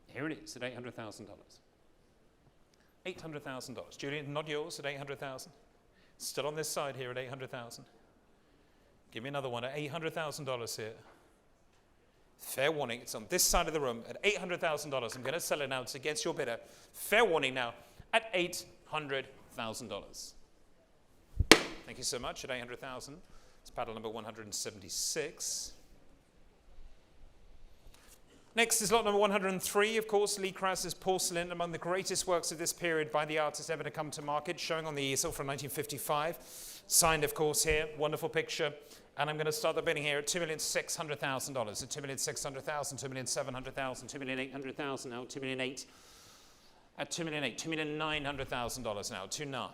Here it is at $800,000. $800,000. Julian, not yours at $800,000. Still on this side here at $800,000. Give me another one at $800,000 here. Fair warning, it's on this side of the room at $800,000. I'm going to sell it now. It's against your bidder. Fair warning now at $800,000. Thank you so much at $800,000. It's paddle number 176. Next is lot number 103, of course, Lee Krause's Porcelain, among the greatest works of this period by the artist ever to come to market, showing on the easel from 1955. Signed, of course, here. Wonderful picture. And I'm going to start the bidding here at $2,600,000. At $2,600,000, $2,700,000, $2,800,000 now, $2,008,000. At $2,008,000, $2,900,000 now, 2,900,000.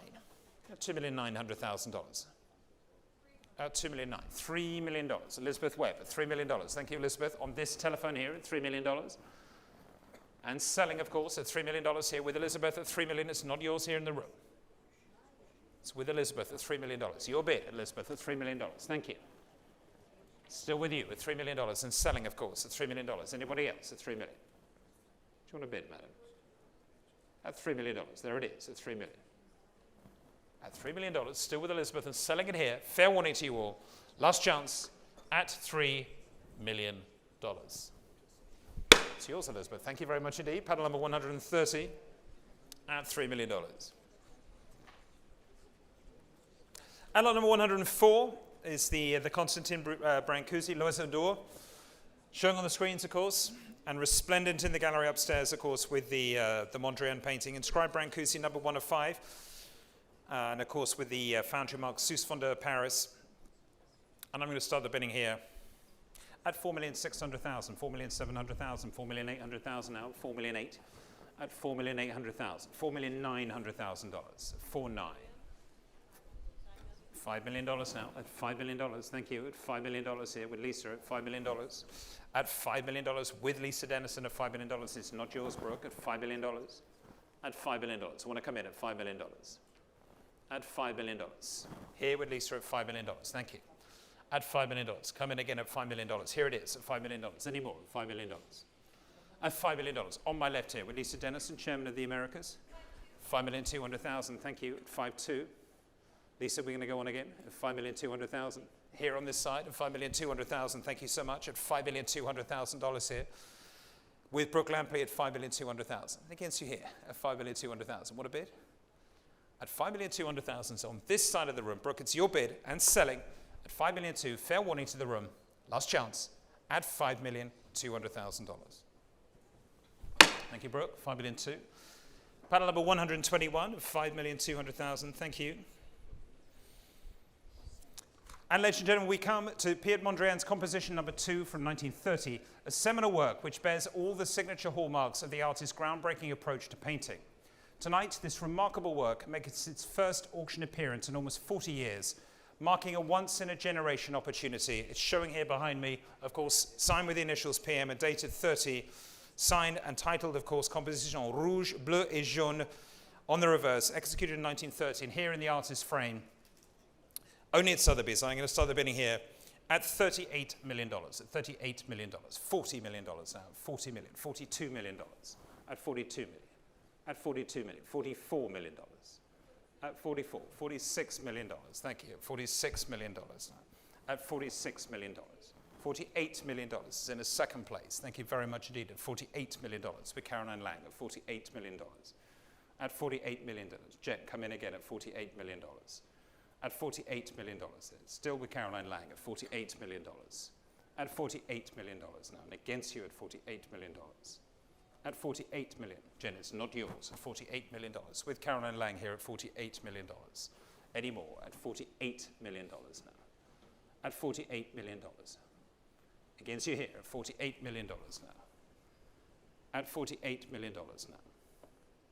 At $2,900,000. At $2,900,000, $3 million. Elizabeth Webb at $3 million. Thank you, Elizabeth. On this telephone here at $3 million. And selling, of course, at $3 million here with Elizabeth at $3 million. It's not yours here in the room. It's with Elizabeth at $3 million. Your bid, Elizabeth, at $3 million. Thank you. Still with you at $3 million. And selling, of course, at $3 million. Anybody else at $3 million? Do you want to bid, madam? At $3 million. There it is, at $3 million. At $3 million, still with Elizabeth, and selling it here. Fair warning to you all. Last chance at $3 million. It's yours, Elizabeth. Thank you very much indeed. Paddle number 130 at $3 million. And lot number 104 is the Constantin Brancusi, L'Oiseau d'Or, showing on the screens, of course, and resplendent in the gallery upstairs, of course, with the Mondrian painting. Inscribed Brancusi, number 1 of 5. And of course with the foundry mark Sous Fondeur Paris. And I'm going to start the bidding here at $4,600,000, $4,700,000, $4,800,000 now, $4,800,000 at $4,800,000, $4,900,000, $4,900,000. $5 million now at $5 million. Thank you. At $5 million here with Lisa at $5 million. At $5 million with Lisa Dennison at $5 million. It's not yours, Brooke. At $5 million. At $5 million. I want to come in at $5 million. At $5 million. Here with Lisa at $5 million. Thank you. At $5 million. Come in again at $5 million. Here it is at $5 million. Any more at $5 million. At $5 million. On my left here with Lisa Dennison, Chairman of the Americas. $5,200,000. Thank you. At 5.2. Lisa, we're going to go on again at $5,200,000. Here on this side at $5,200,000. Thank you so much. At $5,200,000 here. With Brooke Lampley at $5,200,000. Against you here at $5,200,000. What a bid? At $5,200,000 on this side of the room. Brooke, it's your bid and selling at $5,200,000. Fair warning to the room. Last chance at $5,200,000. Thank you, Brooke. $5,200,000. Panel number 121 of $5,200,000. Thank you. And ladies and gentlemen, we come to Piet Mondrian's composition number 2 from 1930, a seminal work which bears all the signature hallmarks of the artist's groundbreaking approach to painting. Tonight, this remarkable work makes its first auction appearance in almost 40 years, marking a once-in-a-generation opportunity. It's showing here behind me, of course, signed with the initials PM and dated 30, signed and titled, of course, Composition Rouge, Bleu et Jaune, on the reverse, executed in 1930, and here in the artist's frame, only at Sotheby's. I'm going to start the bidding here at $38 million, at $38 million, $40 million now, $40 million, $42 million, at $42 million, at $42 million, $44 million, at $44, $46 million, thank you, $46 million now, at $46 million, $48 million is in a second place, thank you very much indeed, at $48 million with Caroline Lang at $48 million, at $48 million, Jen, come in again at $48 million. At $48 million, still with Caroline Lang at $48 million. At $48 million now, and against you at $48 million. At $48 million, Jen, it's not yours, at $48 million. With Caroline Lang here at $48 million. Any more at $48 million now. At $48 million. Against you here at $48 million now. At $48 million now.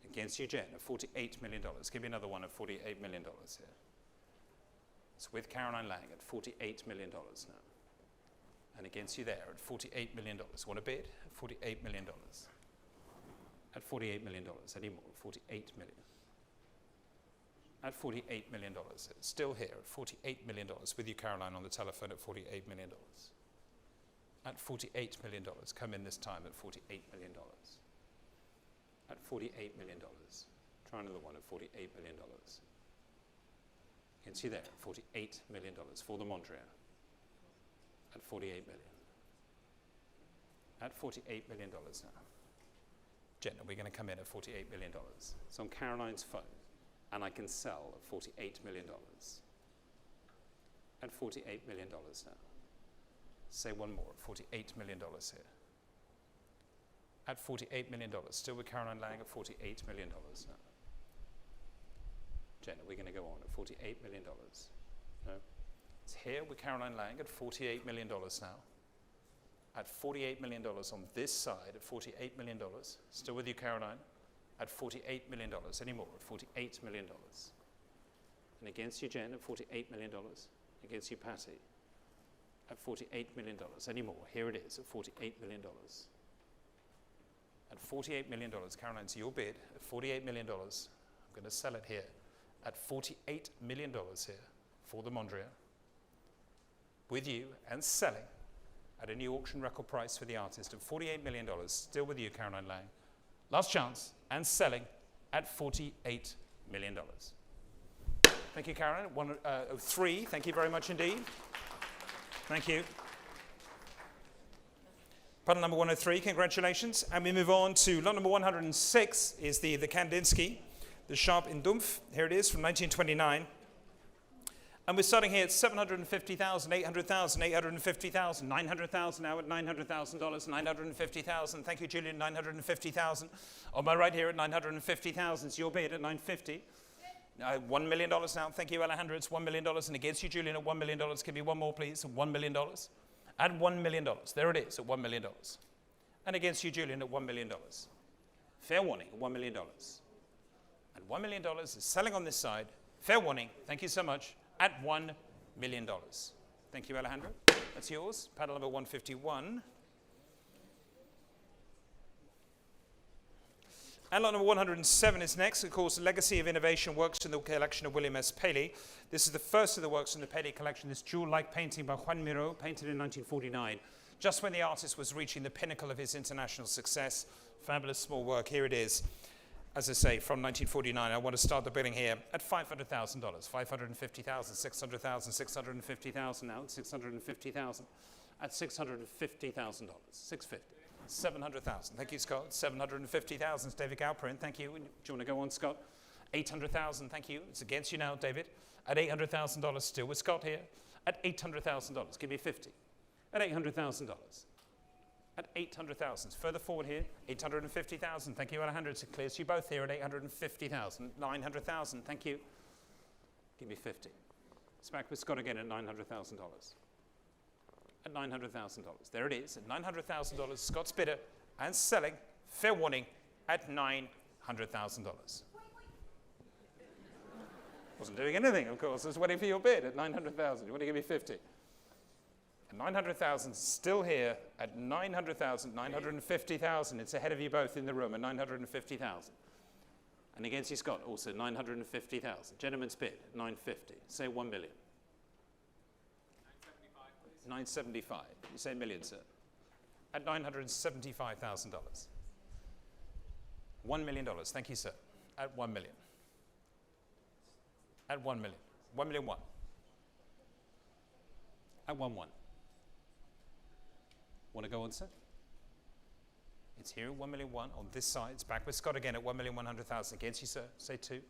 Against you, Jen, at $48 million. Give me another one at $48 million here. It's with Caroline Lang at $48 million now. And against you there at $48 million. Want a bid? At $48 million. At $48 million. Any more? $48 million. At $48 million. Still here at $48 million. With you, Caroline, on the telephone at $48 million. At $48 million. Come in this time at $48 million. At $48 million. Try another one at $48 million. You can see there, $48 million for the Mondrian. At $48 million. At $48 million now. Jen, are we going to come in at $48 million? It's on Caroline's phone, and I can sell at $48 million. at $48 million now. Say one more, $48 million here. At $48 million, still with Caroline Lang at $48 million now. Jen, are we going to go on at $48 million? No. It's here with Caroline Lang at $48 million now. At $48 million on this side, at $48 million. Still with you, Caroline. At $48 million. Any more? At $48 million. And against you, Jen, at $48 million. Against you, Patty. At $48 million. Any more? Here it is, at $48 million. At $48 million, Caroline's your bid. At $48 million, I'm going to sell it here. At $48 million here for the Mondrian. With you and selling at a new auction record price for the artist of $48 million. Still with you, Caroline Lang. Last chance and selling at $48 million. Thank you, Caroline. 103. Thank you very much indeed. Thank you. Puddle number 103, congratulations. And we move on to lot number 106 is the Kandinsky, the Sharp in Dumpf. Here it is from 1929. And we're starting here at 750,000, 800,000, 850,000, 900,000 now at $900,000, 950,000. Thank you, Julian, 950,000. On my right here at 950,000. It's your bid at 950. $1 million now. Thank you, Alejandro. It's $1 million. And against you, Julian, at $1 million. Give me one more, please. $1 million. At $1 million. There it is, at $1 million. And against you, Julian, at $1 million. Fair warning, $1 million. And $1 million is selling on this side. Fair warning. Thank you so much. At $1 million. Thank you, Alejandro. That's yours. Paddle number 151. And lot number 107 is next. Of course, Legacy of Innovation works in the collection of William S. Paley. This is the first of the works in the Paley collection, this jewel-like painting by Joan Miró, painted in 1949, just when the artist was reaching the pinnacle of his international success. Fabulous small work. Here it is. As I say, from 1949, I want to start the bidding here at $500,000, $550,000, $600,000, $650,000 now, $650,000, at $650,000, $650,000, $700,000. Thank you, Scott. $750,000 is David Galperin. Thank you. Do you want to go on, Scott? $800,000. Thank you. It's against you now, David. At $800,000, still with Scott here. At $800,000. Give me 50. At $800,000. At $800,000. Further forward here, $850,000. Thank you, Alejandro. It clears you both here at $850,000. $900,000. Thank you. Give me 50. It's back with Scott again at $900,000. At $900,000. There it is. At $900,000, Scott's bidder and selling. Fair warning at $900,000. Wasn't doing anything, of course. I was waiting for your bid at $900,000. You want to give me 50? At $900,000, still here at $900,000, $950,000. It's ahead of you both in the room at $950,000. And against you, Scott, also $950,000. Gentleman's bid at $950. Say $1 million. $975. You say million, sir. At $975,000. $1 million. Thank you, sir. At $1 million. At $1 million. $1 million one. At 1-1. Want to go on, sir? It's here at 1,000,001 on this side. It's back with Scott again at 1,100,000 against you, sir. Say 2.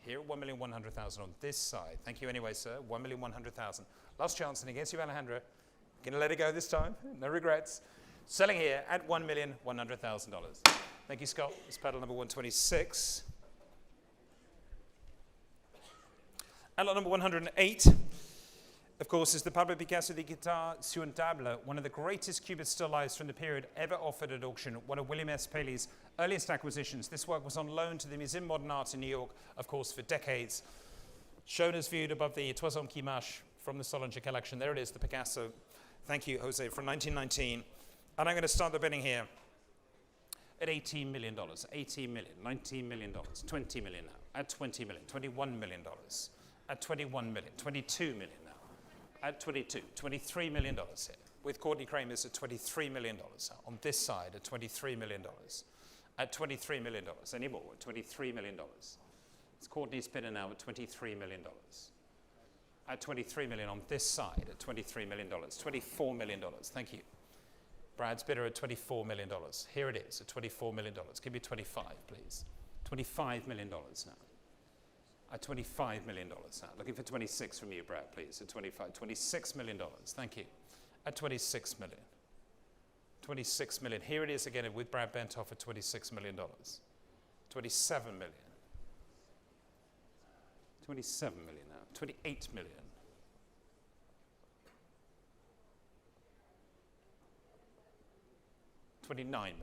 Here at 1,100,000 on this side. Thank you anyway, sir. 1,100,000. Last chance, and against you, Alejandro. Gonna let it go this time. No regrets. Selling here at $1,100,000. Thank you, Scott. It's paddle number 126. And lot number 108, of course, is the Pablo Picasso de Guitare sur une table, one of the greatest Cubist still lifes from the period ever offered at auction, one of William S. Paley's earliest acquisitions. This work was on loan to the Museum of Modern Art in New York, of course, for decades. Shown as viewed above the Trois Hommes qui Marchent from the Solinger Collection. There it is, the Picasso. Thank you, Jose, from 1919. And I'm going to start the bidding here at $18 million, $18 million, $19 million, $20 million now, at $20 million, $21 million, at $21 million, $22 million now, at 22, $23 million here, with Courtney Kramer's at $23 million now, on this side at $23 million, at $23 million, any more, at $23 million. It's Courtney's bidder now at $23 million. At $23 million on this side at $23 million, $24 million, thank you. Brad's bidder at $24 million. Here it is at $24 million. Give me 25, please. $25 million now. At $25 million now. Looking for 26 from you, Brad, please. At 25, $26 million. Thank you. At 26 million. 26 million. Here it is again with Brad Bentoff at $26 million. 27 million. 27 million now. 28 million. 29 million.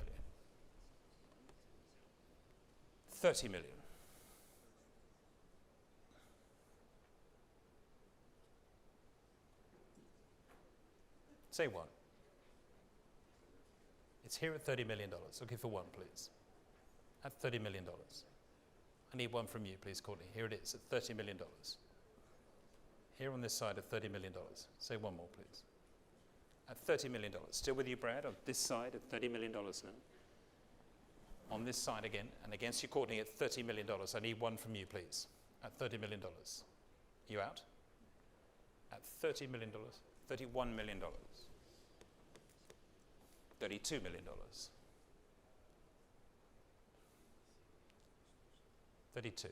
30 million. Say one. It's here at $30 million. Looking for one, please. At $30 million. I need one from you, please, Courtney. Here it is at $30 million. Here on this side at $30 million. Say one more, please. At $30 million. Still with you, Brad, on this side at $30 million now. On this side again, and against you, Courtney, at $30 million. I need one from you, please. At $30 million. You out? At $30 million. $31 million. $32 million. 32.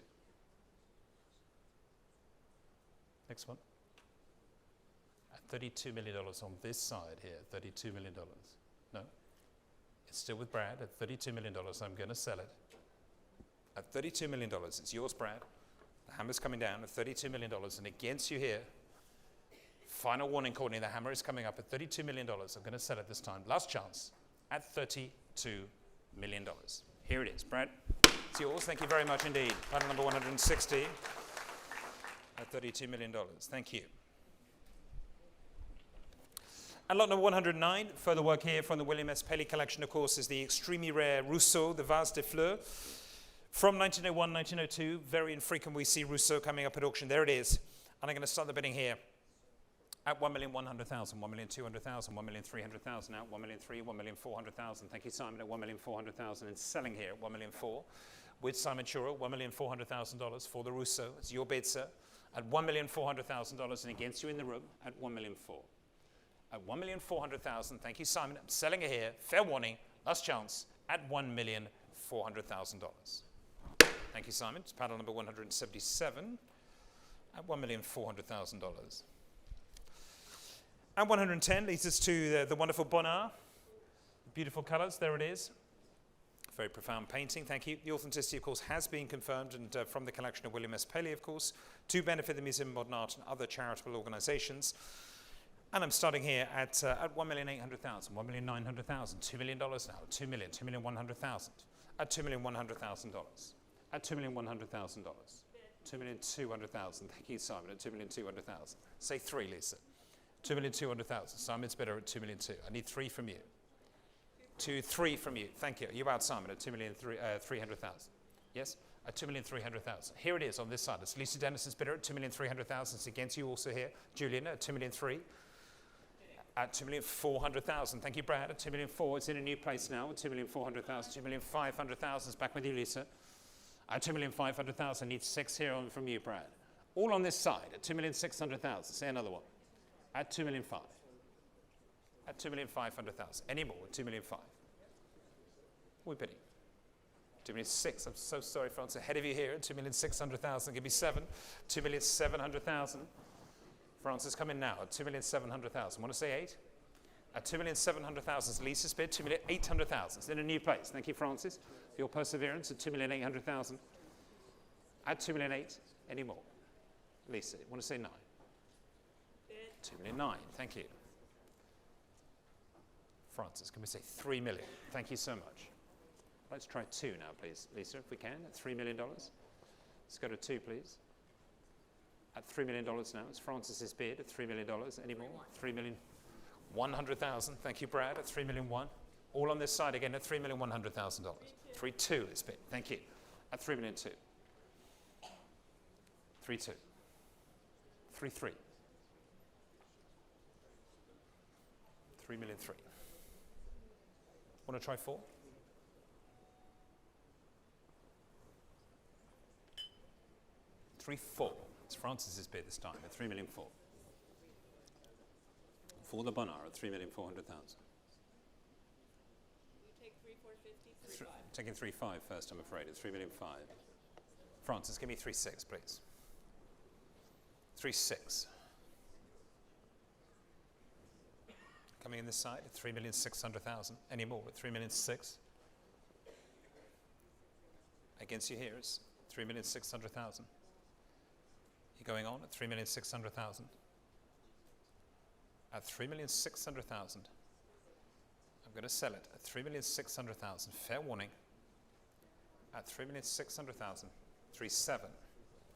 Next one. At $32 million on this side here, $32 million. No. It's still with Brad at $32 million. I'm going to sell it. At $32 million, it's yours, Brad. The hammer's coming down at $32 million, and against you here. Final warning, Courtney, the hammer is coming up at $32 million. I'm going to sell it this time. Last chance at $32 million. Here it is, Brad. It's yours. Thank you very much indeed. Pattern number 160 at $32 million. Thank you. And lot number 109, further work here from the William S. Paley collection, of course, is the extremely rare Rousseau, the Vase des Fleurs. From 1901, 1902, very infrequent we see Rousseau coming up at auction. There it is. And I'm going to start the bidding here. At 1,100,000, 1,200,000, 1,300,000 out, 1,300,000, 1,400,000. Thank you, Simon, at 1,400,000 and selling here at 1,400,000 with Simon Churro, $1,400,000 for the Rousseau. It's your bid, sir. At $1,400,000 and against you in the room at 1,400,000. At 1,400,000. Thank you, Simon. I'm selling it here. Fair warning. Last chance at $1,400,000. Thank you, Simon. It's paddle number 177 at $1,400,000. And 110 leads us to the wonderful Bonnard. Beautiful colors, there it is. Very profound painting, thank you. The authenticity, of course, has been confirmed, and from the collection of William S. Paley, of course, to benefit the Museum of Modern Art and other charitable organizations. And I'm starting here at 1,800,000, 1,900,000, $2 million now, 2 million, 2,100,000, at $2,100,000, at $2,100,000, 2,200,000. Thank you, Simon, at 2,200,000. Say three, Lisa. 2,200,000. Simon's bidder at 2,200,000. I need three from you. 3 from you. Thank you. You out, Simon, at 2,300,000. Yes? At 2,300,000. Here it is on this side. It's Lisa Dennison's bidder at 2,300,000. It's against you also here. Julian at 2,300,000. At 2,400,000. Thank you, Brad. At 2,400,000. It's in a new place now. At 2,400,000. 2,500,000 is back with you, Lisa. At 2,500,000. Need 6 here on from you, Brad. All on this side at 2,600,000. Say another one. At 2,500,000. At 2,500,000. Any more? At 2,500,000. We're bidding. 2,600,000. I'm so sorry, France. Ahead of you here at 2,600,000. Give me 7. 2,700,000. France is coming now at 2,700,000. Want to say 8? At 2,700,000 is Lisa's bid. 2,800,000. It's in a new place. Thank you, Francis, for your perseverance at 2,800,000. At 2,800,000. Any more? Lisa, want to say 9? 2,900,000. Thank you. Francis, can we say 3 million? Thank you so much. Let's try 2 now, please, Lisa, if we can, at $3 million. Let's go to 2, please. At $3 million now. It's Francis's bid at $3 million. Any more? 3,100,000. Thank you, Brad, at 3,000,001. All on this side again at $3,100,000. 3,200,000 is bid. Thank you. At 3,200,000. 3,200,000. 3,300,000. 3,300,000. Want to try 4? 3,400,000. It's Francis's bid this time at 3,400,000. For the Bonnard at 3,400,000. You take 3,450. Taking 3,500,000 first, I'm afraid. At 3,500,000. Francis, give me 3,600,000, please. 3.6. Coming in this side at 3,600,000. Any more at 3,600,000? Against you here is 3,600,000. You're going on at 3,600,000. At 3,600,000. I'm going to sell it at 3,600,000. Fair warning. At 3,600,000. 3.7.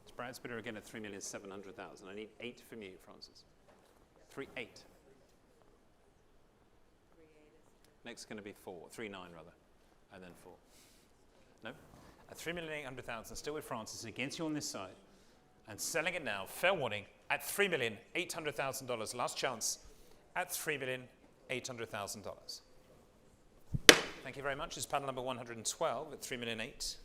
It's Brad's bidder again at 3,700,000. I need 8 from you, Francis. 3.8. Next is going to be 4. 3.9 rather. And then 4. No? At 3,800,000, still with Francis, against you on this side. And selling it now, fair warning, at $3,800,000. Last chance at $3,800,000. Thank you very much. It's panel number 112 at 3,000,008.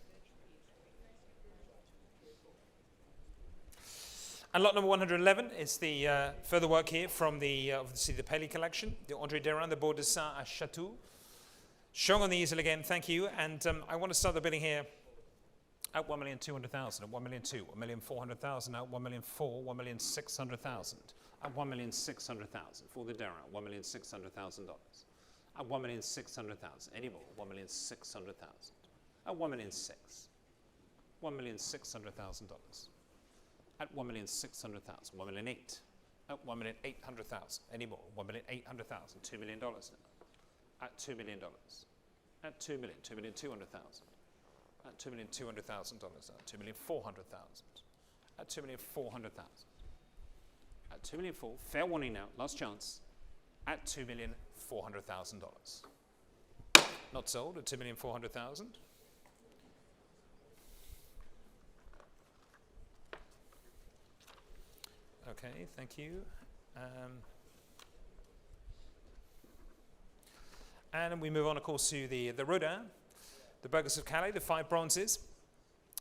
And lot number 111 is the further work here from the obviously the Paley collection, the André Derain, the Beau Dessin à Château. Showing on the easel again, thank you. And I want to start the bidding here at 1,200,000, at 1,200,000, 1,400,000, at 1,400,000, 1,600,000, at 1,600,000 for the Derain, $1,600,000. At 1,600,000, any more, 1,600,000. At 1,600,000, $1,600,000. At 1,600,000, 1,800,000. At 1,800,000, any more, 1,800,000, $2 million now. At $2 million. At 2 million, 2,200,000. At $2,200,000 now, 2,400,000. At 2,400,000. At 2,400,000, fair warning now, last chance. At $2,400,000. Not sold at 2,400,000. Okay, thank you. And we move on, of course, to the Rodin, the Burgers of Calais, the 5 bronzes,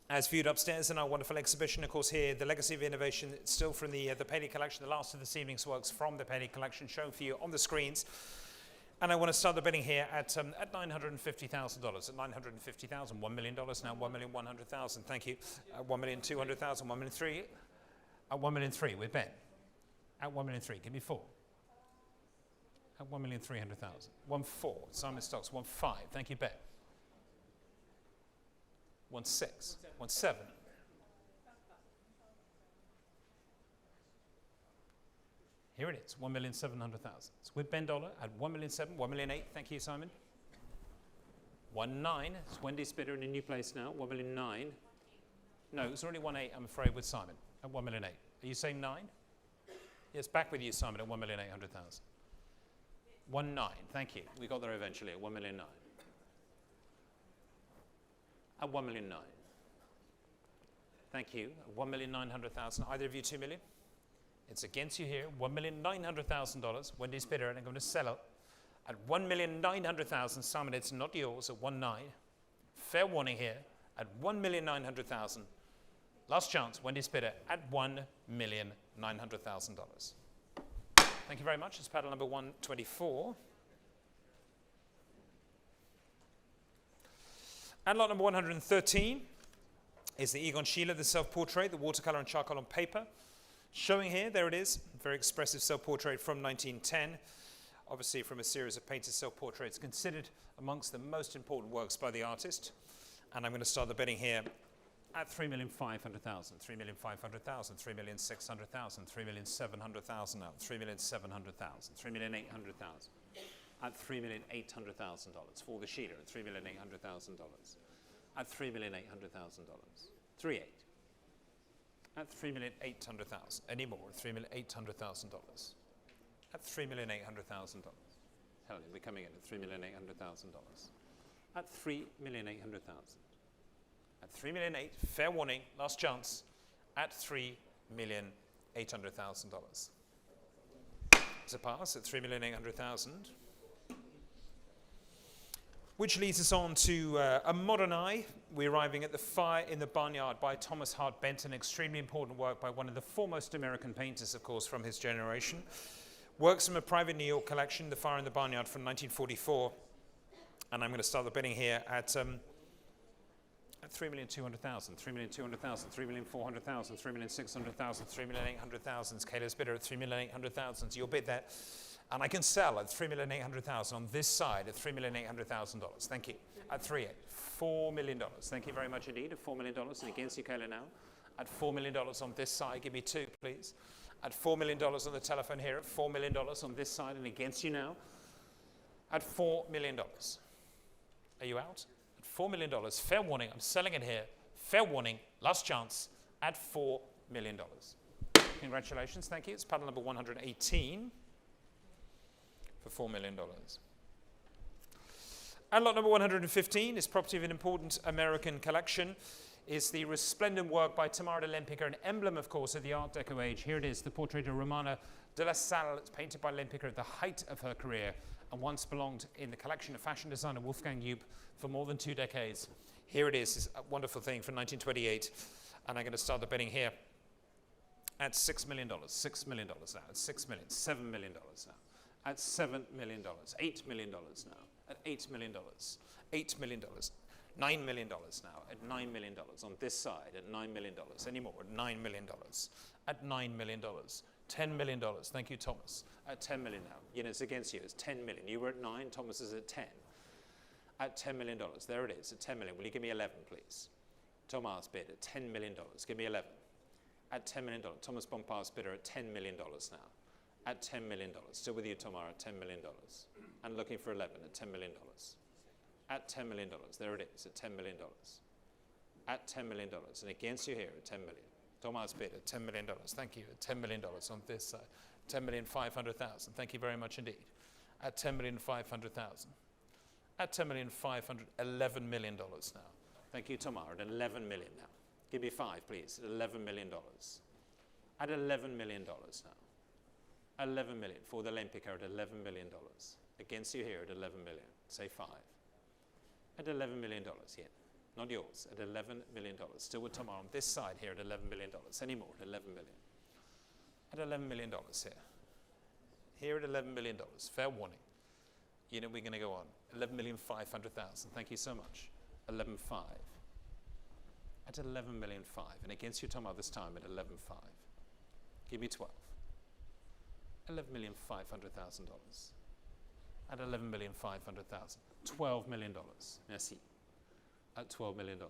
as viewed upstairs in our wonderful exhibition. Of course, here, the legacy of innovation, still from the Paley collection, the last of this evening's works from the Paley collection, shown for you on the screens. And I want to start the bidding here at $950,000. At $950,000, $1 million now, $1,100,000. Thank you. At $1,200,000, $1,300,000. At $1,300,000 with Ben. At $1,300,000, give me 4. At $1,300,000. 1.4. Simon Stocks, 1.5. Thank you, Ben. 1.6. 1.7. Here it is, 1,700,000. It's with Ben Dollar at 1,700,000, 1,800,000. Thank you, Simon. 1.9. It's Wendy's bidder in a new place now. 1,900,000. No, it was already 1.8. I'm afraid with Simon at 1,800,000. Are you saying 9? Yes, back with you, Simon, at 1,800,000. 1.9. Thank you. We got there eventually at 1,900,000. At 1,900,000. Thank you. At 1,900,000. Either of you 2 million? It's against you here. $1,900,000. Wendy's bidder, and I'm going to sell it at $1,900,000. Simon, it's not yours at 1.9. Fair warning here at $1,900,000. Last chance, Wendy's bidder at $1,900,000. Thank you very much. It's paddle number 124. And lot number 113 is the Egon Schiele, the self-portrait, the watercolor and charcoal on paper. Showing here, there it is, very expressive self-portrait from 1910. Obviously from a series of painted self-portraits considered amongst the most important works by the artist. And I'm going to start the bidding here at 3,500,000, 3,500,000, 3,600,000, 3,700,000 now, 3,700,000, 3,800,000. At $3,800,000 for the Schiele at $3,800,000. At $3,800,000. 3.8. At $3,800,000. Any more? $3,800,000. At $3,800,000. Hell, we're coming in at $3,800,000. At $3,800,000. At $3,800,000. Fair warning. Last chance. At $3,800,000. It's a pass at $3,800,000. Which leads us on to A Modern Eye. We're arriving at The Fire in the Barnyard by Thomas Hart Benton, extremely important work by one of the foremost American painters, of course, from his generation. Works from a private New York collection, The Fire in the Barnyard from 1944. And I'm going to start the bidding here at At 3,200,000, 3,200,000, 3,400,000, 3,600,000, 3,800,000. Calder's bidder at 3,800,000. Your bid there. And I can sell at 3,800,000 on this side at $3,800,000. Thank you. At $4 million. Thank you very much indeed. At $4 million. And against you, Calder, now. At $4 million on this side. Give me two, please. At $4 million on the telephone here. At $4 million on this side. And against you now. At $4 million. Are you out? At $4 million. Fair warning. I'm selling it here. Fair warning. Last chance. At $4 million. Congratulations. Thank you. It's paddle number 118 for $4 million. And lot number 115 is property of an important American collection. Is the resplendent work by Tamara de Lempicker, an emblem, of course, of the Art Deco age. Here it is, the portrait of Romana de la Salle. It's painted by Lempicker at the height of her career and once belonged in the collection of fashion designer Wolfgang Joop for more than 2 decades. Here it is, it's a wonderful thing from 1928. And I'm going to start the bidding here at $6 million. $6 million now, at $6 million, $7 million now. At $7 million, $8 million now, at $8 million, $8 million, $9 million now, at $9 million on this side, at $9 million, any more, at $9 million, at $9 million, $10 million, thank you, Thomas, at $10 million now, you know, it's against you, it's $10 million, you were at 9, Thomas is at 10, at $10 million, there it is, at 10 million, will you give me 11, please? Thomas bid at $10 million, give me 11, at $10 million, Thomas Bompard's bidder at $10 million now. At $10 million. Still with you, Tamara, at $10 million. And looking for 11 at $10 million. At $10 million. There it is, at $10 million. At $10 million. And against you here at $10 million. Tomas bid at $10 million. Thank you. At $10 million on this side. $10,500,000. Thank you very much indeed. At $10,500,000. At $10,500,000. $11 million now. Thank you, Tamara. At $11 million now. Give me 5, please. At $11 million. At $11 million now. 11 million for the Lempicker at $11 million. Against you here at 11 million. Say 5. At $11 million, yeah. Not yours. At $11 million. Still with Tamar on this side here at $11 million. Any more at 11 million. At $11 million here. Here at $11 million. Fair warning. You know we're going to go on. 11,500,000. Thank you so much. 11.5. At 11,500,000. And against you, Tamar, this time at 11.5. Give me 12. $11,500,000. At $11,500,000. $12 million. Merci. At $12 million.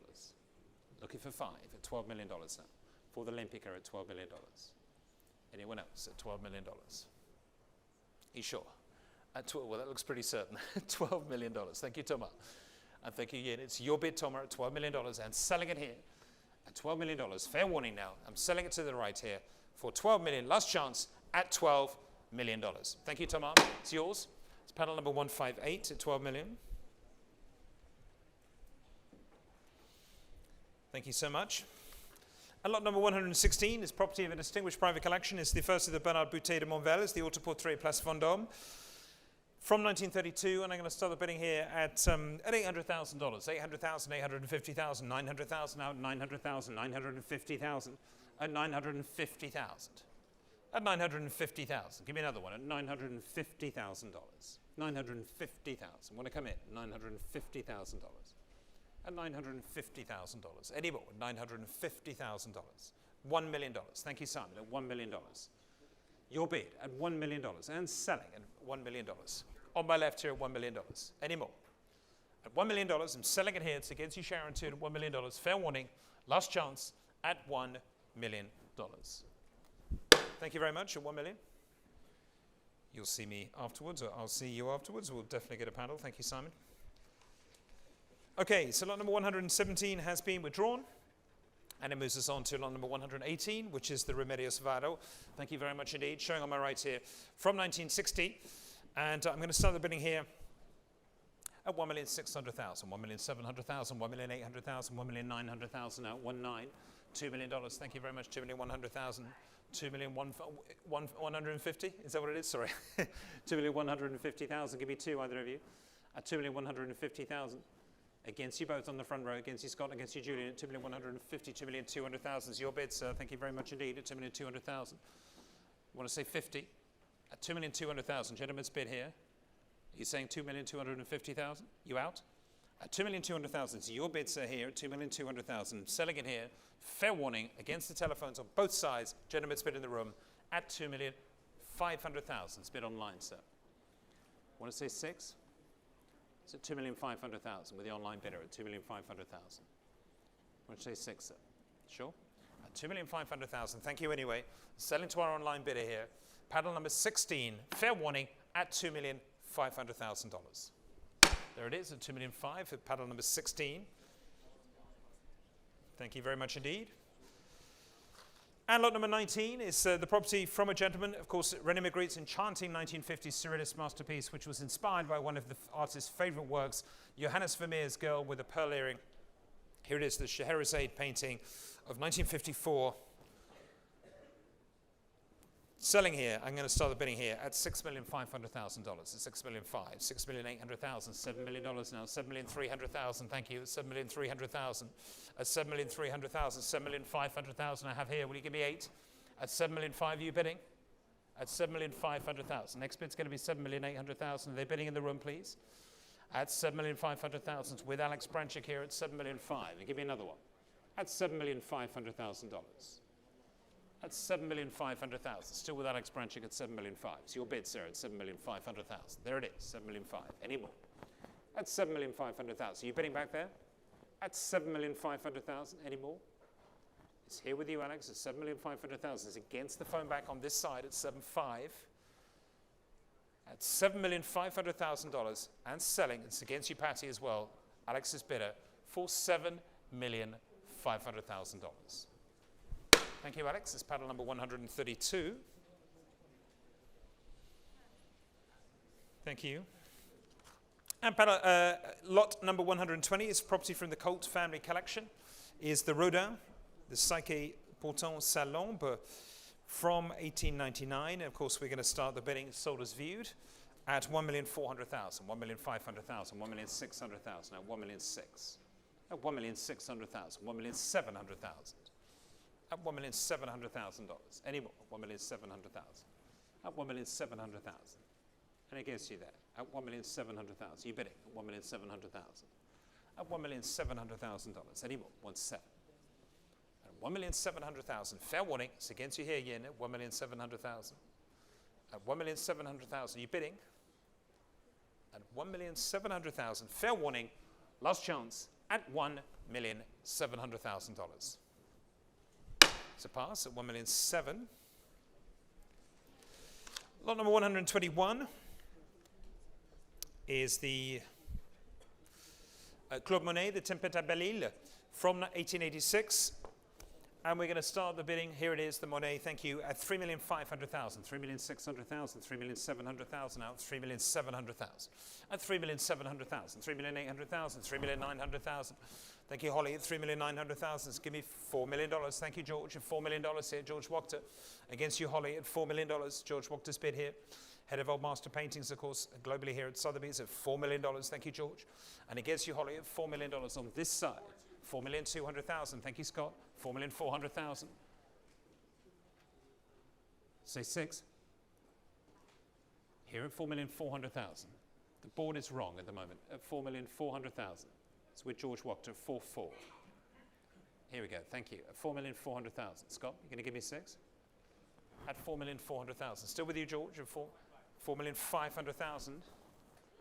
Looking for 5 at $12 million now. For the Lempicker at $12 million. Anyone else at $12 million? You sure? At well, that looks pretty certain. $12 million. Thank you, Thomas. And thank you, Yin. It's your bid, Thomas, at $12 million and selling it here at $12 million. Fair warning now. I'm selling it to the right here for $12 million. Last chance at $12 million. Thank you, Thomas. It's yours. It's panel number 158 at 12 million. Thank you so much. And lot number 116 is property of a distinguished private collection. It's the first of the Bernard Boutet de Monvel. It's the Autoportrait Place Vendôme from 1932. And I'm going to start the bidding here at $800,000. 800,000, 850,000, 900,000 out, 900,000, 950,000, at 950,000. At 950,000. Give me another one at $950,000. $950,000. Want to come in? $950,000. At $950,000. Any more? $950,000. $1 million. Thank you, Simon. At $1 million. Your bid at $1 million and selling at $1 million. On my left here at $1 million. Any more? At $1 million. I'm selling it here. It's against you, Sharon, too, at $1 million. Fair warning. Last chance at $1 million. Thank you very much. At 1 million. You'll see me afterwards, or I'll see you afterwards. We'll definitely get a paddle. Thank you, Simon. Okay, so lot number 117 has been withdrawn. And it moves us on to lot number 118, which is the Remedios Vado. Thank you very much indeed. Showing on my right here from 1960. And I'm going to start the bidding here at 1,600,000, 1,700,000, 1,800,000, 1,900,000 out, 19. $2 million. Thank you very much. 2,100,000. 2,150,000. Is that what it is? Sorry. 2,150,000. Give me 2, either of you. At 2,150,000. Against you both on the front row. Against you, Scott. Against you, Julian. At 2,150,000. 2,200,000 is your bid, sir. Thank you very much indeed. At 2,200,000. Want to say 50? At 2,200,000. Gentleman's bid here. You're saying 2,250,000? You out? At 2,200,000, so your bids are here at 2,200,000. Selling it here. Fair warning against the telephones on both sides. Gentlemen's bid in the room at 2,500,000. It's bid online, sir. Want to say 6? It's at 2,500,000 with the online bidder at 2,500,000. Want to say 6, sir? Sure? At 2,500,000. Thank you anyway. Selling to our online bidder here. Panel number 16. Fair warning at $2,500,000. There it is at 2,500,000 for paddle number 16. Thank you very much indeed. And lot number 19 is the property from a gentleman, of course, René Magritte's enchanting 1950s Surrealist masterpiece, which was inspired by one of the artist's favorite works, Johannes Vermeer's Girl with a Pearl Earring. Here it is, the Scheherazade painting of 1954. Selling here, I'm going to start the bidding here at $6,500,000. At $6,500,000, $6,800,000, $7 million now, $7,300,000. Thank you. $7,300,000. At $7,300,000, $7,500,000 I have here. Will you give me 8? At $7,500,000, you bidding? At $7,500,000. Next bid's going to be $7,800,000. Are they bidding in the room, please? At $7,500,000 with Alex Branchik here at $7,500,000. Give me another one. At $7,500,000. At $7,500,000. Still with Alex Branchik at $7,500,000. So your bid, sir, at $7,500,000. There it is, $7,500,000. Any more? At $7,500,000. Are you bidding back there? At $7,500,000. Any more? It's here with you, Alex, at $7,500,000. It's against the phone back on this side at $7,500,000. At $7,500,000 and selling. It's against you, Patty, as well. Alex's bidder for $7,500,000. Thank you, Alex. It's paddle number 132. Thank you. And paddle, lot number 120 is property from the Colt family collection. Is the Rodin, the Psyche Pourtant Salombe from 1899. Of course, we're going to start the bidding sold as viewed at $1,400,000, $1,500,000, $1,600,000, at $1,600,000, at $1,600,000, $1,700,000. At $1,700,000. Any more? $1,700,000. At $1,700,000. And it gives you there. At $1,700,000. You bidding? At $1,700,000. At $1,700,000. Any more? 1,700,000. At $1,700,000. Fair warning. It's against you here, Yin. At $1,700,000. At $1,700,000. You bidding? At $1,700,000. Fair warning. Last chance. At $1,700,000. It's a pass at $1,700,000. Lot number 121 is the Claude Monet, the Tempête à Belle-Île from 1886. And we're going to start the bidding. Here it is, the Monet, thank you, at $3,500,000, $3,600,000, $3,700,000 out, $3,700,000. At $3,700,000, $3,800,000, $3,900,000. Thank you, Holly, at $3,900,000. Give me $4 million. Thank you, George, at $4 million here. George Wachter. Against you, Holly, at $4 million. George Wachter's bid here. Head of Old Master Paintings, of course, globally here at Sotheby's at $4 million. Thank you, George. And against you, Holly, at $4 million on this side. $4,200,000. Thank you, Scott. $4,400,000. Say 6. Here at $4,400,000. The board is wrong at the moment. At $4,400,000. It's with George Wachter, 4,400,000. Here we go. Thank you. At $4,400,000. Scott, you're going to give me 6? At $4,400,000. Still with you, George. At $4,500,000.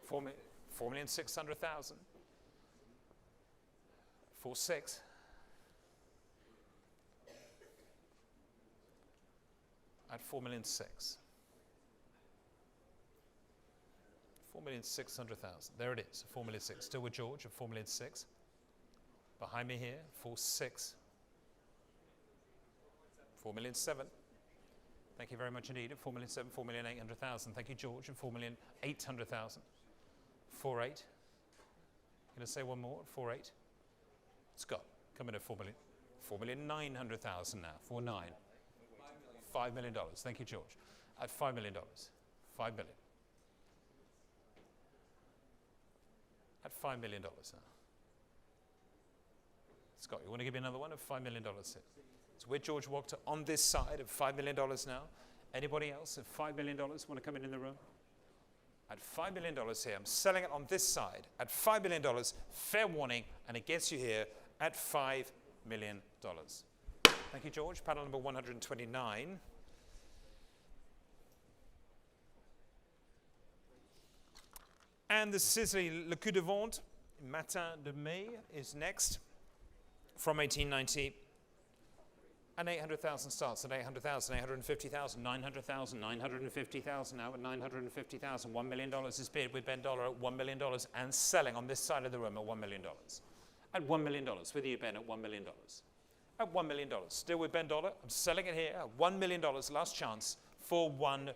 $4,600,000. 4,600,000. At $4,600,000. 4,600,000. There it is. 4,600,000. Still with George at 4,600,000. Behind me here, 4,600,000. 4,700,000. Thank you very much indeed. At 4,700,000, 4,800,000. Thank you, George. At 4,800,000. 4,800,000. Going to say one more at 4,800,000. Scott, come in at 4,000,000. 4,900,000 now. 4,900,000. $5 million. Thank you, George. At $5 million. $5 million. At $5 million now. Scott, you want to give me another one of $5 million here? So with George Wachter on this side of $5 million now. Anybody else at $5 million want to come in the room? at $5 million here. I'm selling it on this side at $5 million, fair warning, and it gets you here at $5 million. Thank you, George. Panel number 129. And the Sisley Le Coup de Vente, Matin de Mai, is next from 1890. And 800,000 starts at 800,000, 850,000, 900,000, 950,000, now at 950,000. $1 million is bid with Ben Dollar at $1 million and selling on this side of the room at $1 million. At $1 million, with you, Ben, at $1 million. At $1 million, still with Ben Dollar. I'm selling it here at $1 million, last chance, for 1,100,000,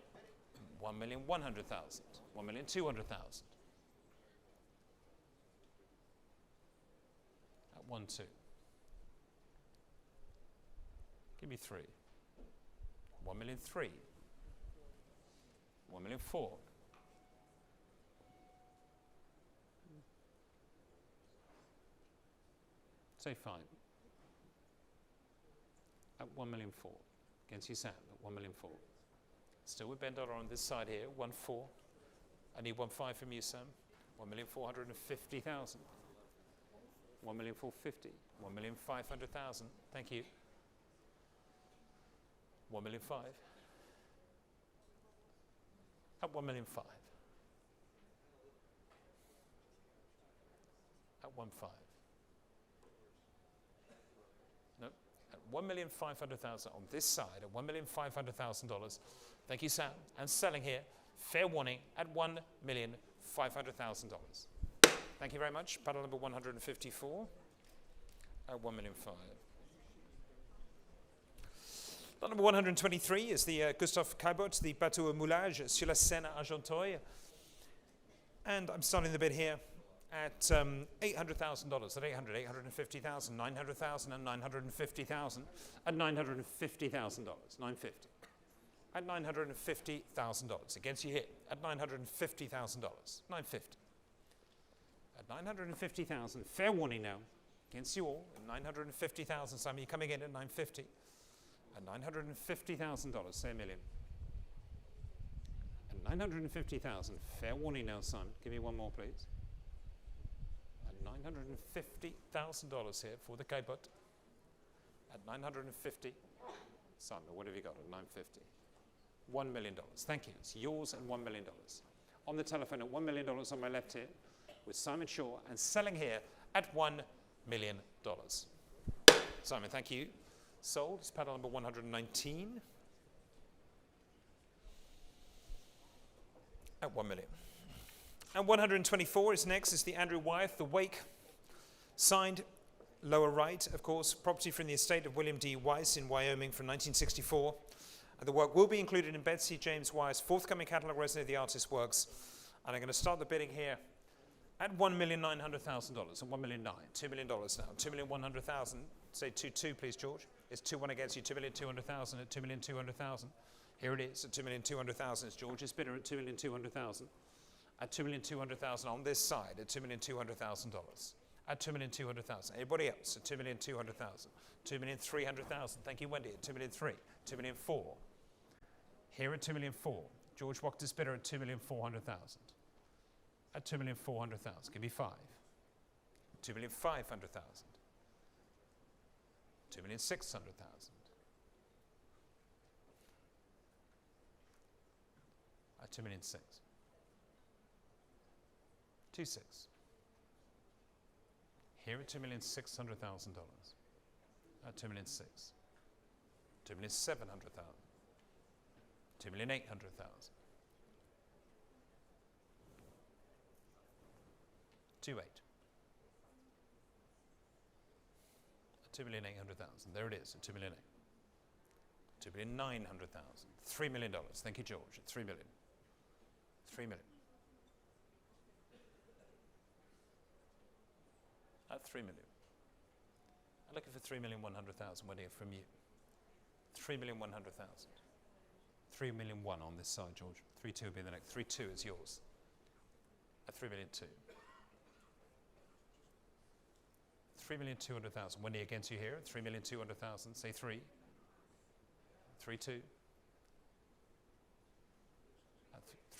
1,200,000. At 1, 2. Give me 3. 1,000,003. 1,000,004. Say 5. At 1,000,004. Against you, Sam, at 1,000,004. Still with Ben Dollar on this side here, 1,4. I need 1,5 from you, Sam. 1,450,000. 1,450,000. 1,500,000. Thank you. 1,005,000. At 1,005,000. At 1,500,000. No, at 1,500,000 on this side, at $1,500,000. Thank you, Sam. And selling here, fair warning, at $1,500,000. Thank you very much. Panel number 154 at 1,500,000. Number 123 is the Gustave Caillebotte, the Bateau au Moulage sur la Seine à Argenteuil. And I'm starting the bid here at $800,000, at 800, 850,000, 900,000, and 950,000, at $950,000, 950. At $950,000, against you here, at $950,000, 950. At 950,000, fair warning now, against you all, at 950,000, some of you coming in at 950. At $950,000, say $1 million. At 950,000, fair warning now, son. Give me one more, please. At $950,000 here for the Caillebotte. At 950, son, what have you got at 950? $1 million. Thank you. It's yours and $1 million. On the telephone at $1 million on my left here with Simon Shaw and selling here at $1 million. Simon, thank you. Sold. It's panel number 119 at 1 million. And 124 is next. Is the Andrew Wyeth, the Wake, signed, lower right, of course, property from the estate of William D. Weiss in Wyoming from 1964. And the work will be included in Betsy James Wyeth's forthcoming catalogue, Resident of the Artist's Works. And I'm going to start the bidding here at $1,900,000 and $1,900,000. $2 million now. $2,100,000. Say 2-2, please, George. It's 2-1 against you. 2,200,000 at 2,200,000. Here it is at 2,200,000. It's George's bidder at 2,200,000. At 2,200,000 on this side at $2,200,000. At 2,200,000. Everybody else at 2,200,000. 2,300,000. Thank you, Wendy. At 2,300,000. 2,400,000. Here at 2,400,000. George Wachters bidder at 2,400,000. At 2,400,000. Give me 5. 2,500,000. 2,600,000. At 2,600,000. 2,600,000. Here at $2,600,000. At 2,600,000. 2,700,000. 2,800,000. 2,800,000. 2,800,000. There it is at 2,800,000. 2,900,000. $3 million. Thank you, George. At 3 million. 3 million. At 3 million. I'm looking for 3,100,000. What do you get from you? 3,100,000. 3,000,001 on this side, George. 3,200,000 will be the next. 3,200,000 is yours. At 3,200,000. 3,200,000. Wendy against you here. 3,200,000. Say 3. 3,200,000.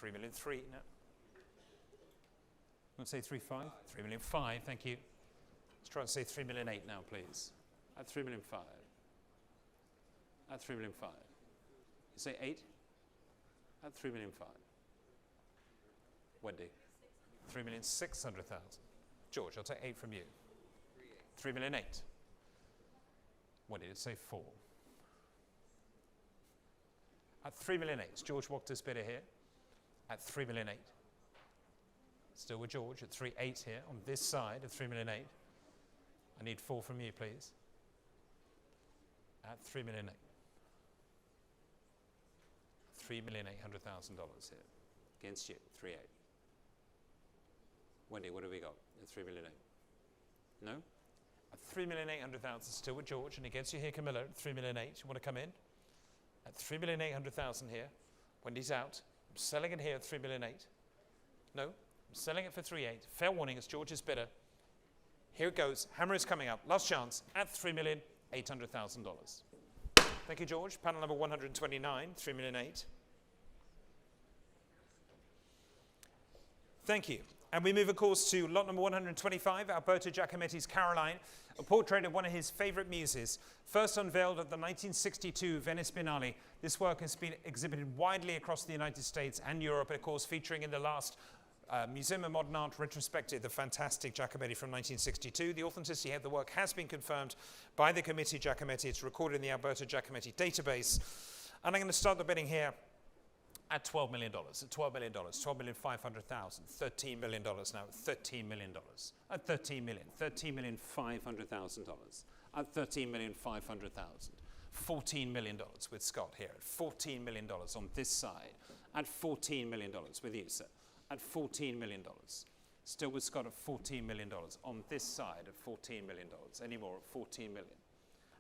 3,300,000. No. Want to say 3.5? 3.5 million, thank you. Let's try and say 3.8 million now, please. At 3.5 million. At 3.5 million. You say 8? At 3.5 million. Wendy? 3.6 million. George, I'll take 8 from you. 3.8 million. Wendy, let's say 4. At 3.8 million. George walked this bidder here. At 3.8 million. Still with George at 3.8 here on this side of 3.8 million. I need 4 from you, please. At 3.8 million. $3,800,000 here. Against you, 3.8. Wendy, what have we got at 3.8 million? No? At 3,800,000, still with George, and against you here, Camilla, at 3.8 million. You want to come in? At 3,800,000 here. Wendy's out. I'm selling it here at 3.8 million. No? I'm selling it for 3.8. Fair warning, it's George's bidder. Here it goes. Hammer is coming up. Last chance at $3,800,000. Thank you, George. Panel number 129, 3.8 million. Thank you. And we move, of course, to lot number 125, Alberto Giacometti's Caroline, a portrait of one of his favorite muses. First unveiled at the 1962 Venice Biennale, this work has been exhibited widely across the United States and Europe, and of course featuring in the last Museum of Modern Art retrospective, the fantastic Giacometti from 1962. The authenticity of the work has been confirmed by the committee Giacometti. It's recorded in the Alberto Giacometti database. And I'm going to start the bidding here at $12 million, at $12 million, $12,500,000, $13 million now, $13 million, at $13 million, $13,500,000, at $13,500,000, $14 million with Scott here, at $14 million on this side, at $14 million with you, sir, at $14 million, still with Scott at $14 million on this side at $14 million, any more at $14 million.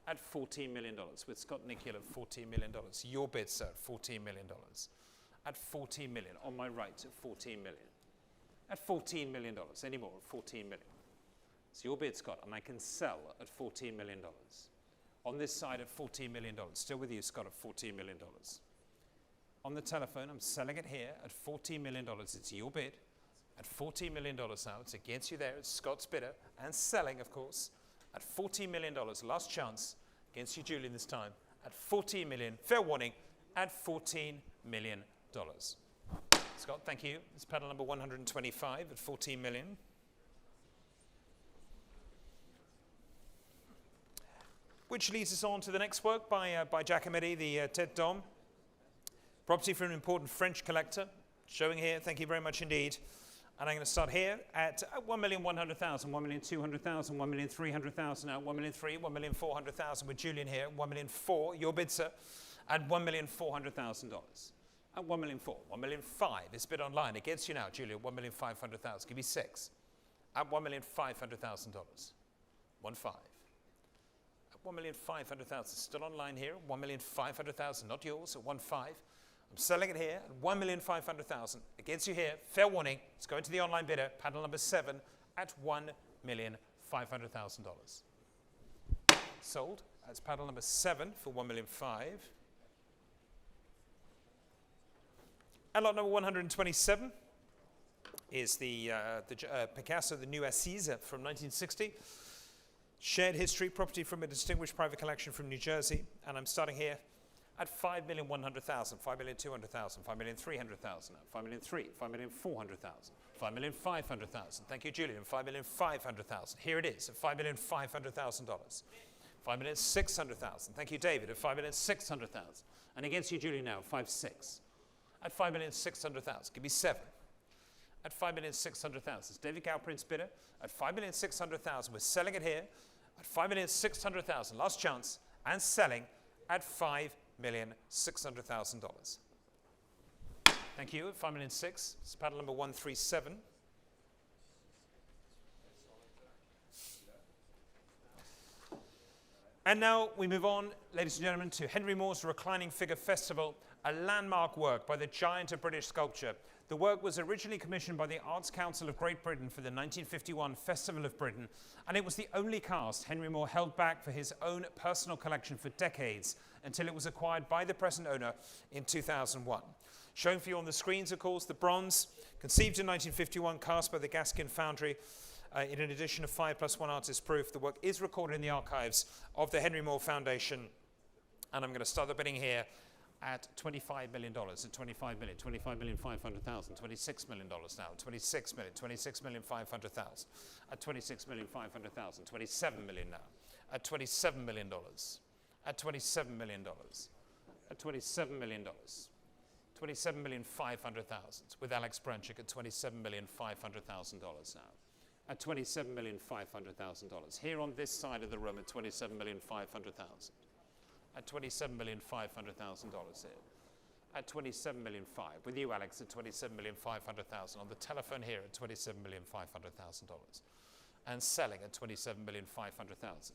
At $14 million with Scott Nikhil at $14 million, your bid, sir, at $14 million. At $14 million, on my right at $14 million. At $14 million, any more at $14 million. It's your bid, Scott, and I can sell at $14 million. On this side at $14 million, still with you, Scott, at $14 million. On the telephone, I'm selling it here at $14 million. It's your bid. At $14 million now, it's against you there. It's Scott's bidder, and selling, of course, at $14 million. Last chance against you, Julian, this time. At $14 million, fair warning, at $14 million. Scott, thank you. It's panel number 125 at $14 million. Which leads us on to the next work by Giacometti, the Tête d'Homme. Property from an important French collector. Showing here, thank you very much indeed. And I'm going to start here at 1,100,000, 1,200,000, 1,300,000 now, 1,300,000, 1,400,000 with Julian here, 1,400,000, your bid, sir, at $1,400,000. At 1,400,000, 1,500,000 is bid online against you now, Julia. 1,500,000. Give me 6. At $1,500,000. 1.5. At 1,500,000. Still online here. 1,500,000. Not yours. At 1.5. I'm selling it here at 1,500,000 against you here. Fair warning. It's going to the online bidder. Panel number 7 at $1,500,000. Sold. That's panel number 7 for 1,500,000. And lot number 127 is the Picasso, the New Assise from 1960. Shared history, property from a distinguished private collection from New Jersey. And I'm starting here at 5,100,000, 5,200,000, 5,300,000, 5,300,000, 5,400,000, 5,500,000. Thank you, Julian. 5,500,000. Here it is at $5,500,000. 5,600,000. Thank you, David. At 5,600,000. And against you, Julian, now 5,600,000. At 5,600,000. Give me 7. At 5,600,000. It's David Galprin's bidder. At 5,600,000. We're selling it here at 5,600,000. Last chance. And selling at $5,600,000. Thank you. At 5,600,000. It's panel number 137. And now we move on, ladies and gentlemen, to Henry Moore's Reclining Figure Festival, a landmark work by the giant of British sculpture. The work was originally commissioned by the Arts Council of Great Britain for the 1951 Festival of Britain, and it was the only cast Henry Moore held back for his own personal collection for decades, until it was acquired by the present owner in 2001. Shown for you on the screens, of course, the bronze, conceived in 1951, cast by the Gaskin Foundry in an edition of 5+1 artist proof. The work is recorded in the archives of the Henry Moore Foundation. And I'm going to start the bidding here at $25 million, at 25 million, 25,500,000, $26 million now, 26 million, 26,500,000, at 26,500,000, 27 million now, at $27 million, at $27 million, at $27 million, 27,500,000, with Alex Branchik at $27,500,000 now, at $27,500,000. Here on this side of the room at $27,500,000. At $27,500,000 here. At $27,500,000. With you, Alex, at $27,500,000. On the telephone here at $27,500,000. And selling at $27,500,000.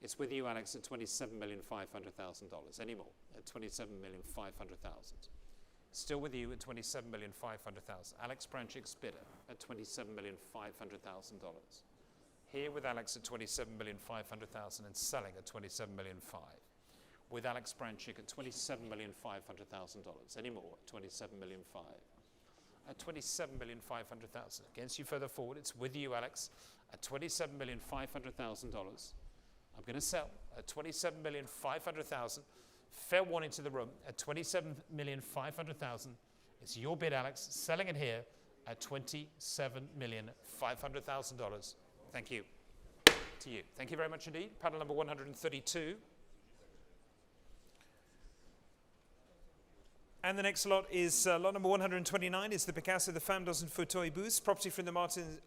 It's with you, Alex, at $27,500,000. Any more? At $27,500,000. Still with you at $27,500,000. Alex Branchik's bidder at $27,500,000. Here with Alex at $27,500,000 and selling at $27,500,000. With Alex Branchik at $27,500,000. Any more? $27,500,000. At $27,500,000. Against you further forward, it's with you, Alex, at $27,500,000. I'm going to sell at $27,500,000. Fair warning to the room at $27,500,000. It's your bid, Alex. Selling it here at $27,500,000. Thank you. To you. Thank you very much indeed. Panel number 132. And the next lot is lot number 129 is the Picasso, the Femme dans un fauteuil bus, property from the Martin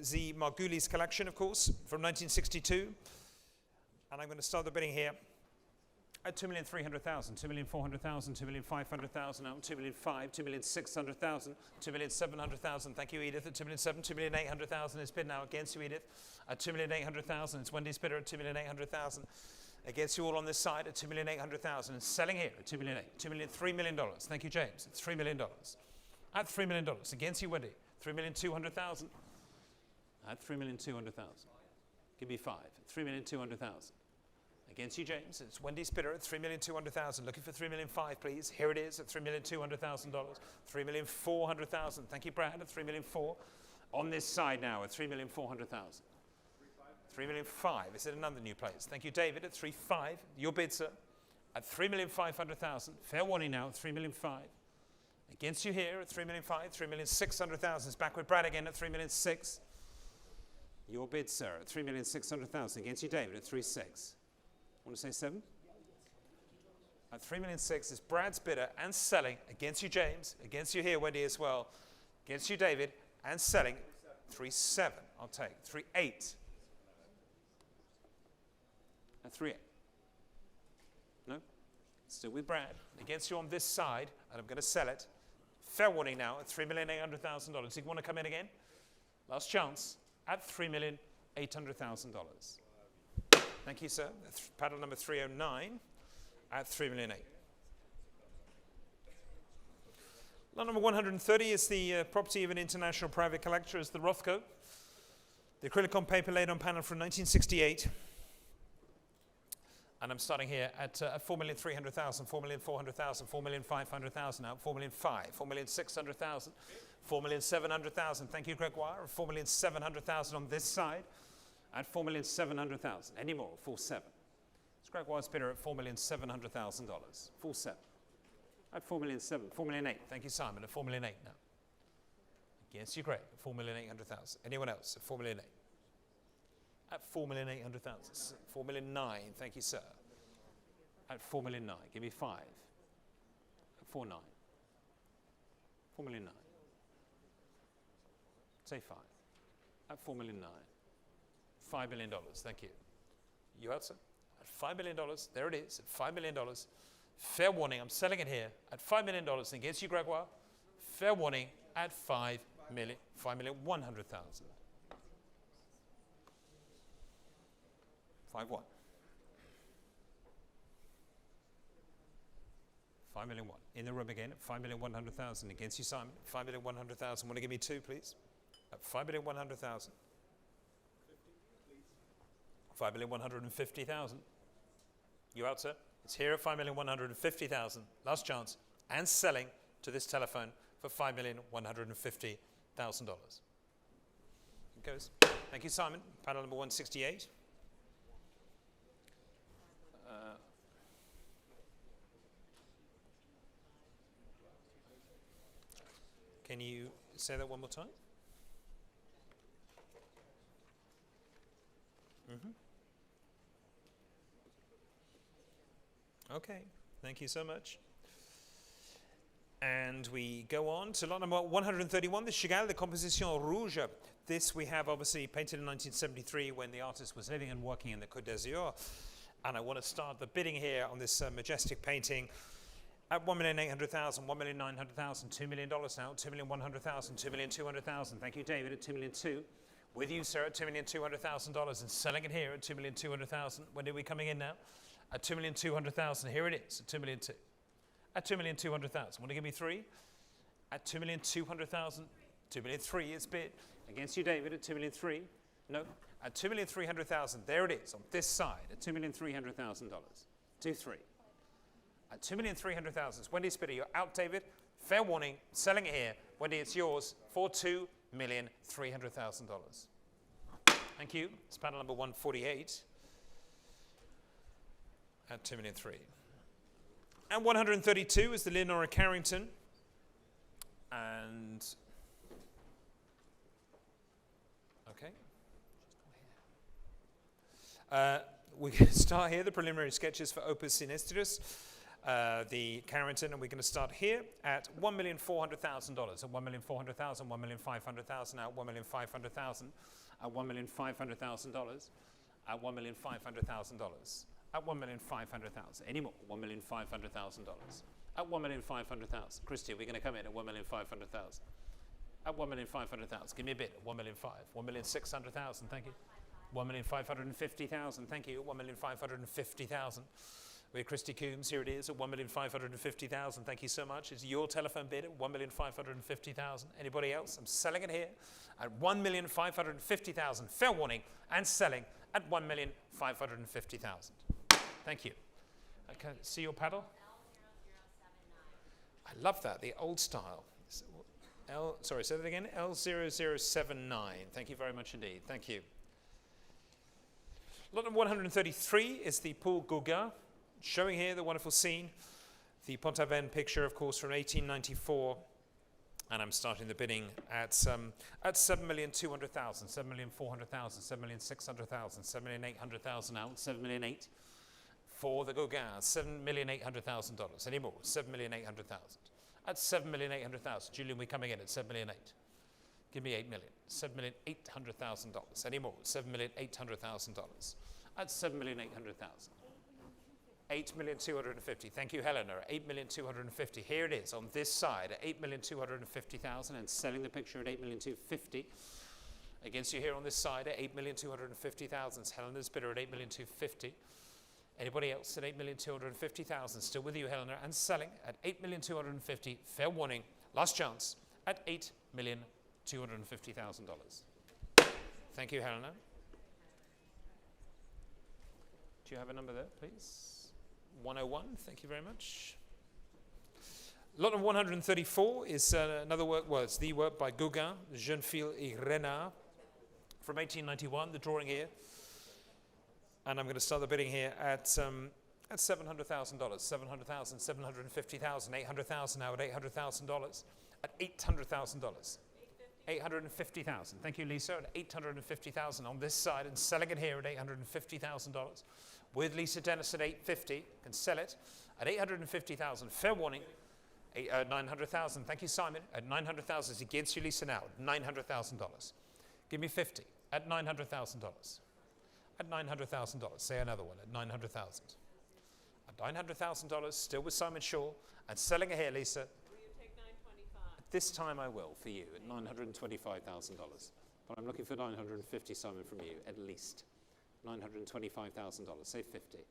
Z. Margulies collection, of course, from 1962. And I'm going to start the bidding here at 2,300,000, 2,400,000, 2,500,000, now 2,500,000, 2,600,000, 2,700,000. Thank you, Edith, at 2,700,000, 2,800,000 is bid now against you, Edith, at 2,800,000. It's Wendy's bidder at 2,800,000. Against you all on this side at 2,800,000 and selling here at $3 million. Thank you, James. It's $3 million. At $3 million. Against you, Wendy. 3,200,000. At 3,200,000. Give me 5. 3,200,000. Against you, James. It's Wendy's bidder at 3,200,000. Looking for 3,500,000, please. Here it is at $3,200,000. 3,400,000. Thank you, Brad. At 3,400,000. On this side now at 3,400,000. 3,500,000. Is it another new place? Thank you, David, at 3,500,000. Your bid, sir, at 3,500,000. Fair warning now at 3,500,000. Against you here at 3,500,000. 3,600,000. It's back with Brad again at 3,600,000. Your bid, sir, at 3,600,000. Against you, David, at 3,600,000. Want to say 7? At 3,600,000 is Brad's bidder and selling. Against you, James. Against you here, Wendy, as well. Against you, David, and selling 3,700,000. I'll take 3,800,000. At 3,800,000. No? Still with Brad. Against you on this side, and I'm going to sell it. Fair warning now at $3,800,000. Do you want to come in again? Last chance at $3,800,000. Thank you, sir. That's paddle number 309 at $3,800,000. Lot number 130 is the property of an international private collector, is the Rothko. The acrylic on paper laid on panel from 1968. And I'm starting here at 4,300,000, 4,400,000, 4,500,000 now, 4,500,000, 4,600,000, 4,700,000. Thank you, Gregoire. 4,700,000 on this side at 4,700,000. Any more? 4,700,000. It's Gregoire's bidder at $4,700,000. 4,700,000. At 4,700,000. 4,800,000. Thank you, Simon. At 4,800,000 now. Yes, you're great. At 4,800,000. Anyone else? At 4,800,000. At 4,800,000. 4,900,000. Thank you, sir. At 4,900,000. Give me 5. At 4,900,000. 4,900,000. Say 5. At 4,900,000. $5 million. Thank you. You out, sir? At $5 million. There it is. At $5 million. Fair warning. I'm selling it here at $5 million. Against you, Gregoire. Fair warning at 5,100,000. 5,100,000. 5,100,000. In the room again at 5,100,000. Against you, Simon. 5,100,000. Want to give me 2, please? At 5,100,000. 5,150,000. You out, sir? It's here at 5,150,000. Last chance. And selling to this telephone for $5,150,000. It goes. Thank you, Simon. Panel number 168. Can you say that one more time? Okay, thank you so much. And we go on to lot number 131, the Chagall, the Composition Rouge. This we have obviously painted in 1973 when the artist was living and working in the Côte d'Azur. And I want to start the bidding here on this majestic painting at $1,800,000, $1,900,000, $2 million now, $2,100,000, $2,200,000. Thank you, David, at $2,200,000. With you, sir, at $2,200,000 and selling it here at $2,200,000. When are we coming in now? At $2,200,000. Here it is, at $2,200,000. At $2,200,000. Want to give me three? At $2,200,000. $2,300,000 is bid. Against you, David, at $2,300,000. No, at $2,300,000. There it is on this side at $2,300,000. 2-3. At $2,300,000. Wendy's bidder, you're out, David. Fair warning, selling it here. Wendy, it's yours for $2,300,000. Thank you. It's panel number 148 at $2,300,000. And 132 is the Leonora Carrington. And okay. We can start here, the preliminary sketches for Opus Sinistris, the Carrington, and we're going to start here at $1,400,000. At $1,400,000, $1,500,000, at $1,500,000, at $1,500,000, at $1,500,000. At $1,500,000. Any more? $1,500,000. At $1,500,000. Christy, we're going to come in at $1,500,000. At $1,500,000. Give me a bit. $1,500,000. $1,600,000. Thank you. $1,550,000. Thank you. $1,550,000. We're Christy Coombs. Here it is at $1,550,000. Thank you so much. It's your telephone bid at $1,550,000. Anybody else? I'm selling it here at $1,550,000. Fair warning. And selling at $1,550,000. Thank you. Okay, see your paddle? I love that, the old style. Sorry, say that again. L0079. Thank you very much indeed. Thank you. Lot number 133 is the Paul Gauguin, showing here the wonderful scene. The Pont-Aven picture, of course, from 1894. And I'm starting the bidding at $7,200,000, $7,400,000, $7,600,000, $7,800,000 now, $7,800,000 for the Gauguin, $7,800,000. Any more? $7,800,000. At $7,800,000. Julian, we're coming in at $7,800,000. Give me $8 million. $7,800,000. Any more? $7,800,000. At $7,800,000. $8,250,000. Thank you, Helena. $8,250,000. Here it is on this side at $8,250,000 and selling the picture at $8,250,000. Against you here on this side at $8,250,000. Helena's bidder at $8,250,000. Anybody else at $8,250,000? Still with you, Helena, and selling at $8,250,000. Fair warning. Last chance at $8,250,000. Thank you, Helena. Do you have a number there, please? 101, thank you very much. Lot of 134 is another work, well, it's the work by Gauguin, Jeune Fille et Renard, from 1891, the drawing here. And I'm going to start the bidding here at $700,000, $700,000, $750,000, $800,000 now at $800,000, at $800,000. $850,000. Thank you, Lisa, at $850,000 on this side and selling it here at $850,000. With Lisa Dennis at $850,000, can sell it at $850,000. Fair warning, $900,000. Thank you, Simon. At $900,000 is against you, Lisa, now at $900,000. Give me $50,000 at $900,000. At $900,000. Say another one at $900,000. At $900,000, still with Simon Shaw, and selling it here, Lisa. Will you take $925,000? This time I will for you at $925,000. But I'm looking for $950,000, Simon, from you at least. $925,000. Say 50.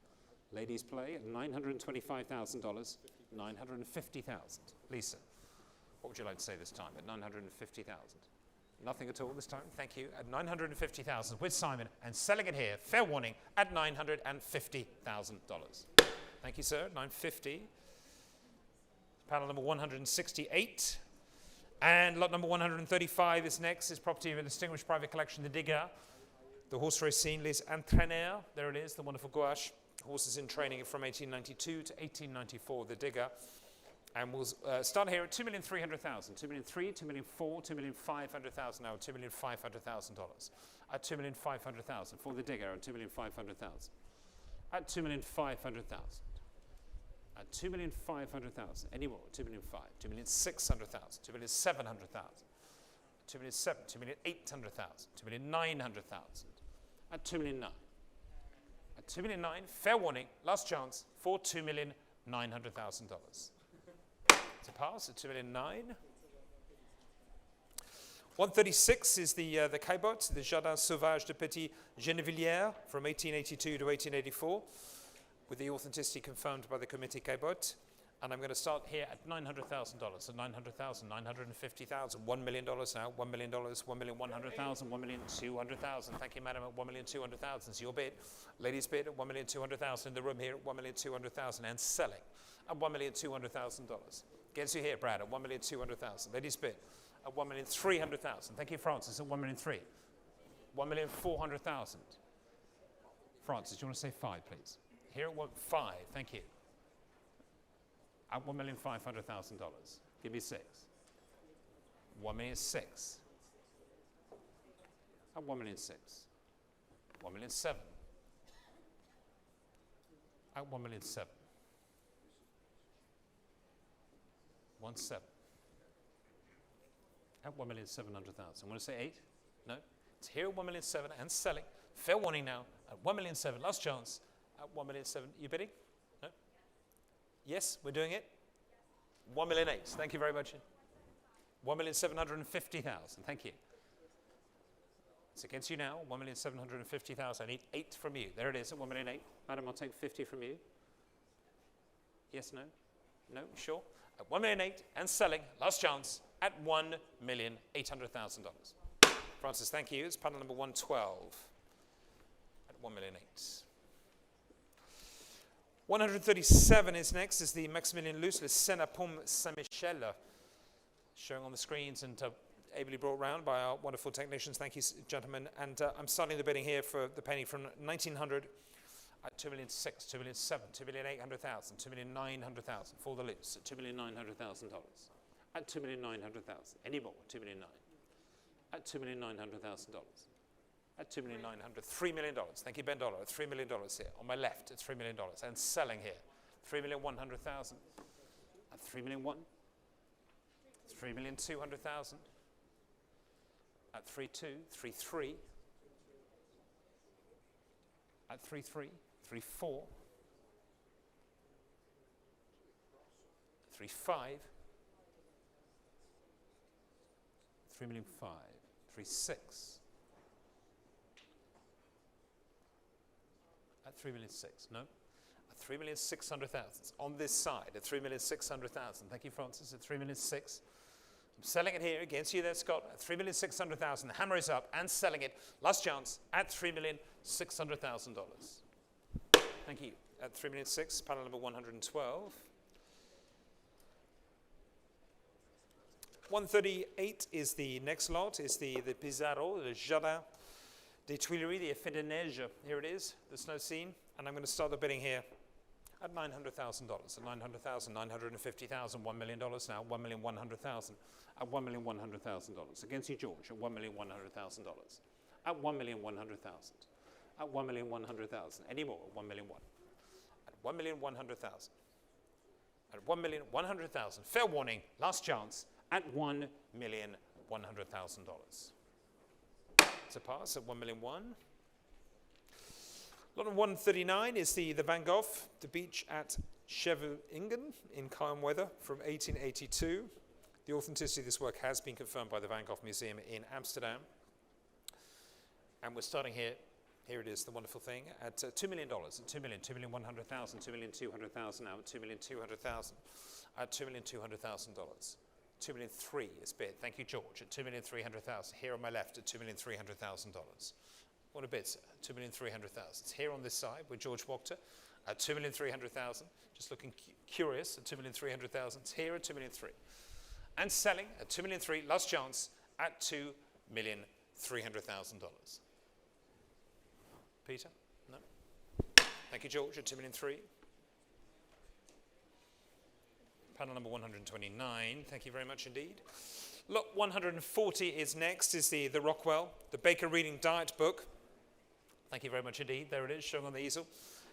Ladies play at $925,000. $950,000. Lisa, what would you like to say this time at $950,000? Nothing at all this time. Thank you. At $950,000 with Simon and selling it here. Fair warning at $950,000. Thank you, sir. $950,000. Panel number 168. And lot number 135 is next, is property of a distinguished private collection, the Degas, the horse race scene, Les Entraîneurs, there it is, the wonderful gouache, horses in training from 1892 to 1894, the Degas. And we'll start here at $2,300,000, $2,300,000, $2,400,000, $2,500,000 now, $2,500,000. At $2,500,000 for the Degas, at $2,500,000. At $2,500,000. At $2,500,000. Any more? $2,500,000. $2,600,000. $2,700,000. $2,700,000. $2,800,000. $2,900,000. At $2,900,000. At $2,900,000. Fair warning. Last chance for $2,900,000. To pass at $2,900,000. 136 is the cabote, the Jardin Sauvage de Petit Gennevilliers from 1882 to 1884. With the authenticity confirmed by the committee cabote. And I'm going to start here at $900,000, at $900,000, $950,000, $1 million now, $1 million, $1,100,000, $1,200,000. Thank you, madam, at $1,200,000 is your bid. Ladies' bid at $1,200,000 in the room here at $1,200,000 and selling at $1,200,000. Gets you here, Brad, at $1,200,000. Ladies' bid at $1,300,000. Thank you, Francis, at $1,300,000. $1,400,000. Francis, do you want to say 5, please? Here at 5, thank you. At $1,500,000. Give me 6. $1,600,000. At $1,600,000. $1,700,000. At $1,700,000. 1,700,000. At $1,700,000. Want to say 8? No. It's here at $1,700,000 and selling. Fair warning now at $1,700,000. Last chance. At $1,700,000. You bidding? No? Yes, we're doing it? $1,800,000. Thank you very much. $1,750,000. Thank you. It's against you now. $1,750,000. I need 8 from you. There it is at $1,800,000. Madam, I'll take 50 from you. Yes, no? No? Sure? At $1,800,000 and selling. Last chance at $1,800,000. Francis, thank you. It's panel number 112 at $1,800,000. 137 is next, is the Maximilien Luce, Le Scène Pomme Saint-Michel, showing on the screens and ably brought round by our wonderful technicians. Thank you, gentlemen. And I'm starting the bidding here for the painting from 1900 at $2,600,000, $2,700,000, $2,800,000, $2,900,000 for the Luce at $2,900,000. At $2,900,000. Any more? $2,900,000. At $2,900,000. At $2,900,000, $3 million. Thank you, Ben Dollar. At $3 million here. On my left, at $3 million. And selling here, $3,100,000. At $3,100,000. $3,200,000. At $3,200,000. $3,300,000. At $3,300,000. $3,400,000. $3,500,000. $3,500,000. $3,600,000. At $3,600,000, no? At $3,600,000 on this side, at $3,600,000. Thank you, Francis, at $3,600,000. I'm selling it here against you there, Scott, at $3,600,000. The hammer is up and selling it. Last chance at $3,600,000. Thank you. At $3,600,000, panel number 112. 138 is the next lot, is the Pizarro, the Jardin des Tuileries, the Effet de Neige. Here it is, the snow scene. And I'm going to start the bidding here at $900,000. At $900,000, $950,000, $1 million now, $1,100,000. At $1,100,000. Against you, George, at $1,100,000. At $1,100,000. At $1,100,000. Any more? At $1,100,000. At $1,100,000. At $1,100,000. Fair warning, last chance. At $1,100,000. To pass at $1,100,000. Lot of 139 is the Van Gogh, The Beach at Scheveningen in calm weather from 1882. The authenticity of this work has been confirmed by the Van Gogh Museum in Amsterdam. And we're starting here. Here it is, the wonderful thing, at $2 million, at $2,100,000, $2,200,000 now, at $2,200,000, at $2,200,000. $2,300,000 is bid. Thank you, George. At $2,300,000. Here on my left at $2,300,000. What a bid, sir. $2,300,000. It's here on this side with George Wachter at 2,300,000. Just looking curious at 2,300,000. It's here at 2,300,000. And selling at 2,300,000. Last chance at $2,300,000. Peter? No? Thank you, George, at 2,300,000. Panel number 129. Thank you very much indeed. Lot 140 is next, is the Rockwell, the Baker Reading Diet book. Thank you very much indeed. There it is, showing on the easel.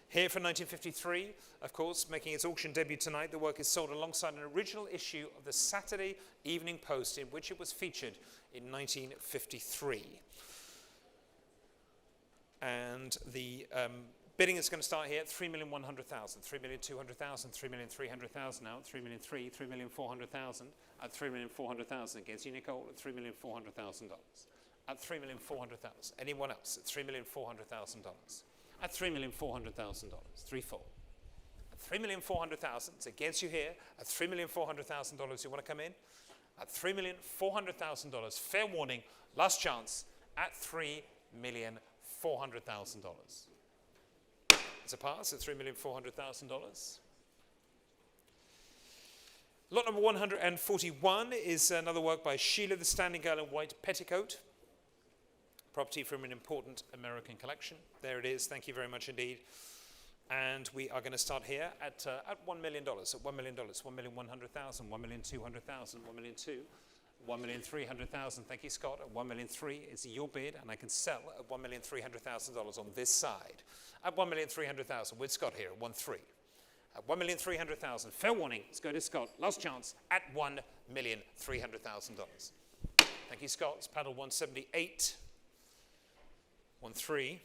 Here for 1953, of course, making its auction debut tonight. The work is sold alongside an original issue of the Saturday Evening Post, in which it was featured in 1953. And the bidding is going to start here at 3,100,000, 3,200,000, 3,300,000 now, 3,300,000, 3,400,000, at 3,400,000 against you, Nicole, at $3,400,000. At 3,400,000. Anyone else at $3,400,000? At $3,400,000. 3-4. At $3,400,000. It's against you here. At $3,400,000. You want to come in? At $3,400,000. Fair warning. Last chance. At $3,400,000. It's a pass at $3,400,000. Lot number 141 is another work by Sheila, the Standing Girl in White Petticoat. Property from an important American collection. There it is. Thank you very much indeed. And we are going to start here at $1 million. At $1 million. 1,100,000, 1,200,000, 1,200,000, 1,300,000. Thank you, Scott. At 1,300,000 is your bid, and I can sell at $1,300,000 on this side. At 1,300,000 with Scott here at 1,300,000. At 1,300,000. Fair warning. Let's go to Scott. Last chance at $1,300,000. Thank you, Scott. It's paddle 178. 1,300,000.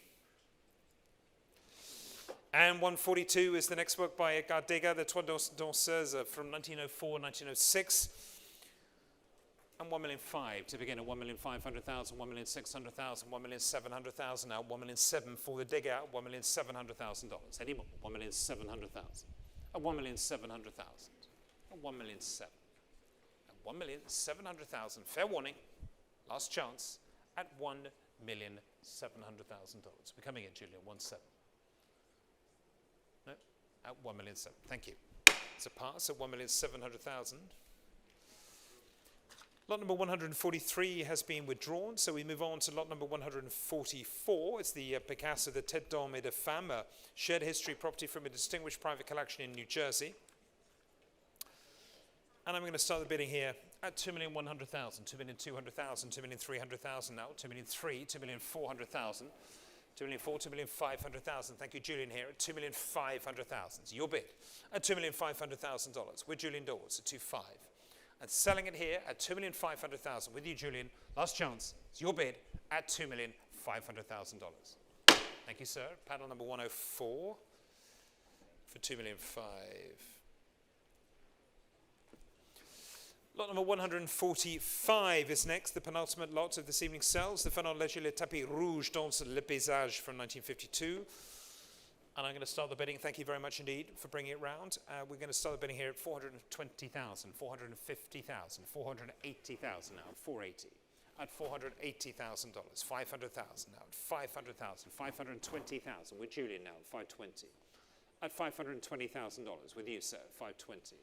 And 142 is the next work by Degas, the Trois Danseuses from 1904, 1906. And 1,500,000 to begin at 1,500,000, 1,600,000, 1,700,000. Now 1,700,000 for the Degas, $1,700,000. Any more? 1,700,000. At 1,700,000. At 1,700,000. At 1,700,000. Fair warning. Last chance at $1,700,000. We're coming in, Julia. 1,700,000. No, at 1,700,000. Thank you. It's a pass at 1,700,000. Lot number 143 has been withdrawn, so we move on to lot number 144. It's the Picasso, the Tête d'Homme et de Femme, shared history property from a distinguished private collection in New Jersey. And I'm going to start the bidding here at 2,100,000, 2,200,000, 2,300,000 now, 2,300,000, 2,400,000, 2,400,000, 2,500,000. Thank you, Julian, here at 2,500,000. It's your bid at $2,500,000 with Julian Dawes at 2,500,000. And selling it here at 2,500,000 with you, Julian. Last chance. It's your bid at $2,500,000. Thank you, sir. Panel number 104 for 2,500,000. Lot number 145 is next, the penultimate lot of this evening's sales. The Fernand Léger Le Tapis Rouge dans le Paysage from 1952. And I'm going to start the bidding. Thank you very much indeed for bringing it round. We're going to start the bidding here at 420,000, 450,000, 480,000 now, 480. At $480,000, 500,000 now, at 500,000, 520,000 with Julian now, 520. At $520,000 with you, sir, 520.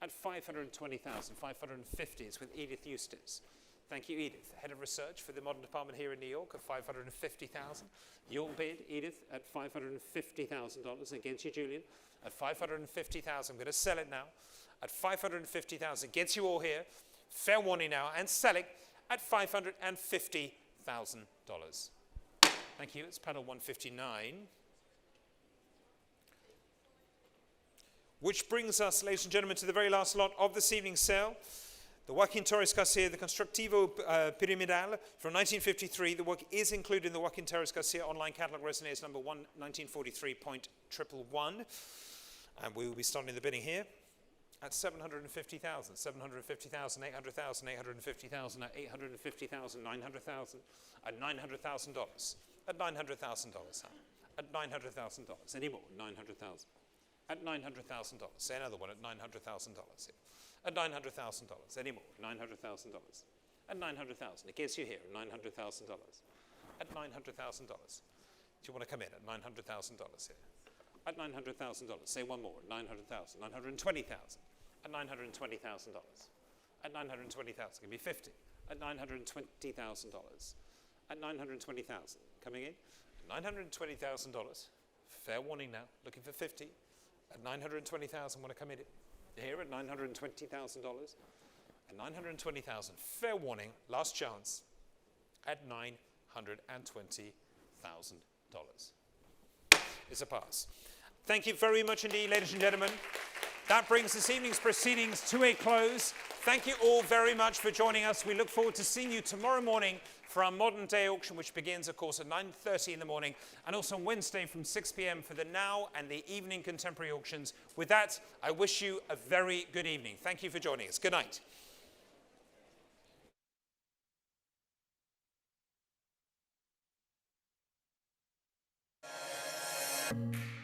At 520,000, 550s with Edith Eustace. Thank you, Edith, Head of Research for the Modern Department here in New York at 550,000. Your bid, Edith, at $550,000 against you, Julian. At 550,000, I'm going to sell it now. At 550,000, gets you all here. Fair warning now, and sell it at $550,000. Thank you. It's panel 159. Which brings us, ladies and gentlemen, to the very last lot of this evening's sale. The Joaquin Torres Garcia, the Constructivo Piramidal from 1953. The work is included in the Joaquin Torres Garcia online catalogue resonates number 1943.111. And we will be starting the bidding here at 750,000, 750,000, 800,000, 850,000, at 850,000, 900,000, at $900,000. At $900,000, huh? At $900,000. Any more? 900,000. At $900,000. Say another one at $900,000. At $900,000. Any more? $900,000. At $900,000. It gets you here at $900,000. At $900,000. Do you want to come in at $900,000 here? at $900,000. Say one more, at $900,000, $920,000, at $920,000, at $920,000. Give me 50, at $920,000, at $920,000. Coming in, $920,000. Fair warning now, looking for 50, at $920,000. Want to come in here at $920,000, at $920,000. Fair warning, last chance, at $920,000. It's a pass. Thank you very much indeed, ladies and gentlemen. That brings this evening's proceedings to a close. Thank you all very much for joining us. We look forward to seeing you tomorrow morning for our Modern Day auction, which begins, of course, at 9:30 in the morning, and also on Wednesday from 6 p.m. for the Now and the Evening Contemporary auctions. With that, I wish you a very good evening. Thank you for joining us. Good night. Thank you.